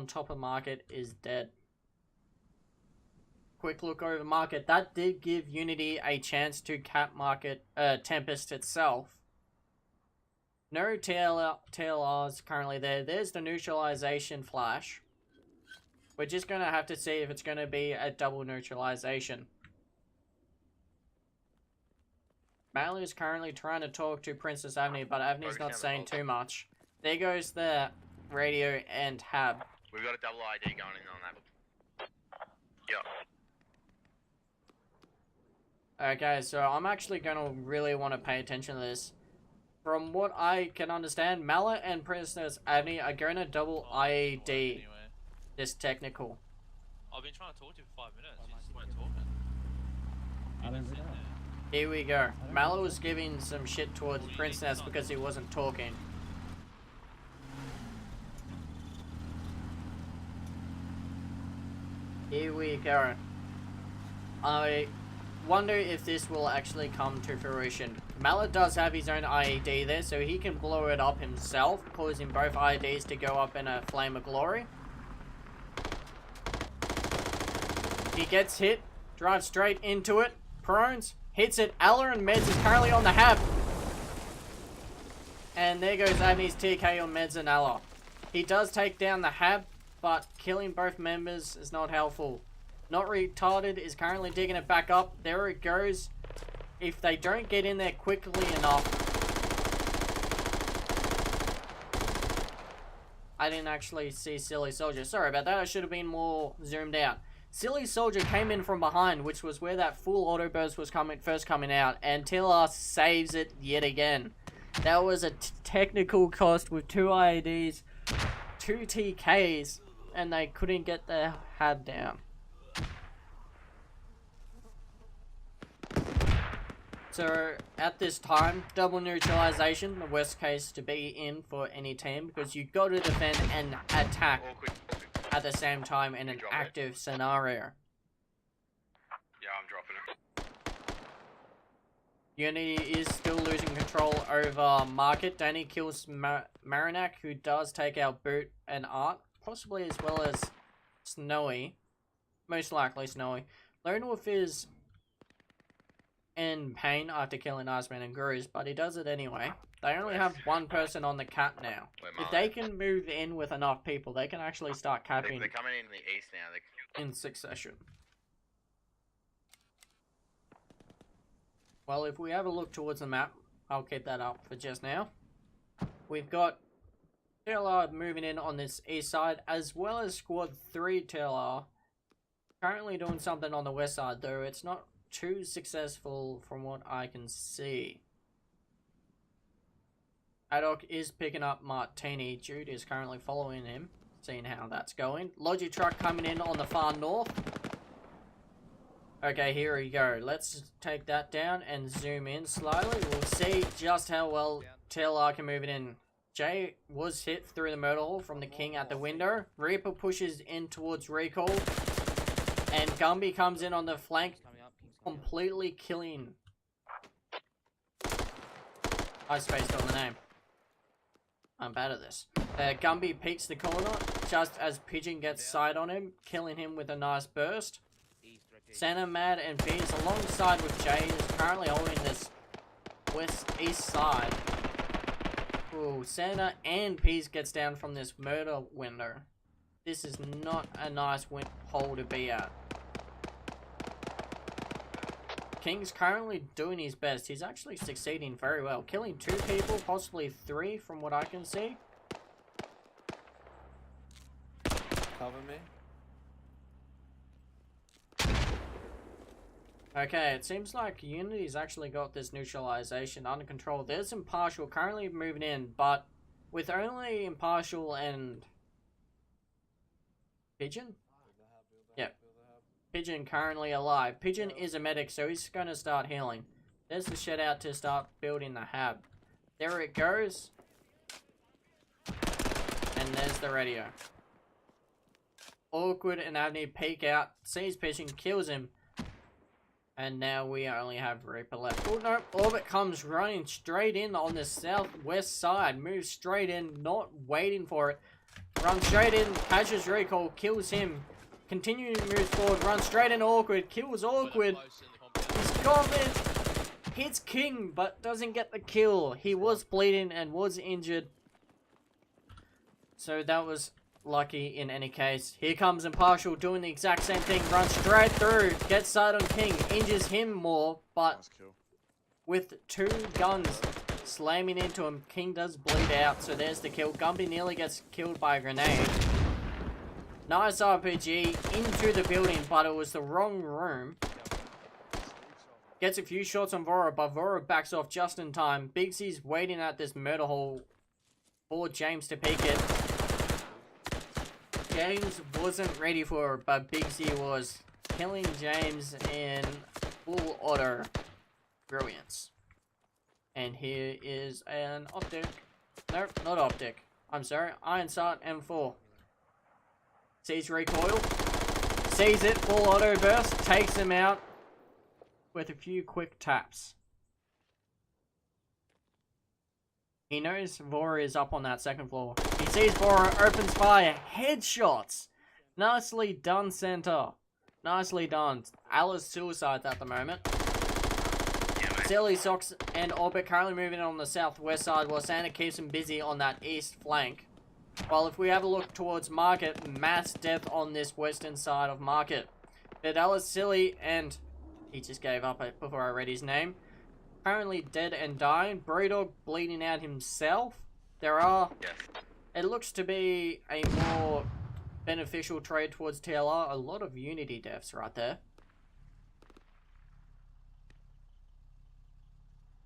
top of Market is dead. Quick look over Market. That did give Unity a chance to cap Market, Tempest itself. No TLRs currently there. There's the neutralization flash. We're just going to have to see if it's going to be a double neutralization. Mallow is currently trying to talk to Princess Avni, but Avni's not saying too much. There goes the radio and hab. We've got a double ID going in on that. Yep. Okay, so I'm actually going to really want to pay attention to this. From what I can understand, Mala and Princess Avni are going to double IED Anyway. this technical. I've been trying to talk to you for 5 minutes. You just weren't talking. I don't know. Here we go. Mala was giving some shit towards Princess because he wasn't talking. Here we go. I wonder if this will actually come to fruition. Mallet does have his own IED there, so he can blow it up himself, causing both IEDs to go up in a flame of glory. He gets hit, drives straight into it, prones, hits it. Aller and Meds is currently on the hab. And there goes Avni's TK on Meds and Aller. He does take down the hab, but killing both members is not helpful. Not Retarded is currently digging it back up. There it goes. If they don't get in there quickly enough... I didn't actually see Silly Soldier. Sorry about that. I should have been more zoomed out. Silly Soldier came in from behind, which was where that full auto burst was first coming out, and TLR saves it yet again. That was a technical cost with 2 IEDs, 2 TKs, and they couldn't get their hab down. So, at this time, double neutralization, the worst case to be in for any team, because you've got to defend and attack at the same time in an active scenario. Yeah, I'm dropping it. Unity is still losing control over Market. Danny kills Marinac, who does take out Boot and Art, possibly as well as Snowy. Most likely Snowy. Lone Wolf is in pain after killing Iceman and Gruz, but he does it anyway. They only have one person on the cap now. If they can move in with enough people, they can actually start capping They're coming in the east now. in succession. Well, if we have a look towards the map, I'll keep that up for just now. We've got TLR moving in on this east side, as well as Squad 3 TLR. Currently doing something on the west side, though it's not too successful from what I can see. Adok is picking up Martini. Jude is currently following him, seeing how that's going. Logi truck coming in on the far north. Okay, here we go. Let's take that down and zoom in slightly. We'll see just how well TLR can move it in. Jay was hit through the murder hole from the King at the window. Reaper pushes in towards recall. And Gumby comes in on the flank, completely killing. I spaced on the name. I'm bad at this. Gumby peeks the corner just as Pigeon gets sight on him, killing him with a nice burst. Santa, Mad, and Beers alongside with Jay is currently holding this east side. Ooh, Santa and Peas gets down from this murder window. This is not a nice hole to be at. King's currently doing his best. He's actually succeeding very well. Killing 2 people, possibly 3 from what I can see. Cover me. Okay, it seems like Unity's actually got this neutralization under control. There's Impartial currently moving in, but with only Impartial and Pigeon? Yep. Pigeon currently alive. Pigeon is a medic, so he's going to start healing. There's the shed out to start building the hab. There it goes. And there's the radio. Awkward and Avni peek out, sees Pigeon, kills him. And now we only have Reaper left. Oh no, Orbit comes running straight in on the southwest side. Moves straight in, not waiting for it. Runs straight in, catches recall, kills him. Continuing to move forward, runs straight in Awkward, kills Awkward. He's gone in, hits King, but doesn't get the kill. He was bleeding and was injured. So that was lucky in any case. Here comes Impartial doing the exact same thing. Runs straight through, gets sight on King, injures him more, but with 2 guns slamming into him, King does bleed out, so there's the kill. Gumby nearly gets killed by a grenade. Nice RPG into the building, but it was the wrong room. Gets a few shots on Vora, but Vora backs off just in time. Bigsy's waiting at this murder hole for James to peek it. James wasn't ready for it, but Bigsy was, killing James in full auto brilliance. And here is an optic. Nope, not optic. I'm sorry, Iron Sight M4. Sees recoil. Sees it, full auto burst, takes him out with a few quick taps. He knows Vora is up on that second floor. He sees Vora, opens fire, headshots. Nicely done, center. Nicely done. Alice suicides at the moment. Silly Socks and Orbit currently moving on the southwest side while Santa keeps him busy on that east flank. While if we have a look towards Market, mass death on this western side of Market. Fidelis, Silly, and he just gave up before I read his name. Currently dead and dying. Brewdog bleeding out himself. There are... It looks to be a more beneficial trade towards TLR. A lot of Unity deaths right there.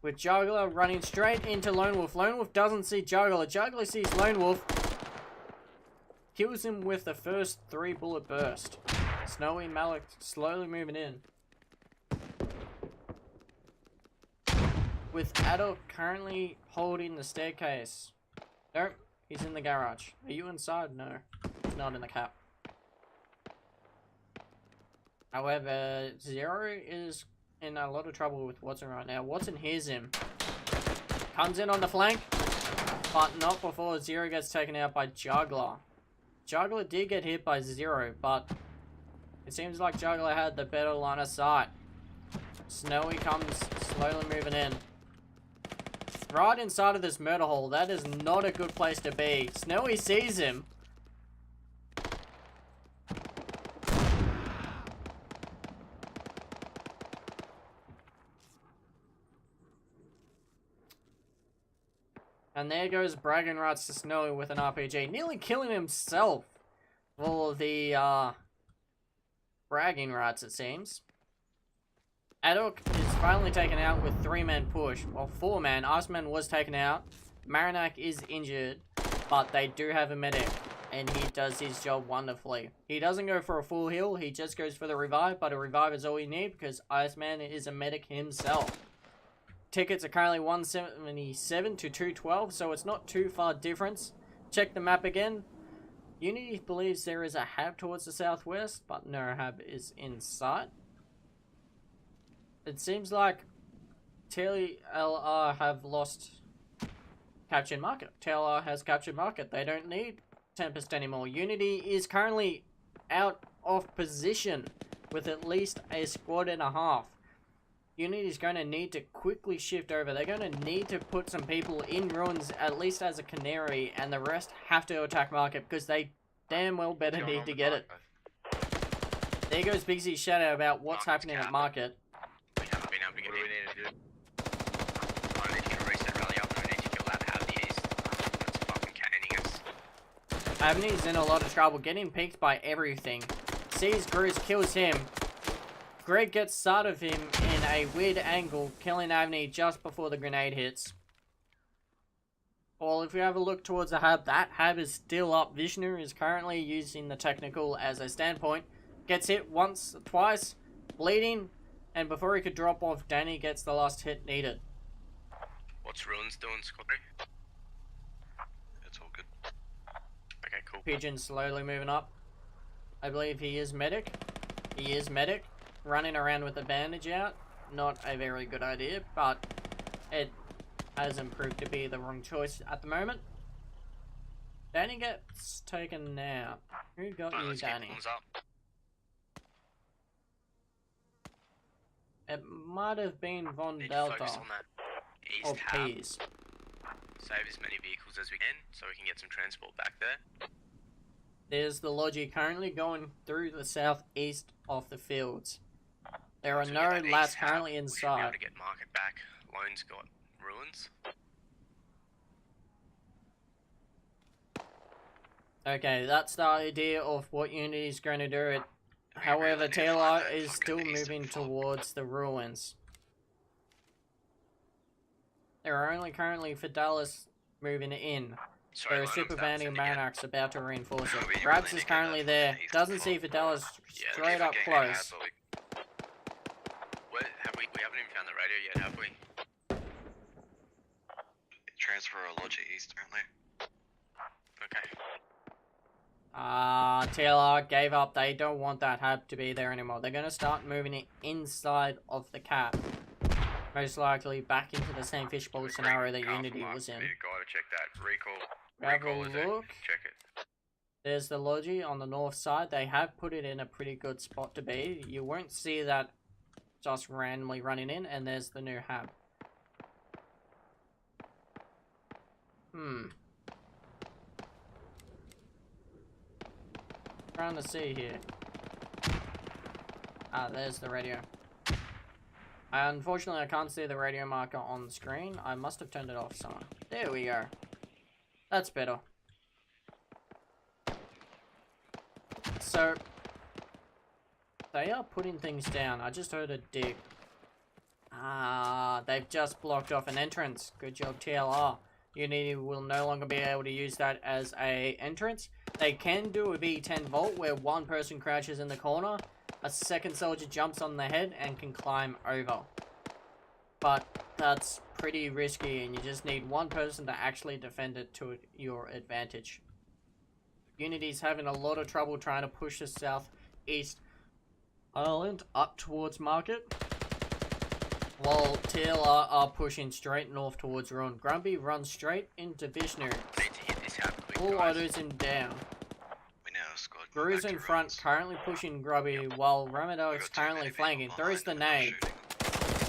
With Juggler running straight into Lone Wolf. Lone Wolf doesn't see Juggler. Juggler sees Lone Wolf. Kills him with the first 3-bullet burst. Snowy Malik slowly moving in. With Adok currently holding the staircase. Nope, he's in the garage. Are you inside? No, he's not in the cap. However, Zero is in a lot of trouble with Watson right now. Watson hears him. Comes in on the flank, but not before Zero gets taken out by Juggler. Juggler did get hit by Zero, but it seems like Juggler had the better line of sight. Snowy comes slowly moving in. Right inside of this murder hole. That is not a good place to be. Snowy sees him. And there goes bragging rights to Snowy with an RPG. Nearly killing himself for the bragging rights, it seems. Adok is finally taken out with 3-man push. Well, 4-man. Iceman was taken out. Marinak is injured, but they do have a medic, and he does his job wonderfully. He doesn't go for a full heal, he just goes for the revive, but a revive is all you need because Iceman is a medic himself. Tickets are currently 177 to 212, so it's not too far difference. Check the map again. Unity believes there is a hab towards the southwest, but no hab is in sight. It seems like TLR have lost captured market. TLR has captured market. They don't need Tempest anymore. Unity is currently out of position with at least a squad and a half. Unity is going to need to quickly shift over. They're going to need to put some people in ruins, at least as a canary, and the rest have to attack market because they damn well better need to get it. There goes Bigsy's shadow about what's happening at market. We haven't been able to get in. What do we need to do? I need to reset rally up and I need to kill that Avni East. That's fucking canning us. Avni's in a lot of trouble, getting peeked by everything. Sees Gruz, kills him. Greg gets start of him in a weird angle, killing Avni just before the grenade hits. Well, if we have a look towards the hab, that hab is still up. Vishnu is currently using the technical as a standpoint. Gets hit once, twice, bleeding, and before he could drop off, Danny gets the last hit needed. What's Ruins doing, Scotty? It's all good. Okay, cool. Pigeon slowly moving up. I believe he is medic. He is medic. Running around with a bandage out. Not a very good idea, but it hasn't proved to be the wrong choice at the moment. Danny gets taken out. Who got you, Danny? It might have been Von Delta or Peas. Save as many vehicles as we can so we can get some transport back there. There's the Logi currently going through the southeast of the fields. There are no lads currently inside. We'll be able to get market back. Lone's got ruins. Okay, that's the idea of what Unity is going to do. However, TLR is still moving towards the ruins. There are only currently Fidelis moving in. Sorry, There are Lionel, Super that Bandy said and again. Manax about to reinforce No, it. we Grabs really is need to currently go that there. from the east Doesn't to see front. Fidelis Yeah, straight up getting close. out, but What, have we haven't even found the radio yet, have we? Transfer a logic east, apparently. Okay. TLR gave up. They don't want that hub to be there anymore. They're going to start moving it inside of the cap. Most likely back into the same fishbowl scenario that Unity was in. Gotta check that. Recall. Have Recall a is in. look. Check it. There's the Logi on the north side. They have put it in a pretty good spot to be. You won't see that just randomly running in. And there's the new hub. Trying to see here. There's the radio. Unfortunately, I can't see the radio marker on the screen. I must have turned it off somewhere. There we go. That's better. So, they are putting things down. I just heard a dig. They've just blocked off an entrance. Good job, TLR. Unity will no longer be able to use that as a entrance. They can do a V10 vault where one person crouches in the corner, a second soldier jumps on the head and can climb over. But that's pretty risky and you just need one person to actually defend it to your advantage. Unity's having a lot of trouble trying to push the southeast island up towards Market, while TLR are pushing straight north towards Ruin. Grumpy runs straight into Vishnu. Need to hit this hub quick, All guys. autos him down. We now squad. Gru's in front, currently pushing Grubby, while Ramadok's currently flanking. Throws the nade.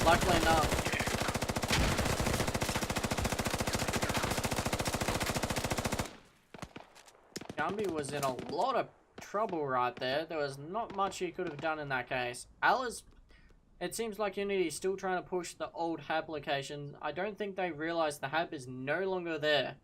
Luckily enough. Gumby was in a lot of trouble right there. There was not much he could have done in that case. Alice, it seems like Unity's still trying to push the old hab location. I don't think they realize the hab is no longer there.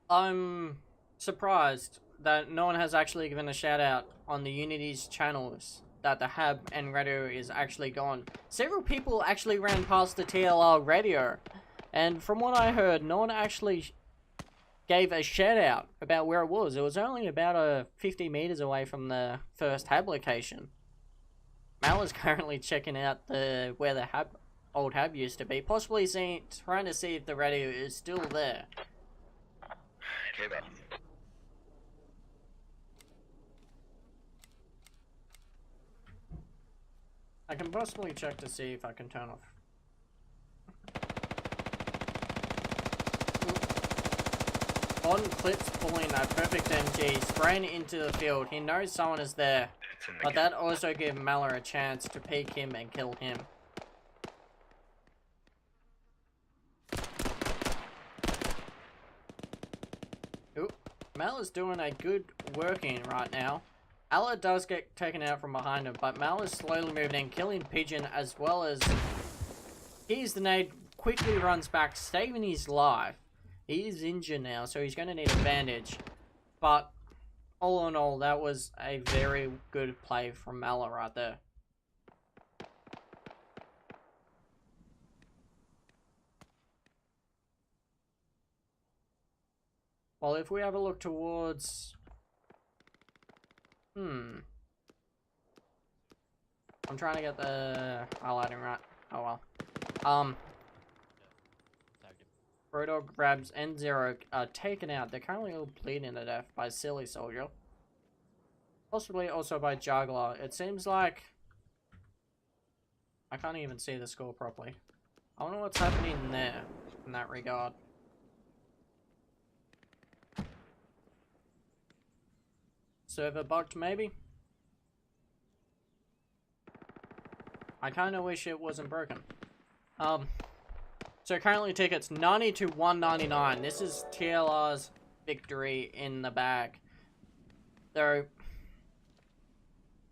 I'm surprised that no one has actually given a shout out on the Unity's channels that the hab and radio is actually gone. Several people actually ran past the TLR radio, and from what I heard, no one actually gave a shout out about where it was. It was only about 50 meters away from the first hab location. Mal is currently checking out where the old hab used to be, possibly trying to see if the radio is still there. Okay, bro. I can possibly check to see if I can turn off. On Clip's pulling a perfect MG, spraying into the field. He knows someone is there, but that also gives Malor a chance to peek him and kill him. Oop. Malor's doing a good working right now. Alla does get taken out from behind him, but Mal is slowly moving in, killing Pigeon as well as... Here's the nade, quickly runs back, saving his life. He is injured now, so he's going to need a bandage. But, all in all, that was a very good play from Mala right there. Well, if we have a look towards... I'm trying to get the highlighting right. Oh well. Brodog, Grabs, and Zero are taken out. They're currently all bleeding to death by Silly Soldier. Possibly also by Juggler. It seems like... I can't even see the score properly. I wonder what's happening there, in that regard. Server bugged, maybe? I kind of wish it wasn't broken. So currently tickets 90 to 199. This is TLR's victory in the bag. Though,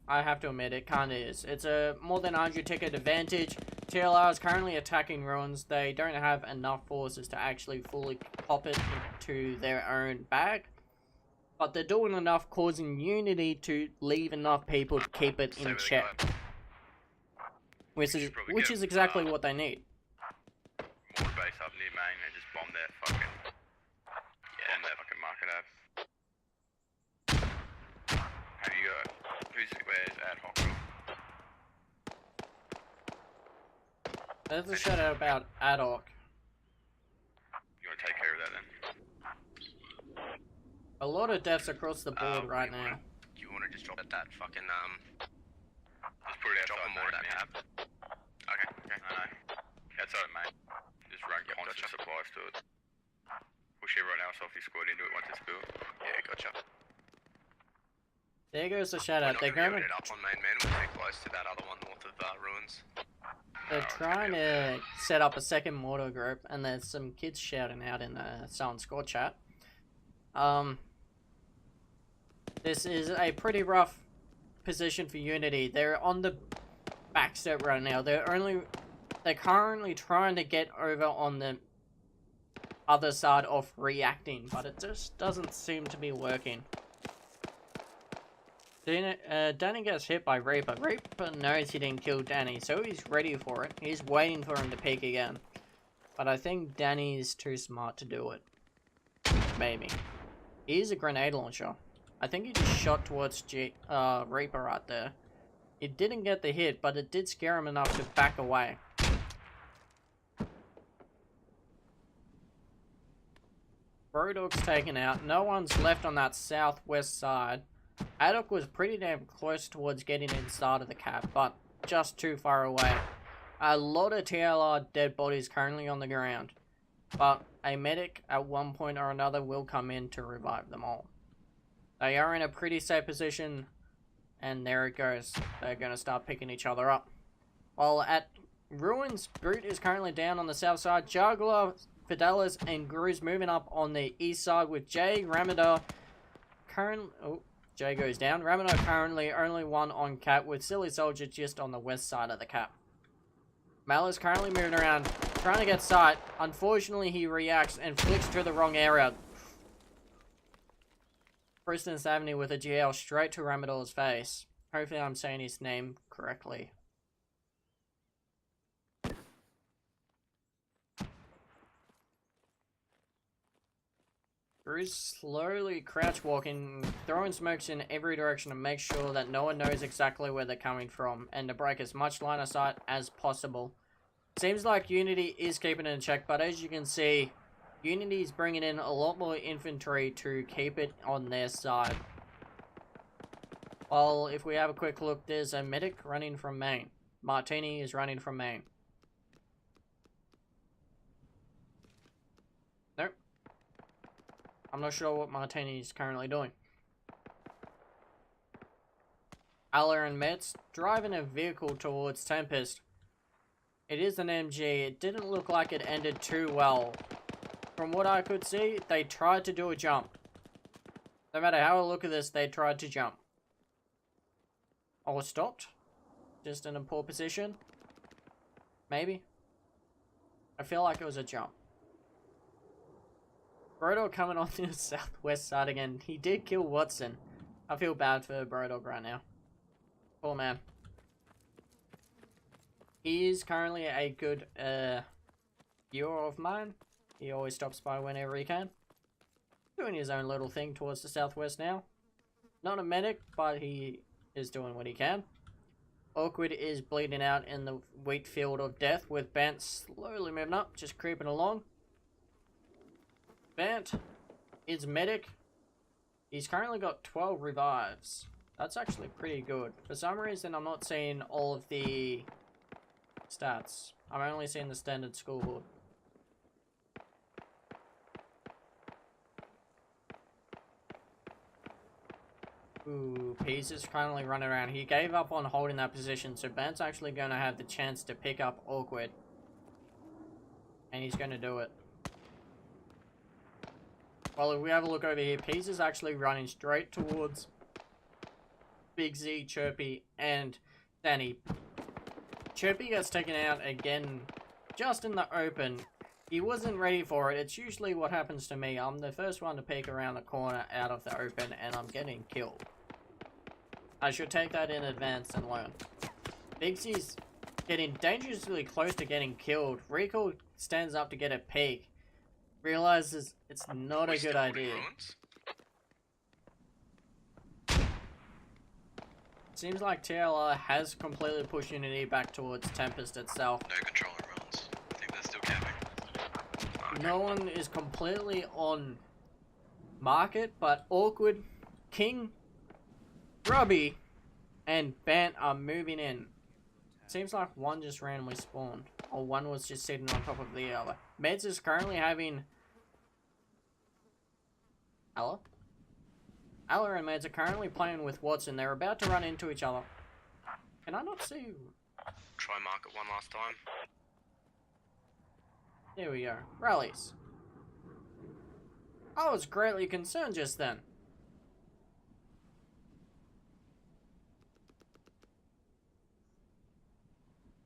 I have to admit, it kind of is. It's a more than 100 ticket advantage. TLR is currently attacking Ruins. They don't have enough forces to actually fully pop it into their own bag. but they're doing enough, causing Unity to leave enough people to keep it in check. Which is exactly what they need. Mortar base up near main and just bomb their fucking market apps. Have you got where's ad hoc? There's a shout out about ad hoc. You wanna take care of that then? A lot of deaths across the board right now. Do you wanna just drop that fucking Just put it outside mortar that map. Okay. No. Outside of main. Just run constant supplies to it. Push everyone else off your squad into it once it's built. Yeah, gotcha. There goes the shout out. We're not gonna be able to get it up on main man. We're too close to that other one north of ruins. They're trying to set up a second mortar group, and there's some kids shouting out in the Silent Score chat. This is a pretty rough position for Unity. They're on the back step right now. They're currently trying to get over on the other side of reacting, but it just doesn't seem to be working. Danny gets hit by Reaper. Reaper knows he didn't kill Danny, so he's ready for it. He's waiting for him to peek again. But I think Danny is too smart to do it. Maybe. Here's a grenade launcher. I think he just shot towards Reaper right there. It didn't get the hit, but it did scare him enough to back away. Brodog's taken out. No one's left on that southwest side. Adok was pretty damn close towards getting inside of the cap, but just too far away. A lot of TLR dead bodies currently on the ground, but a medic at one point or another will come in to revive them all. They are in a pretty safe position, and there it goes. They're going to start picking each other up. While at Ruins, Boot is currently down on the south side. Juggler, Fidelis, and Gru's moving up on the east side with Jay, Ramadar, Jay goes down. Ramadar currently only one on cap, with Silly Soldier just on the west side of the cap. Mal is currently moving around, trying to get sight. Unfortunately, he reacts and flicks to the wrong area. Preston's Avenue with a GL straight to Ramadar's face. Hopefully I'm saying his name correctly. Bruce slowly crouch walking, throwing smokes in every direction to make sure that no one knows exactly where they're coming from, and to break as much line of sight as possible. Seems like Unity is keeping it in check, but as you can see, Unity is bringing in a lot more infantry to keep it on their side. Well, if we have a quick look, there's a medic running from main. Martini is running from main. Nope. I'm not sure what Martini is currently doing. Aller and Metz driving a vehicle towards Tempest. It is an MG. It didn't look like it ended too well. From what I could see, they tried to do a jump. No matter how I look at this, they tried to jump. Or stopped. Just in a poor position. Maybe. I feel like it was a jump. Brodog coming on the southwest side again. He did kill Watson. I feel bad for Brodog right now. Poor man. He is currently a good viewer of mine. He always stops by whenever he can. Doing his own little thing towards the southwest now. Not a medic, but he is doing what he can. Awkward is bleeding out in the wheat field of death, with Bant slowly moving up, just creeping along. Bant is medic. He's currently got 12 revives. That's actually pretty good. For some reason, I'm not seeing all of the stats. I'm only seeing the standard scoreboard. Ooh, Pease is currently running around. He gave up on holding that position, so Bant's actually going to have the chance to pick up Awkward. And he's going to do it. Well, if we have a look over here, Pease is actually running straight towards Big Z, Chirpy, and Danny. Chirpy gets taken out again, just in the open. He wasn't ready for it. It's usually what happens to me. I'm the first one to peek around the corner out of the open and I'm getting killed. I should take that in advance and learn. Bigsy's getting dangerously close to getting killed. Rico stands up to get a peek. Realizes it's not a good idea. Seems like TLR has completely pushed Unity back towards Tempest itself. No controlling runs. I think they're still camping. No one is completely on market, but Awkward, King, Grubby, and Bant are moving in. Seems like one just randomly spawned, or one was just sitting on top of the other. Meds is currently having... Ella? Ella and Meds are currently playing with Watson. They're about to run into each other. Can I not see? Try mark it one last time. There we go. Rallies. I was greatly concerned just then.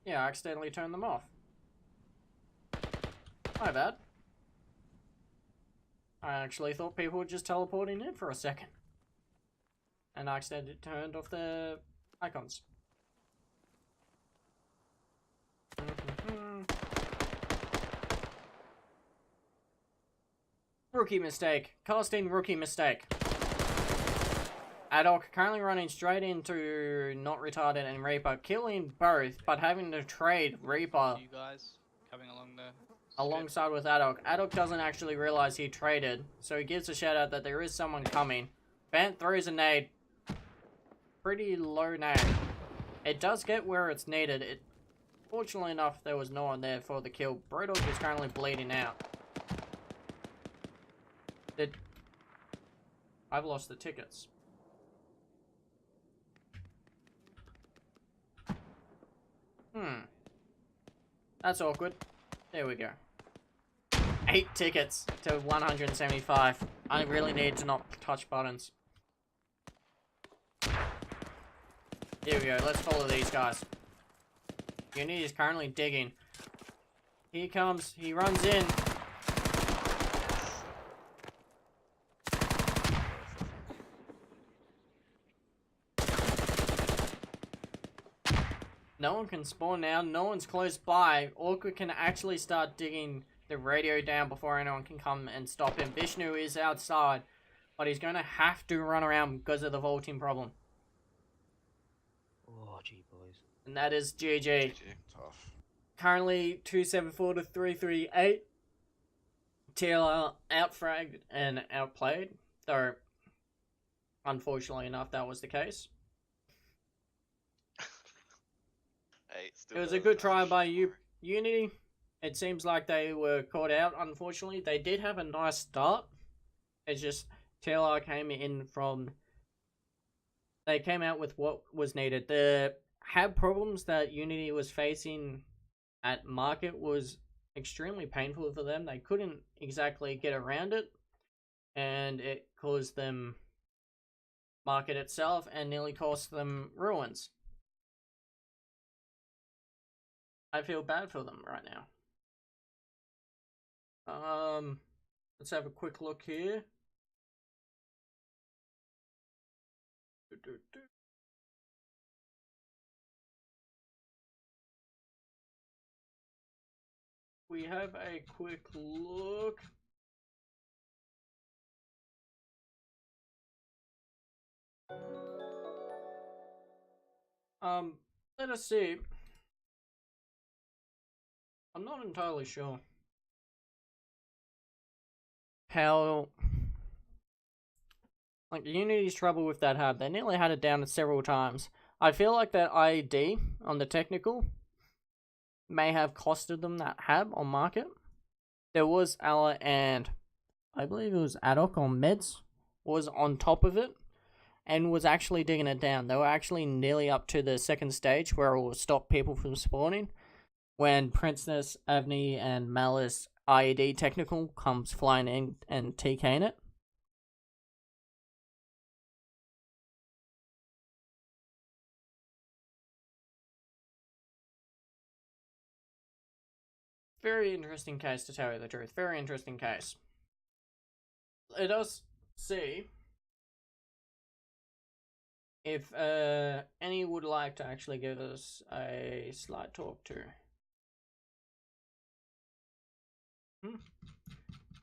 Yeah, I accidentally turned them off. My bad. I actually thought people were just teleporting in for a second. And I accidentally turned off the icons. Rookie mistake. Casting rookie mistake. Adok currently running straight into Not Retarded and Reaper, killing both, but having to trade Reaper You guys coming along the alongside with Adok. Adok doesn't actually realize he traded, so he gives a shout out that there is someone coming. Bant throws a nade. Pretty low nade. It does get where it's needed. Fortunately enough, there was no one there for the kill. Brodog is currently bleeding out. I've lost the tickets. That's awkward. There we go. 8 tickets to 175. I really need to not touch buttons. Here we go. Let's follow these guys. Unity is currently digging. Here comes. He runs in. No one can spawn now. No one's close by. Awkward can actually start digging the radio down before anyone can come and stop him. Vishnu is outside, but he's going to have to run around because of the vaulting problem. Oh, gee, boys. And that is GG. GG. Tough. Currently 274 to 338. TLR outfragged and outplayed, though unfortunately enough that was the case. Hey, It was a good try by Unity. It seems like they were caught out, unfortunately. They did have a nice start. It's just TLR came in from... They came out with what was needed. The HAB problems that Unity was facing at market was extremely painful for them. They couldn't exactly get around it. And it caused them market itself and nearly cost them ruins. I feel bad for them right now. Let's have a quick look here. We have a quick look. Let us see. I'm not entirely sure how, like, Unity's trouble with that hub. They nearly had it down several times. I feel like that IED on the technical may have costed them that hab on market. There was Ella and I believe it was Adok on meds was on top of it and was actually digging it down. They were actually nearly up to the second stage where it will stop people from spawning. When Princess, Avni, and Malice IED technical comes flying in and TKing it. very interesting case to tell you the truth. Very interesting case. Let us see if any would like to actually give us a slight talk to.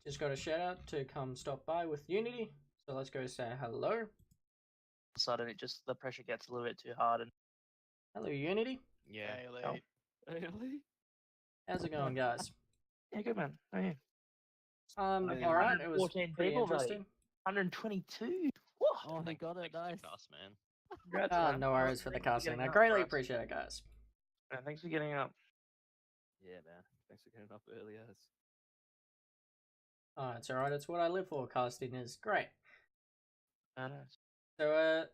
Just got a shout out to come stop by with Unity. So let's go say hello. Sudden, it just the pressure gets a little bit too hard. And hello, Unity. Yeah. Hey, how's it going, guys? Yeah, good man. How are you? All right. It was 114 pretty people, buddy. interesting. 122. Whoa. Oh, he got it, nice. man. Congrats, man. No worries for the Thanks for casting. getting I up greatly for us. appreciate it, guys. Yeah, thanks for getting up. Yeah, man. Thanks for getting up early as. Oh, it's alright. It's what I live for. Casting is great. Oh, nice. So,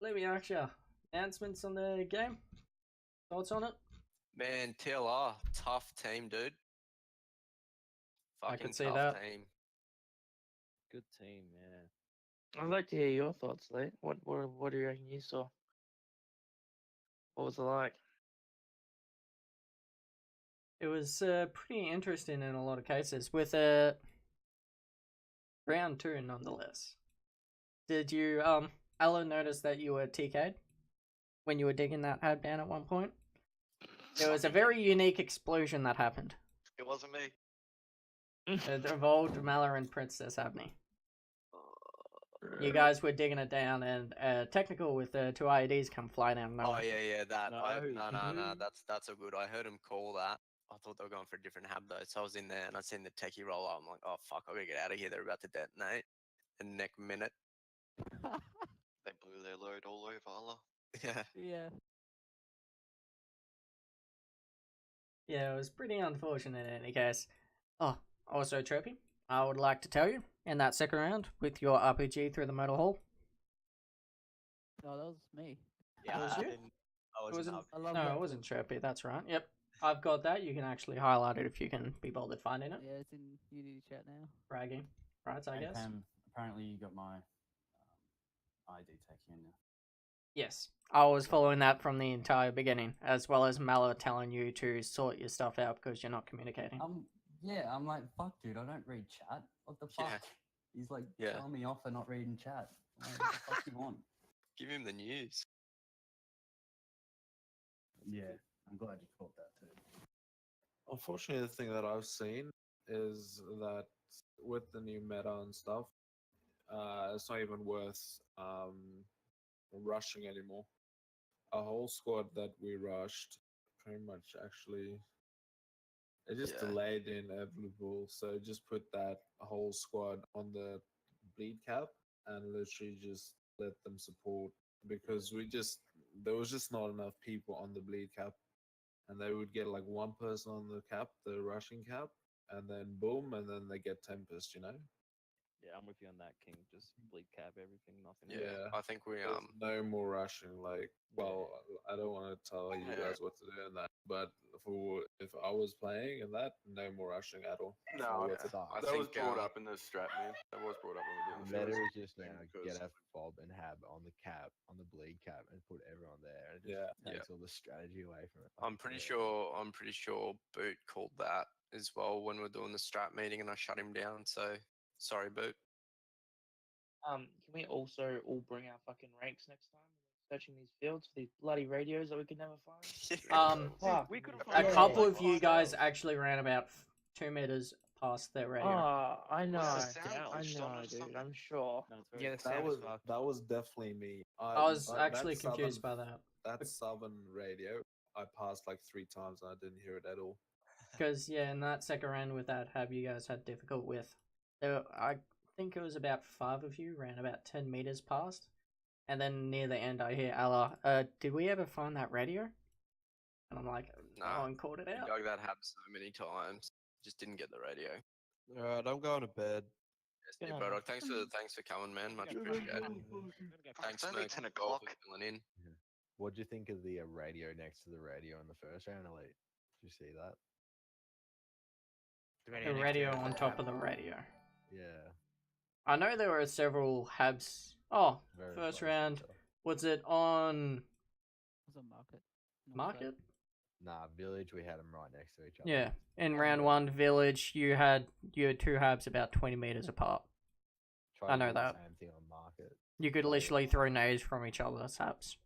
let me ask you, announcements on the game? Thoughts on it? Man, TLR, tough team, dude. I Fucking could see tough that. team. Good team, yeah. I'd like to hear your thoughts, Lee. What do you reckon you saw? What was it like? It was pretty interesting in a lot of cases, with round 2 nonetheless. Did you, Alan, notice that you were TK'd when you were digging that hab down at one point? There was a very unique explosion that happened. It wasn't me. It involved Malor and Princess Abney. You guys were digging it down, and technical with 2 IEDs come flying out of nowhere. Oh yeah, that. No. No. That's a good. I heard him call that. I thought they were going for a different hab though. So I was in there and I seen the techie roll out. I'm like, oh fuck, I gotta get out of here. They're about to detonate. In the next minute. They blew their load all over Allah. Yeah. Yeah. Yeah, it was pretty unfortunate in any case. Oh, also, Tropy, I would like to tell you, in that second round, with your RPG through the motor hall. Oh, that was me. Yeah, Was I you? didn't. I It wasn't, I love no, that it wasn't Tropy, that's right. Yep, I've got that. You can actually highlight it if you can be bothered finding it. Yeah, it's in Unity chat now. Bragging rights, I Hey, guess. Pam, apparently you got my ID taken in. Yes, I was following that from the entire beginning, as well as Malor telling you to sort your stuff out because you're not communicating. Yeah, I'm like, fuck, dude, I don't read chat. What the fuck? Yeah. He's like Yeah. telling me off for not reading chat. Like, what the fuck you want? Give him the news. Yeah, I'm glad you caught that too. Unfortunately, the thing that I've seen is that with the new meta and stuff, it's not even worth rushing anymore. A whole squad that we rushed pretty much actually it just Yeah. delayed the inevitable. So just put that whole squad on the bleed cap and literally just let them support because there was just not enough people on the bleed cap, and they would get like one person on the cap, the rushing cap, and then boom, and then they get Tempest, you know? Yeah, I'm with you on that, King. Just bleed cap everything, nothing. Yeah. I think we There's no more rushing. Like, well, I don't want to tell you Yeah. guys what to do in that, but if I was playing in that, no more rushing at all. No, What's that think, was brought up in the strat, man. That was brought up when we were doing the Better first is just thing now because- get a fob and hab on the cap, on the bleed cap, and put everyone there. And it Yeah. just takes all the strategy away from it. I'm pretty sure Boot called that as well when we we're doing the strat meeting and I shut him down, so sorry Boot. Can we also all bring our fucking ranks next time? Searching these fields for these bloody radios that we could never find. Fuck. We could A couple of you guys actually ran about 2 meters past their radio. Oh, I know. Was the sound I glitched on know, or dude. something? I'm sure. No, it's very Yeah, the That sound was was fucked. that was definitely me. I was that actually southern- confused by that. That southern radio, I passed like 3 times and I didn't hear it at all. Because, yeah, in that second round with that hab, you guys had difficult with. I think it was about 5 of you ran about 10 meters past. And then near the end, I hear Allah, did we ever find that radio? And I'm like, no Nah. one called it We out. dug that hab so many times. Just didn't get the radio. Alright, I'm going to bed. Yes, yeah, bro. Thanks for coming, man. Much appreciated. Thanks, It's only Merc, 10 for o'clock. filling in. What do you think of the radio next to the radio in the first round, Elite? Did you see that? The radio on top of the radio. Yeah. I know there were several habs. Oh, Very first close to round. each other. Was it on Was a market. Market? Nah, village, we had them right next to each other. Yeah, in Oh, round yeah. 1 village, you had your two habs about 20 meters apart. Try I to know do that. the same thing on market. You could Play it literally throw nades from each other's habs.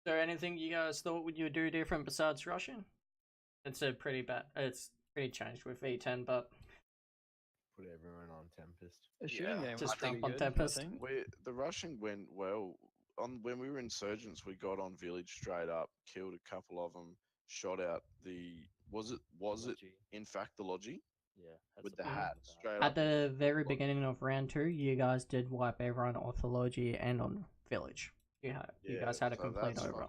So anything you guys thought would you do different besides rushing? It's a pretty bad. It's pretty changed with V10, but Put everyone on Tempest. The shooting game just was pretty jump on good, Tempest. I think. The rushing went well. When we were insurgents, we got on village straight up, killed a couple of them, shot out the was it in fact the Logi? Yeah, with the hat straight At up. the very beginning of round 2, you guys did wipe everyone off the Logi and on village. You guys had a so complete that's over.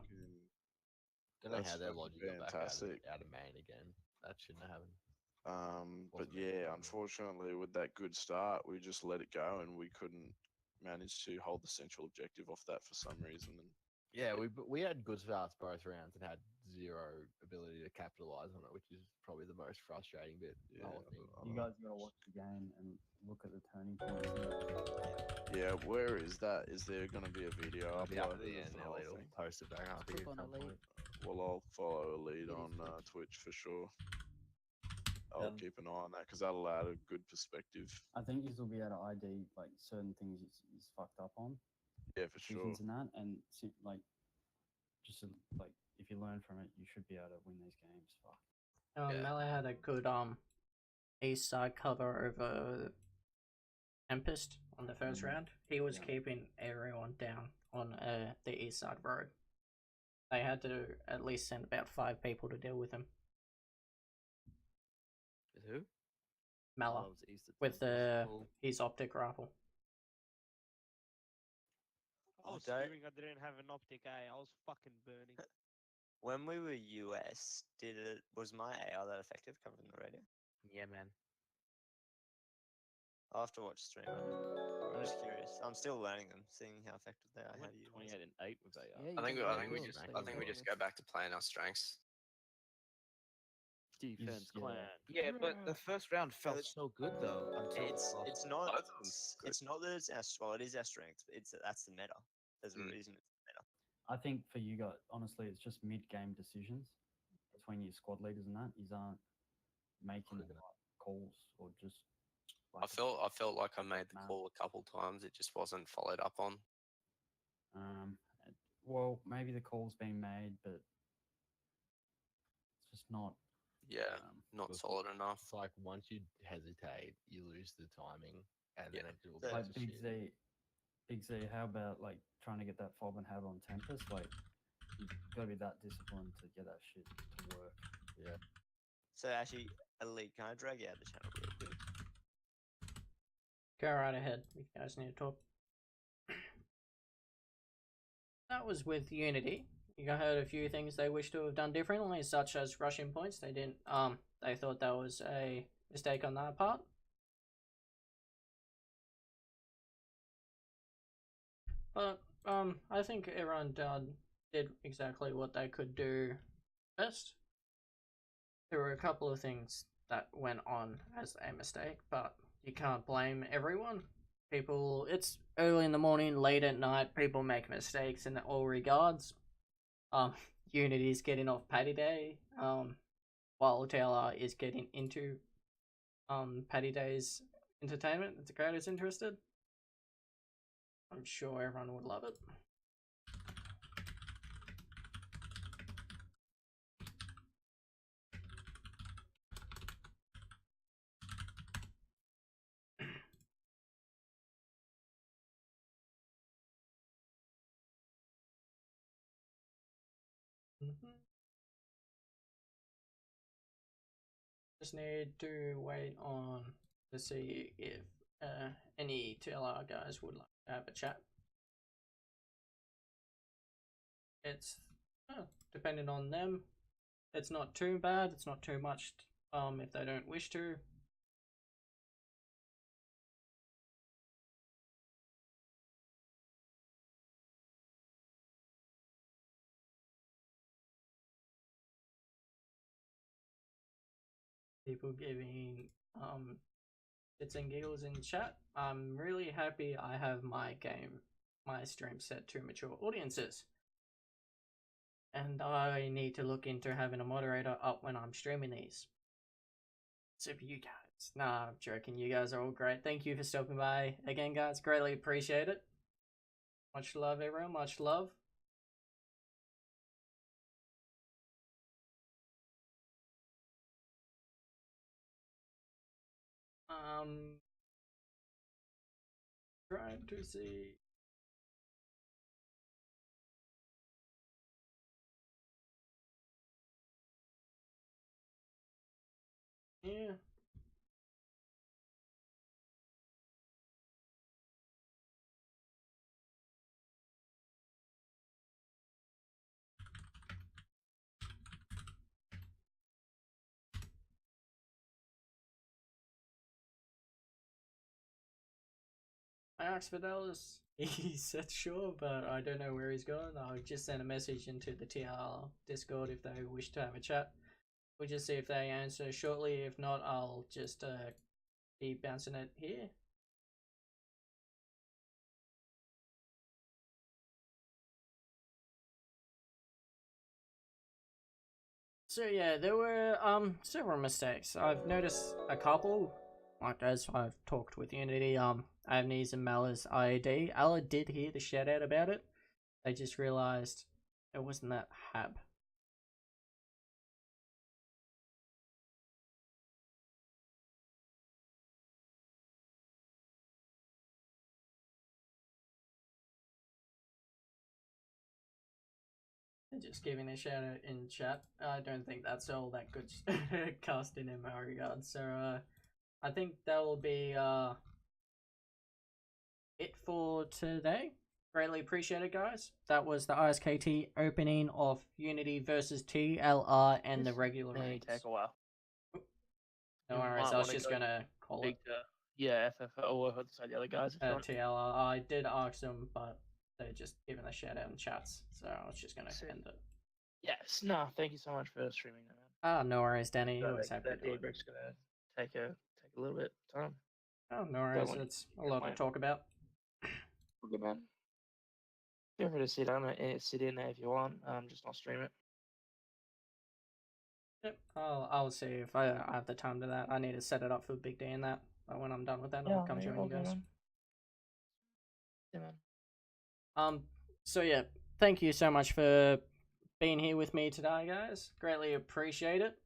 Don't know That's how their fucking logic got back fantastic. out of main again. That shouldn't have happened. But yeah, unfortunately, with that good start, we just let it go, and we couldn't manage to hold the central objective off that for some reason. And Yeah, we had good starts both rounds and had zero ability to capitalize on it, which is probably the most frustrating bit. of the whole thing. You guys gotta watch the game and look at the turning points. yeah, where is that? Is there going to be a video It'll be up uploaded at the of end. the whole It'll thing? post it back up here at some point. Well, I'll follow Elite on Twitch for sure. I'll keep an eye on that because that'll add a good perspective. I think you will be able to ID like certain things he's fucked up on. Yeah, for sure. Decisions and that, and like just like if you learn from it, you should be able to win these games. Fuck. Melee had a good east side cover over Tempest on the first round. He was keeping everyone down on the east side road. They had to at least send about 5 people to deal with him. With who? Mala, with his optic rifle. I was fuming I didn't have an optic, I was fucking burning. When we were US, was my AR that effective covering the radio? Yeah, man. I'll have to watch stream. I'm just curious. I'm still learning them, seeing how effective they are. How do you? 28 and 8 with AR. I think we just go back to playing our strengths. Defense clan. Yeah, but the first round felt so good though. Until It's not that it's our well, it is our strength. That's the meta. There's a reason it's the meta. I think for you guys, honestly, it's just mid-game decisions between your squad leaders and that. These aren't making the right calls or just. I felt like I made the call a couple times. It just wasn't followed up on. Well, maybe the call's been made, but it's just not. Yeah, not solid enough. It's like once you hesitate, you lose the timing, and then it will Like Big Z, how about like trying to get that fob and have on Tempest? Like, you gotta be that disciplined to get that shit to work. Yeah. So actually, Elite, can I drag you out of the channel real quick? Go right ahead. You guys need to talk. That was with Unity. You heard a few things they wish to have done differently, such as rushing points. They didn't. They thought that was a mistake on their part. But I think everyone did exactly what they could do best. There were a couple of things that went on as a mistake, but you can't blame everyone. People, it's early in the morning, late at night, people make mistakes in all regards. Unity's getting off Paddy Day, while TLR is getting into Paddy Day's entertainment. If the crowd is interested, I'm sure everyone would love it. Just need to wait on to see if any TLR guys would like to have a chat. It's depending on them. It's not too bad. It's not too much. If they don't wish to. People giving bits and giggles in chat. I'm really happy I have my my stream set to mature audiences. And I need to look into having a moderator up when I'm streaming these. So for you guys. Nah, I'm joking. You guys are all great. Thank you for stopping by again, guys. Greatly appreciate it. Much love, everyone. Much love. Trying to see. Yeah. I asked Fidelis. He said sure, but I don't know where he's going. I'll just send a message into the TLR Discord if they wish to have a chat. We'll just see if they answer shortly. If not, I'll just be bouncing it here. So yeah, there were several mistakes. I've noticed a couple. Like as I've talked with Unity, Avnies and Mala's IAD. Ella did hear the shout out about it. They just realized it wasn't that hab. Just giving a shout out in chat. I don't think that's all that good casting in my regard. So I think that will be it for today. Greatly appreciate it, guys. That was the ISKT opening of Unity versus TLR and the regular May ranks. take a while. No You worries, might I was wanna just go gonna call it. speak to, yeah, FFO or the other guys if you want. TLR. I did ask them, but they're just giving a shout out in chats, so I was just gonna end it. Yes, no, thank you so much for streaming that, man. Ah, no worries, Danny. Always That, happy to that do it. debrief's gonna take a little bit of time. Oh, no worries. It's a lot to talk about. Good man. Feel free to sit in there if you want. Just not stream it. Yep, I'll see if I have the time to that. I need to set it up for Big Day and that. But when I'm done with that, I'll come join you guys. Yeah, man. So yeah, thank you so much for being here with me today, guys. Greatly appreciate it.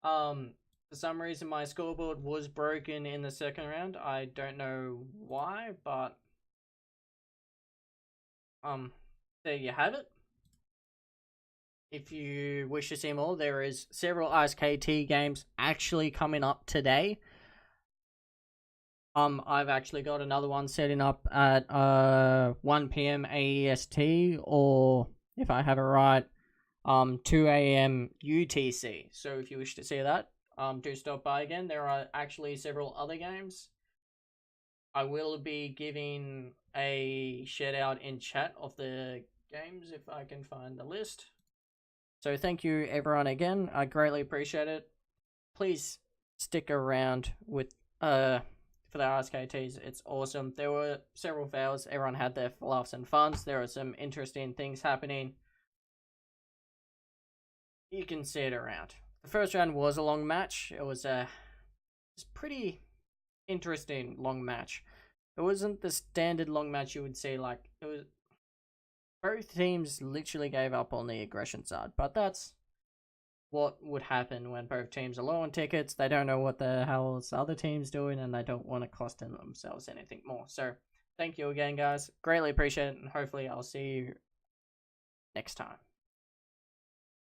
For some reason my scoreboard was broken in the second round. I don't know why, but there you have it. If you wish to see more, there is several ISKT games actually coming up today. I've actually got another one setting up at 1 PM AEST, or if I have it right, 2 AM UTC. So if you wish to see that, do stop by again. There are actually several other games. I will be giving a shout out in chat of the games if I can find the list. So thank you everyone again. I greatly appreciate it. Please stick around with for the ISKTs. It's awesome. There were several fails. Everyone had their laughs and funs. There are some interesting things happening. You can see it around. The first round was a long match. It was a pretty interesting long match. It wasn't the standard long match you would see. Like, it was, both teams literally gave up on the aggression side, but that's what would happen when both teams are low on tickets. They don't know what the hell the other team's doing, and they don't want to cost themselves anything more. So thank you again, guys. Greatly appreciate it, and hopefully I'll see you next time.